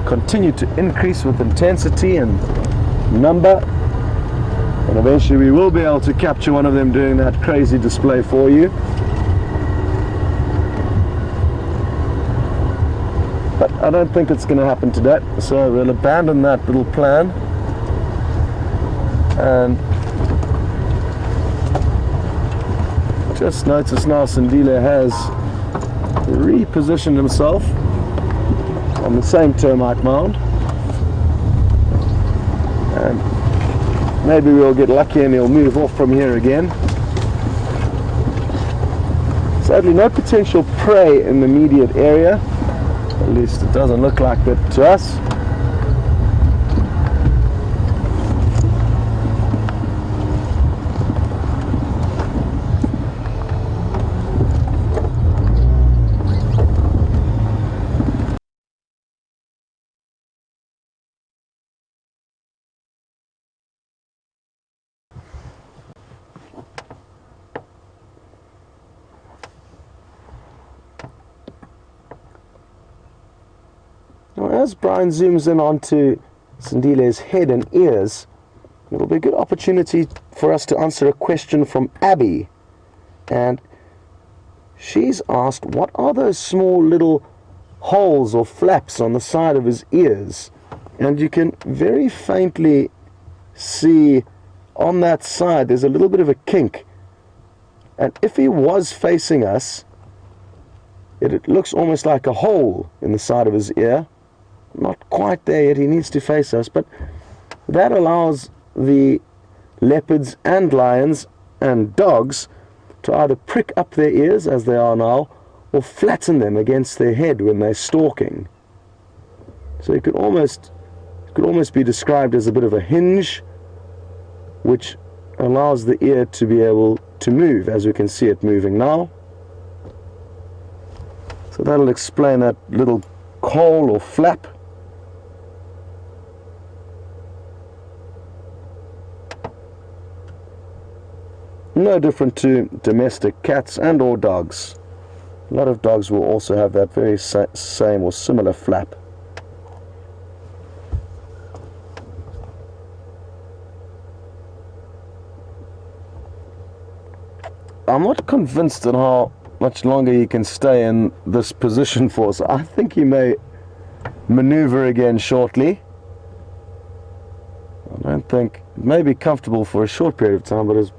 continue to increase with intensity and number, and eventually we will be able to capture one of them doing that crazy display for you. But I don't think it's going to happen today, so we'll abandon that little plan and just notice now Sandile has repositioned himself on the same termite mound, and maybe we'll get lucky and he'll move off from here again. Sadly, no potential prey in the immediate area. At least it doesn't look like that to us. Now, as Brian zooms in onto Sindile's head and ears, it'll be a good opportunity for us to answer a question from Abby. And she's asked, what are those small little holes or flaps on the side of his ears? And you can very faintly see on that side there's a little bit of a kink. And if he was facing us, it looks almost like a hole in the side of his ear. Not quite there yet, he needs to face us, but that allows the leopards and lions and dogs to either prick up their ears, as they are now, or flatten them against their head when they're stalking. So it could almost be described as a bit of a hinge, which allows the ear to be able to move, as we can see it moving now. So that'll explain that little hole or flap. No different to domestic cats and or dogs. A lot of dogs will also have that very same or similar flap. I'm not convinced on how much longer he can stay in this position for, so I think he may maneuver again shortly. I don't think it may be comfortable for a short period of time, but his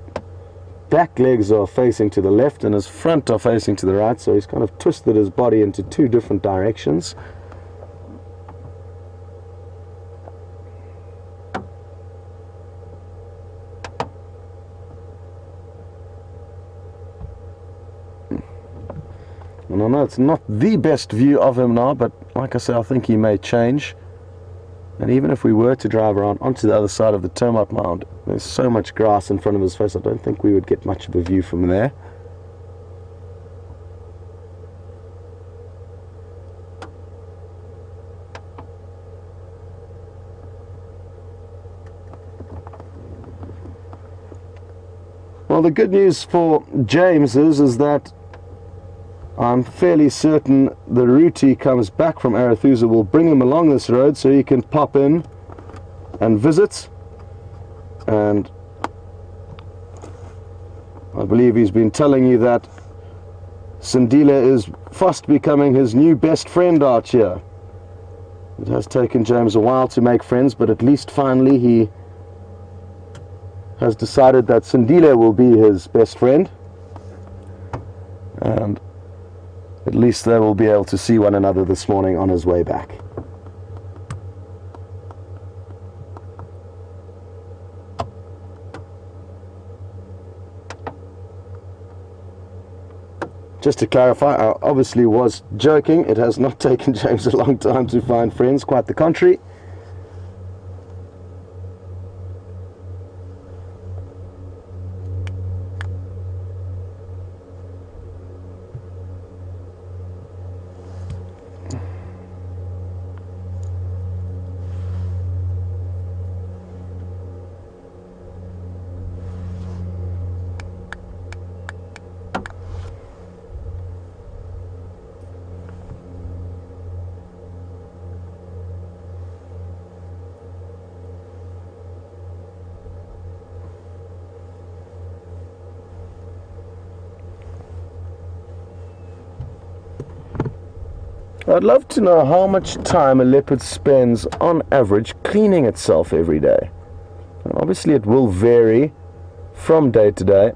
back legs are facing to the left and his front are facing to the right, so he's kind of twisted his body into two different directions. And I know it's not the best view of him now, but like I say, I think he may change. And even if we were to drive around onto the other side of the termite mound, there's so much grass in front of his face, I don't think we would get much of a view from there. Well, the good news for James is that I'm fairly certain the route he comes back from Arethusa will bring him along this road so he can pop in and visit. And I believe he's been telling you that Sindile is fast becoming his new best friend out here. It has taken James a while to make friends, but at least finally he has decided that Sindile will be his best friend. And at least they will be able to see one another this morning on his way back. Just to clarify, I obviously was joking. It has not taken James a long time to find friends, quite the contrary. I'd love to know how much time a leopard spends on average cleaning itself every day. And obviously it will vary from day to day,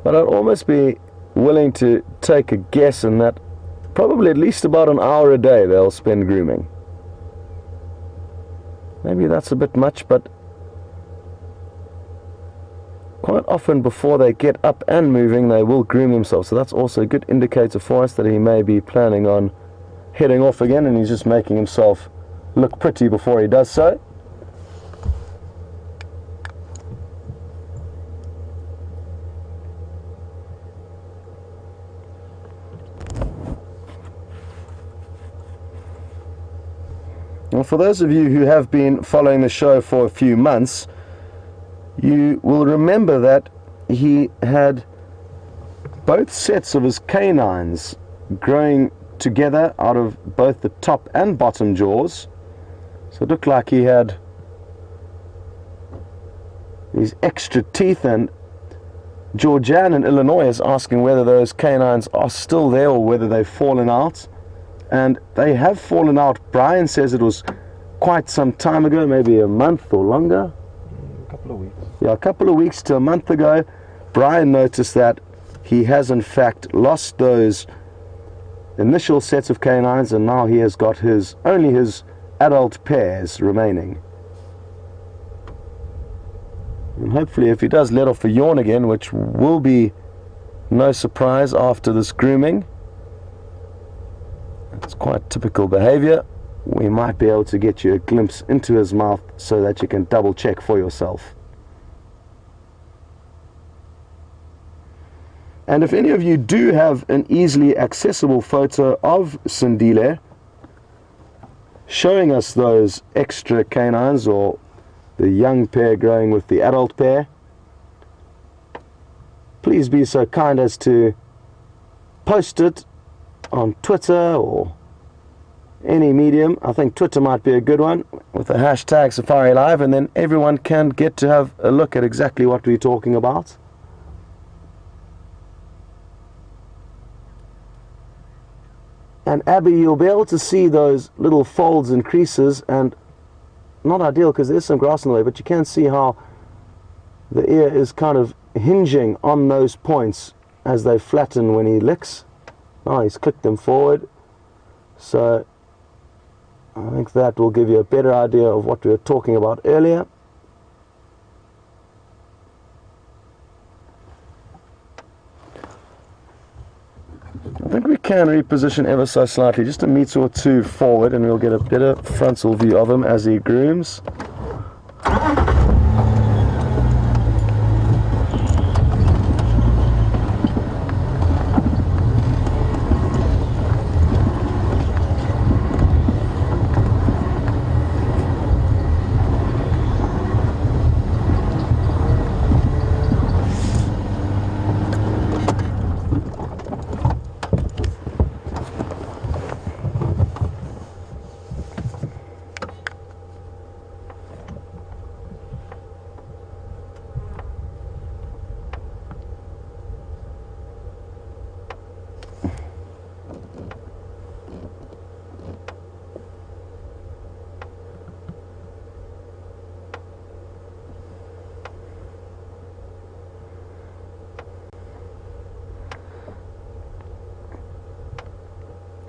but I'd almost be willing to take a guess in that probably at least about an hour a day they'll spend grooming. maybe that's a bit much, but quite often before they get up and moving, they will groom themselves. So that's also a good indicator for us that he may be planning on heading off again, and he's just making himself look pretty before he does so. And for those of you who have been following the show for a few months, you will remember that he had both sets of his canines growing together out of both the top and bottom jaws. So it looked like he had these extra teeth, and Georgianne in Illinois is asking whether those canines are still there or whether they've fallen out. And they have fallen out. Brian says it was quite some time ago, maybe a month or longer. A couple of weeks. Yeah, a couple of weeks to a month ago. Brian noticed that he has in fact lost those initial sets of canines, and now he has got only his adult pairs remaining. And hopefully, if he does let off a yawn again, which will be no surprise after this grooming, it's quite typical behavior, we might be able to get you a glimpse into his mouth so that you can double check for yourself. And if any of you do have an easily accessible photo of Sindile showing us those extra canines or the young pair growing with the adult pair, please be so kind as to post it on Twitter or any medium. I think Twitter might be a good one with the hashtag Safari Live, and then everyone can get to have a look at exactly what we're talking about. And Abby, you'll be able to see those little folds and creases, and not ideal because there's some grass in the way, but you can see how the ear is kind of hinging on those points as they flatten when he licks. Oh, he's clicked them forward, so I think that will give you a better idea of what we were talking about earlier. I think we can reposition ever so slightly, just a meter or two forward, and we'll get a better frontal view of him as he grooms.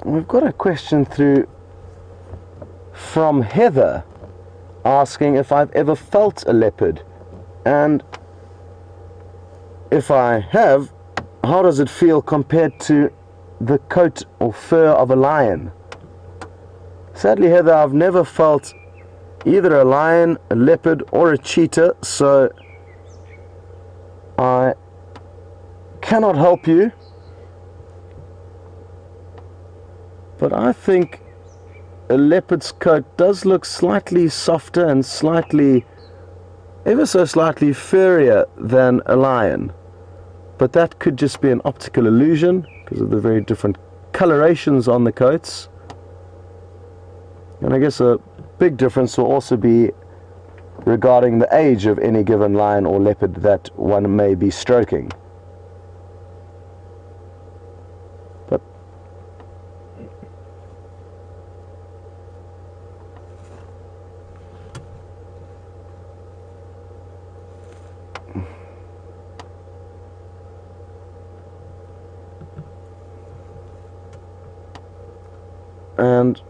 We've got a question through from Heather asking if I've ever felt a leopard, and if I have, how does it feel compared to the coat or fur of a lion? Sadly, Heather, I've never felt either a lion, a leopard or a cheetah, so I cannot help you. But I think a leopard's coat does look slightly softer and ever so slightly furrier than a lion. But that could just be an optical illusion because of the very different colorations on the coats. And I guess a big difference will also be regarding the age of any given lion or leopard that one may be stroking. And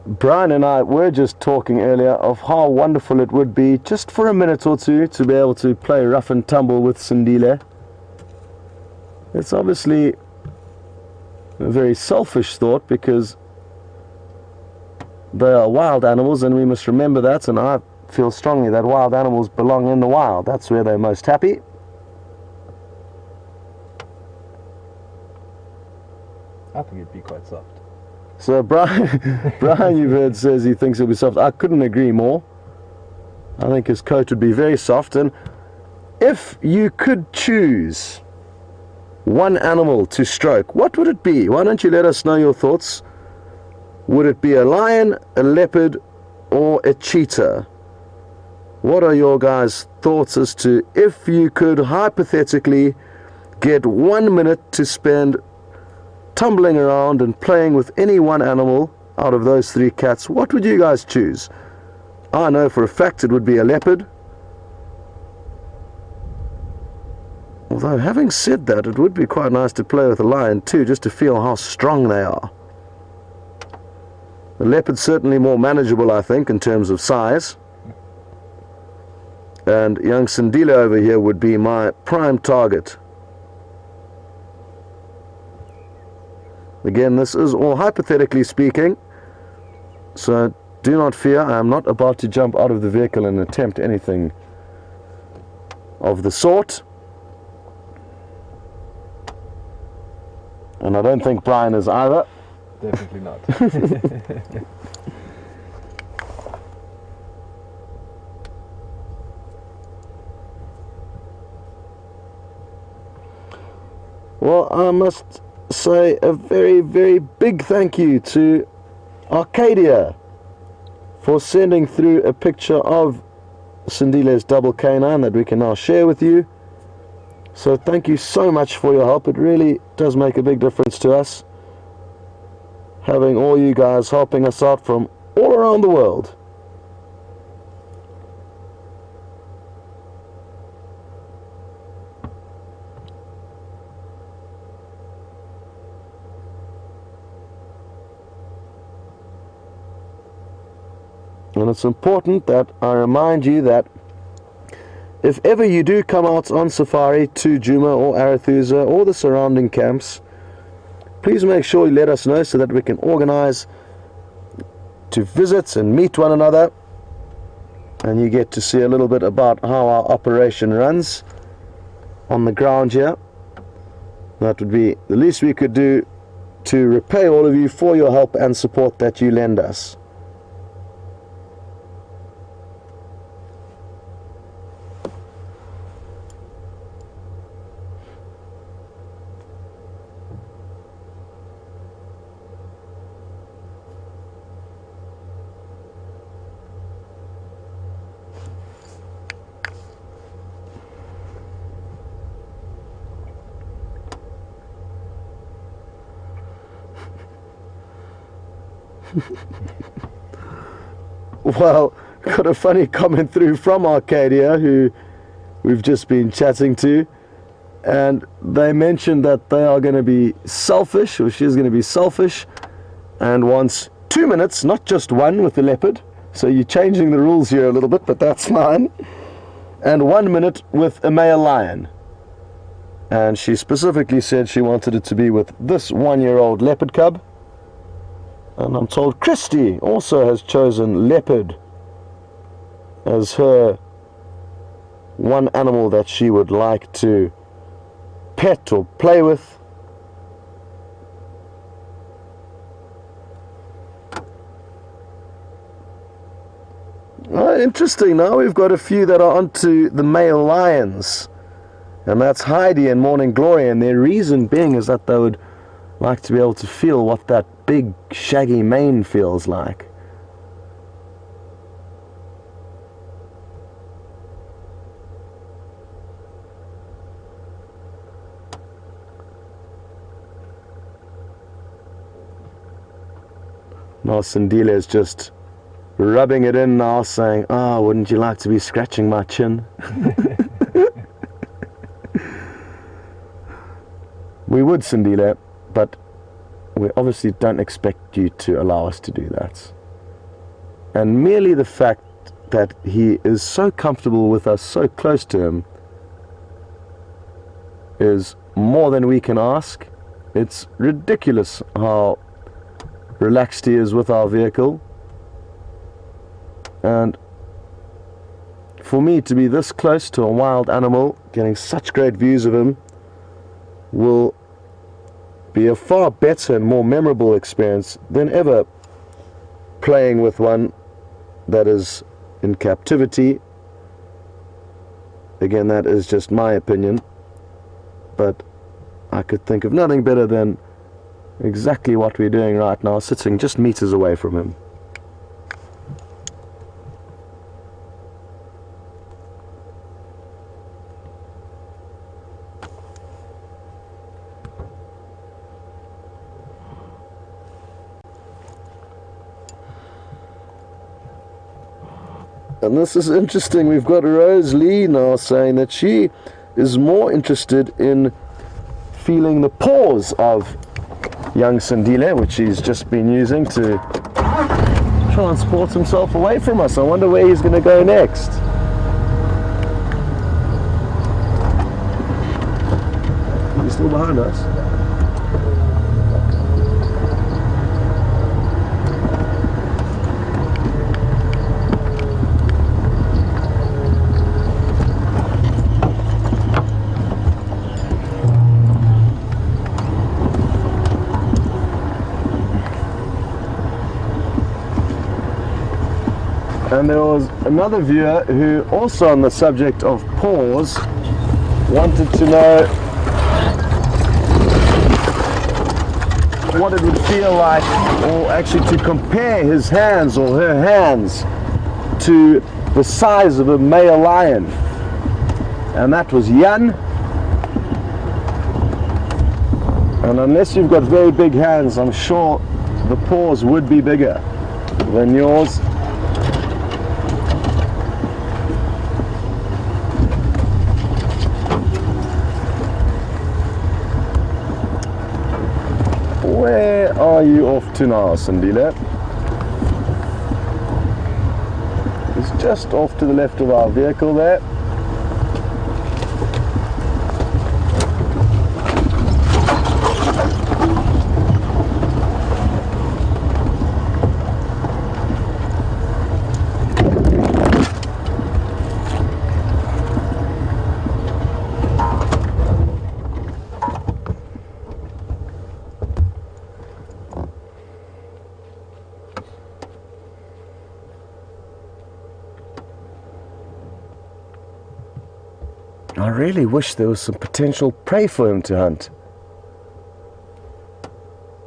Brian and I were just talking earlier of how wonderful it would be just for a minute or two to be able to play rough and tumble with Sindile. It's obviously a very selfish thought because they are wild animals and we must remember that, and I feel strongly that wild animals belong in the wild. That's where they're most happy. I think it'd be quite soft. So Brian, you've heard, says he thinks it'll be soft. I couldn't agree more. I think his coat would be very soft. And if you could choose one animal to stroke, what would it be? Why don't you let us know your thoughts? Would it be a lion, a leopard, or a cheetah? What are your guys' thoughts as to if you could hypothetically get 1 minute to spend tumbling around and playing with any one animal out of those three cats, what would you guys choose? I know for a fact it would be a leopard. Although having said that, it would be quite nice to play with a lion too, just to feel how strong they are. The leopard's certainly more manageable, I think, in terms of size. And young Sindile over here would be my prime target. Again, this is all hypothetically speaking, so do not fear, I am not about to jump out of the vehicle and attempt anything of the sort. And I don't think Brian is either. Definitely not. Well, I must say a very, very big thank you to Arcadia for sending through a picture of Sindile's double canine that we can now share with you. So thank you so much for your help. It really does make a big difference to us, having all you guys helping us out from all around the world. And it's important that I remind you that if ever you do come out on safari to Djuma or Arathusa or the surrounding camps, please make sure you let us know so that we can organize to visit and meet one another, and you get to see a little bit about how our operation runs on the ground here. That would be the least we could do to repay all of you for your help and support that you lend us. Well, got a funny comment through from Arcadia, who we've just been chatting to, and they mentioned that they are going to be selfish, or she's going to be selfish, and wants 2 minutes, not just one, with the leopard. So you're changing the rules here a little bit, but that's fine. And 1 minute with a male lion. And she specifically said she wanted it to be with this 1-year-old leopard cub. And I'm told Christy also has chosen leopard as her one animal that she would like to pet or play with. Interesting. Now we've got a few that are onto the male lions, and that's Heidi and Morning Glory, and their reason being is that they would like to be able to feel what that big shaggy mane feels like. Now Sindile is just rubbing it in now, saying, "Ah, wouldn't you like to be scratching my chin?" We would, Sindile, but we obviously don't expect you to allow us to do that. And merely the fact that he is so comfortable with us, so close to him, is more than we can ask. It's ridiculous how relaxed he is with our vehicle. And for me to be this close to a wild animal, getting such great views of him, will be a far better and more memorable experience than ever playing with one that is in captivity. Again, that is just my opinion, but I could think of nothing better than exactly what we're doing right now, sitting just meters away from him. And this is interesting. We've got Rose Lee now saying that she is more interested in feeling the paws of young Sandile, which he's just been using to transport himself away from us. I wonder where he's going to go next. He's still behind us. And there was another viewer who, also on the subject of paws, wanted to know what it would feel like, or actually to compare his hands or her hands to the size of a male lion. And that was Jan. And unless you've got very big hands, I'm sure the paws would be bigger than yours. Where are you off to now, Sandile? It's just off to the left of our vehicle there. I really wish there was some potential prey for him to hunt.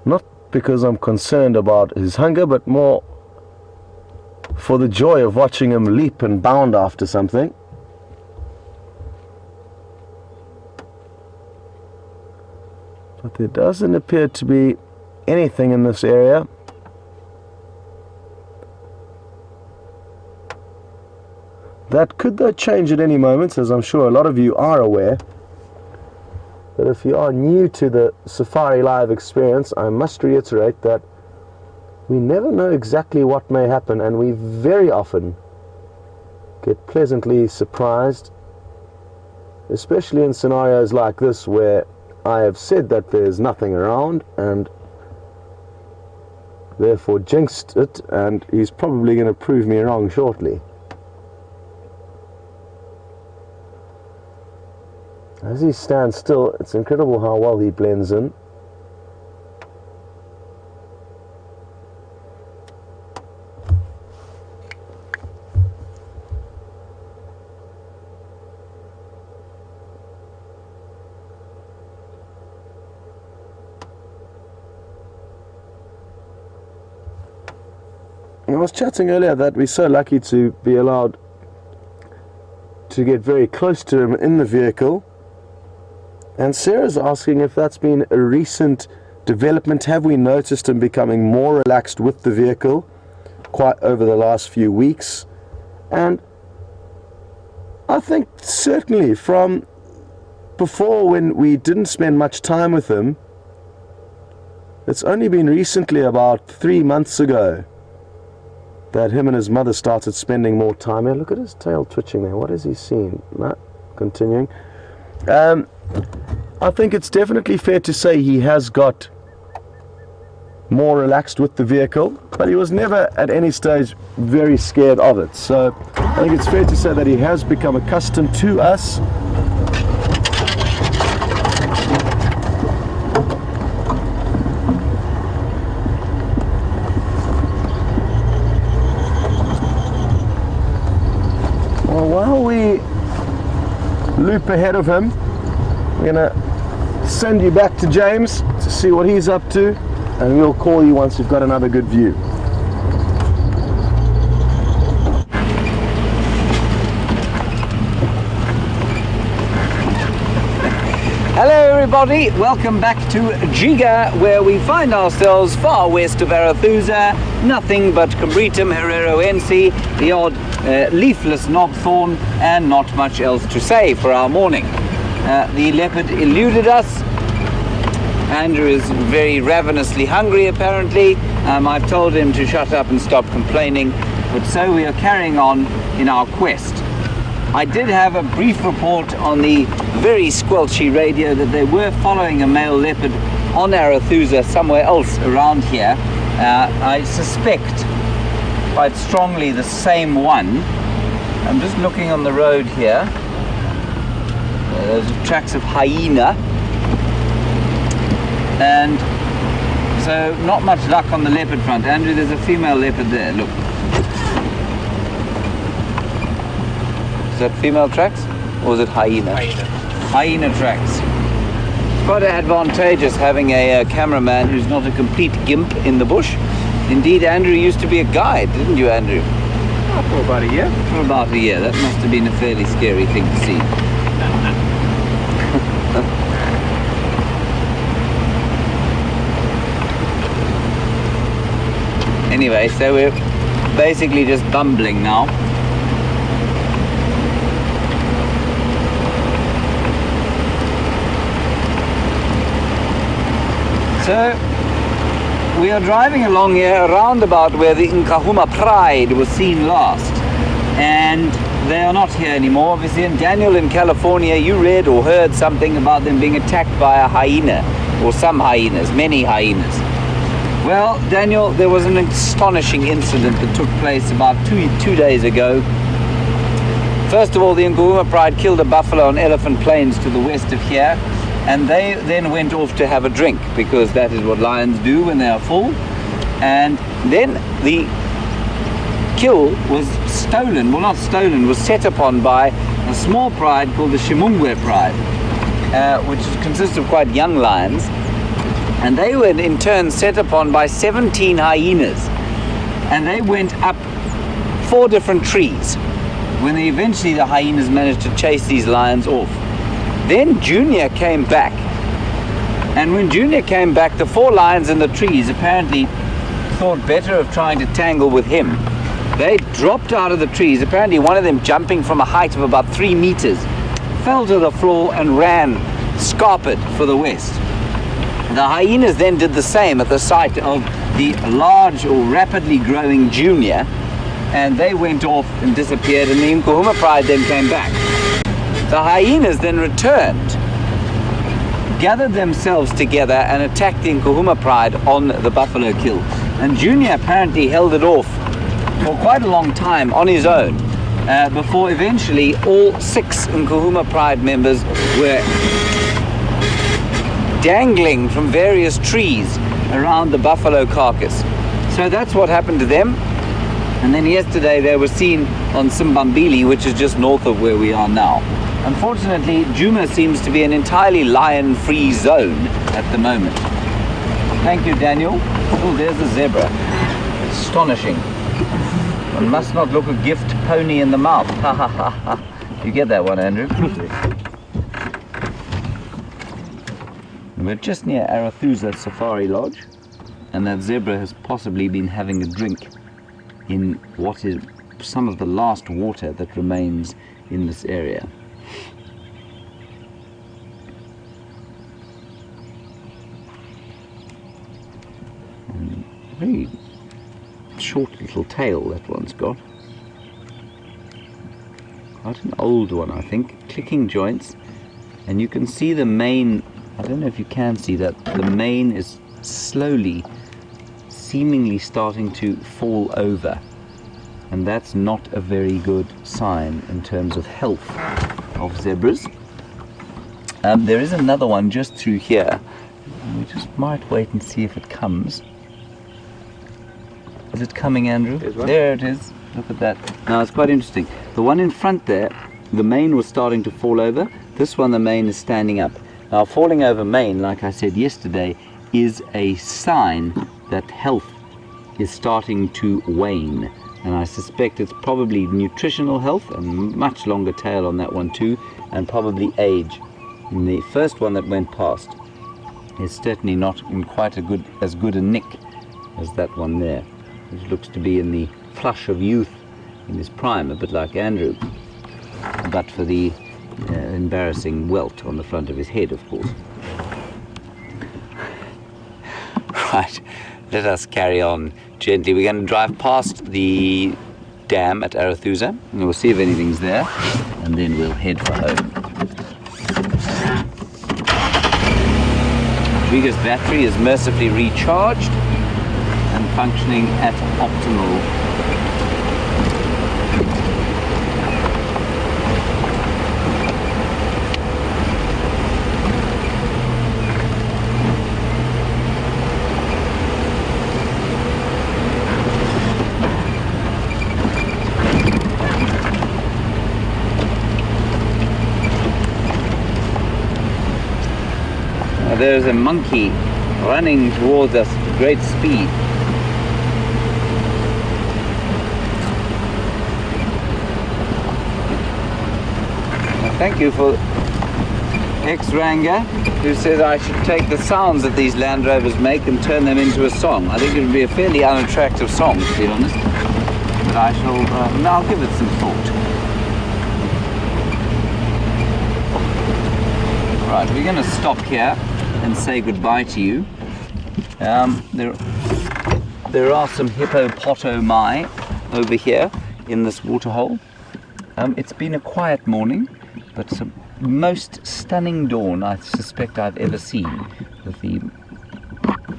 Not because I'm concerned about his hunger, but more for the joy of watching him leap and bound after something. But there doesn't appear to be anything in this area. That could though change at any moment, as I'm sure a lot of you are aware. But if you are new to the Safari Live experience, I must reiterate that we never know exactly what may happen, and we very often get pleasantly surprised, especially in scenarios like this where I have said that there's nothing around and therefore jinxed it, and he's probably going to prove me wrong shortly. As he stands still, it's incredible how well he blends in. I was chatting earlier that we're so lucky to be allowed to get very close to him in the vehicle. And Sarah's asking if that's been a recent development. Have we noticed him becoming more relaxed with the vehicle quite over the last few weeks? And I think certainly from before, when we didn't spend much time with him, it's only been recently, about 3 months ago, that him and his mother started spending more time here. Look at his tail twitching there. What is he seeing? No, continuing. I think it's definitely fair to say he has got more relaxed with the vehicle, but he was never at any stage very scared of it. So I think it's fair to say that he has become accustomed to us. Well, while we loop ahead of him, we're going to send you back to James to see what he's up to, and we'll call you once we've got another good view. Hello everybody, welcome back to Giga, where we find ourselves far west of Arethusa. Nothing but Combretum herreroense, the odd leafless knobthorn, and not much else to say for our morning. The leopard eluded us. Andrew is very ravenously hungry apparently. I've told him to shut up and stop complaining, but so we are carrying on in our quest. I did have a brief report on the very squelchy radio that they were following a male leopard on Arethusa somewhere else around here. I suspect quite strongly the same one. I'm just looking on the road here. There's tracks of hyena. And so not much luck on the leopard front. Andrew, there's a female leopard there, look. Is that female tracks? Or is it hyena? Hyena tracks. It's quite advantageous having a cameraman who's not a complete gimp in the bush. Indeed, Andrew used to be a guide, didn't you, Andrew? Oh, for about a year. For about a year. That must have been a fairly scary thing to see. Anyway, so we're basically just bumbling now. So we are driving along here around about where the Nkahuma Pride was seen last, and they are not here anymore. Obviously, and Daniel in California, you read or heard something about them being attacked by a hyena, or some hyenas, many hyenas. Well, Daniel, there was an astonishing incident that took place about two days ago. First of all, the Nkahuma Pride killed a buffalo on Elephant Plains to the west of here, and they then went off to have a drink, because that is what lions do when they are full. And then the kill was stolen, well not stolen, was set upon by a small pride called the Shimungwe Pride, which consists of quite young lions. And they were in turn set upon by 17 hyenas, and they went up 4 different trees when eventually the hyenas managed to chase these lions off. Then Junior came back, and when Junior came back, the 4 lions in the trees apparently thought better of trying to tangle with him. They dropped out of the trees, apparently one of them jumping from a height of about 3 meters, fell to the floor and ran scarpered for the west. The hyenas then did the same at the sight of the large or rapidly growing Junior, and they went off and disappeared, and the Nkahuma Pride then came back. The hyenas then returned, gathered themselves together and attacked the Nkahuma Pride on the buffalo kill. And Junior apparently held it off for quite a long time on his own, before eventually all 6 Nkahuma Pride members were dangling from various trees around the buffalo carcass. So that's what happened to them. And then yesterday they were seen on Simbambili, which is just north of where we are now. Unfortunately, Djuma seems to be an entirely lion-free zone at the moment. Thank you, Daniel. Oh, there's a zebra. Astonishing. One must not look a gift pony in the mouth. Ha ha ha ha. You get that one, Andrew? We're just near Arethusa Safari Lodge, and that zebra has possibly been having a drink in what is some of the last water that remains in this area. Very short little tail that one's got. Quite an old one, I think. Clicking joints. And you can see the mane, I don't know if you can see that, the mane is slowly, seemingly starting to fall over. And that's not a very good sign in terms of health of zebras. There is another one just through here. We just might wait and see if it comes. Is it coming, Andrew? There it is. Look at that. Now it's quite interesting. The one in front there, the mane was starting to fall over. This one, the mane is standing up. Now falling over mane, like I said yesterday, is a sign that health is starting to wane. And I suspect it's probably nutritional health, and much longer tail on that one too, and probably age. And the first one that went past is certainly not in quite as good a nick as that one there, which looks to be in the flush of youth in his prime, a bit like Andrew, but for the embarrassing welt on the front of his head, of course. Right, let us carry on gently. We're going to drive past the dam at Arathusa, and we'll see if anything's there, and then we'll head for home. Rodriguez's battery is mercifully recharged and functioning at optimal. There's a monkey running towards us at great speed. Well, thank you for X-Ranger, who says I should take the sounds that these Land Rovers make and turn them into a song. I think it would be a fairly unattractive song, to be honest, but I shall, I'll give it some thought. Right, we're going to stop here and say goodbye to you. There are some hippopotami over here in this waterhole. It's been a quiet morning, but the most stunning dawn I suspect I've ever seen, with the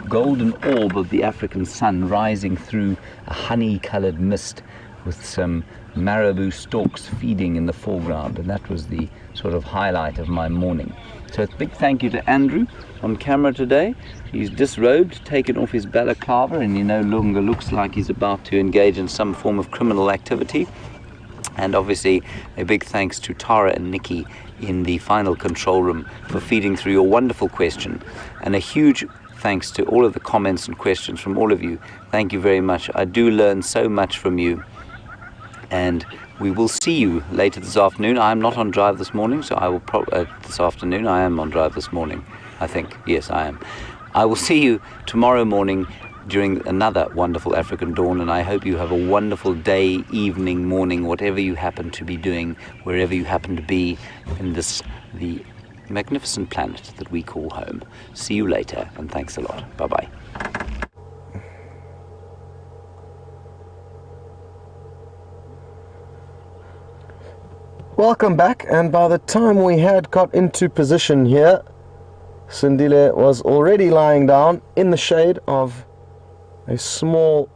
golden orb of the African sun rising through a honey-coloured mist with some marabou storks feeding in the foreground, and that was the sort of highlight of my morning. So a big thank you to Andrew on camera today. He's disrobed, taken off his balaclava, and he no longer looks like he's about to engage in some form of criminal activity. And obviously a big thanks to Tara and Nikki in the final control room for feeding through your wonderful question, and a huge thanks to all of the comments and questions from all of you. Thank you very much. I do learn so much from you, and we will see you later this afternoon. I am not on drive this morning, so I will this afternoon. I am on drive this morning, I think. Yes, I am. I will see you tomorrow morning during another wonderful African dawn, and I hope you have a wonderful day, evening, morning, whatever you happen to be doing, wherever you happen to be in the magnificent planet that we call home. See you later, and thanks a lot. Bye-bye. Welcome back, and by the time we had got into position here, Sindile was already lying down in the shade of a small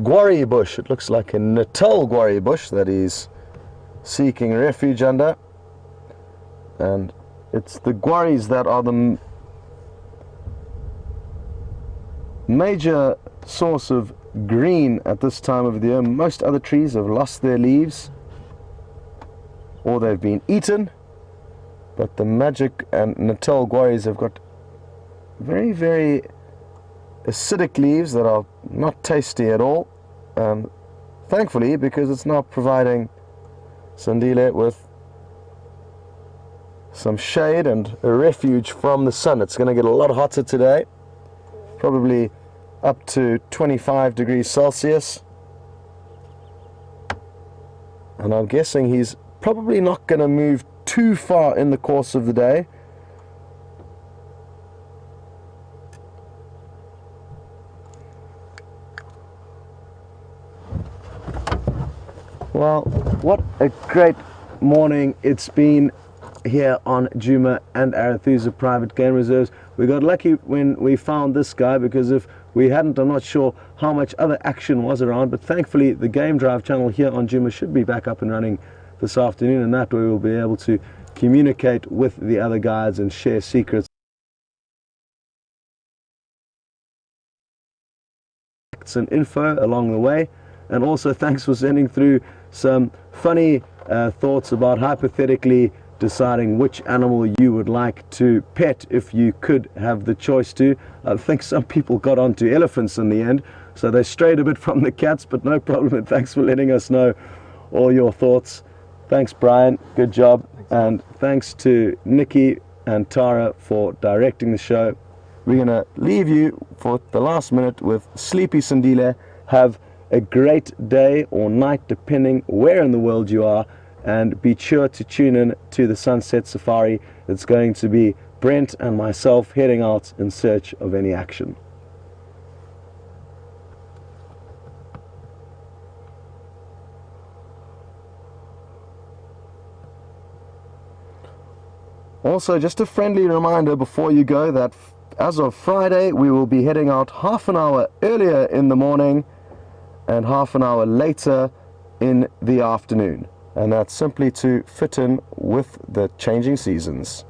guarri bush. It looks like a Natal guarri bush that he's seeking refuge under, and it's the guarris that are the major source of green at this time of the year. Most other trees have lost their leaves or they've been eaten, but the magic and Natal guarris have got very, very acidic leaves that are not tasty at all, thankfully, because it's now providing Sandile with some shade and a refuge from the sun. It's going to get a lot hotter today, probably up to 25 degrees Celsius, and I'm guessing he's probably not going to move too far in the course of the day. What a great morning it's been here on Djuma and Arathusa Private Game Reserves. We got lucky when we found this guy, because if we hadn't, I'm not sure how much other action was around, but thankfully the Game Drive channel here on Djuma should be back up and running this afternoon, and that way we'll be able to communicate with the other guides and share secrets and info along the way. And also thanks for sending through some funny thoughts about hypothetically deciding which animal you would like to pet if you could have the choice to. I think some people got onto elephants in the end, so they strayed a bit from the cats, but no problem, and thanks for letting us know all your thoughts. Thanks Brian, good job, and thanks to Nikki and Tara for directing the show. We're going to leave you for the last minute with Sleepy Sandile. Have a great day or night depending where in the world you are, and be sure to tune in to the Sunset Safari. It's going to be Brent and myself heading out in search of any action. Also, just a friendly reminder before you go that as of Friday we will be heading out half an hour earlier in the morning and half an hour later in the afternoon, and that's simply to fit in with the changing seasons.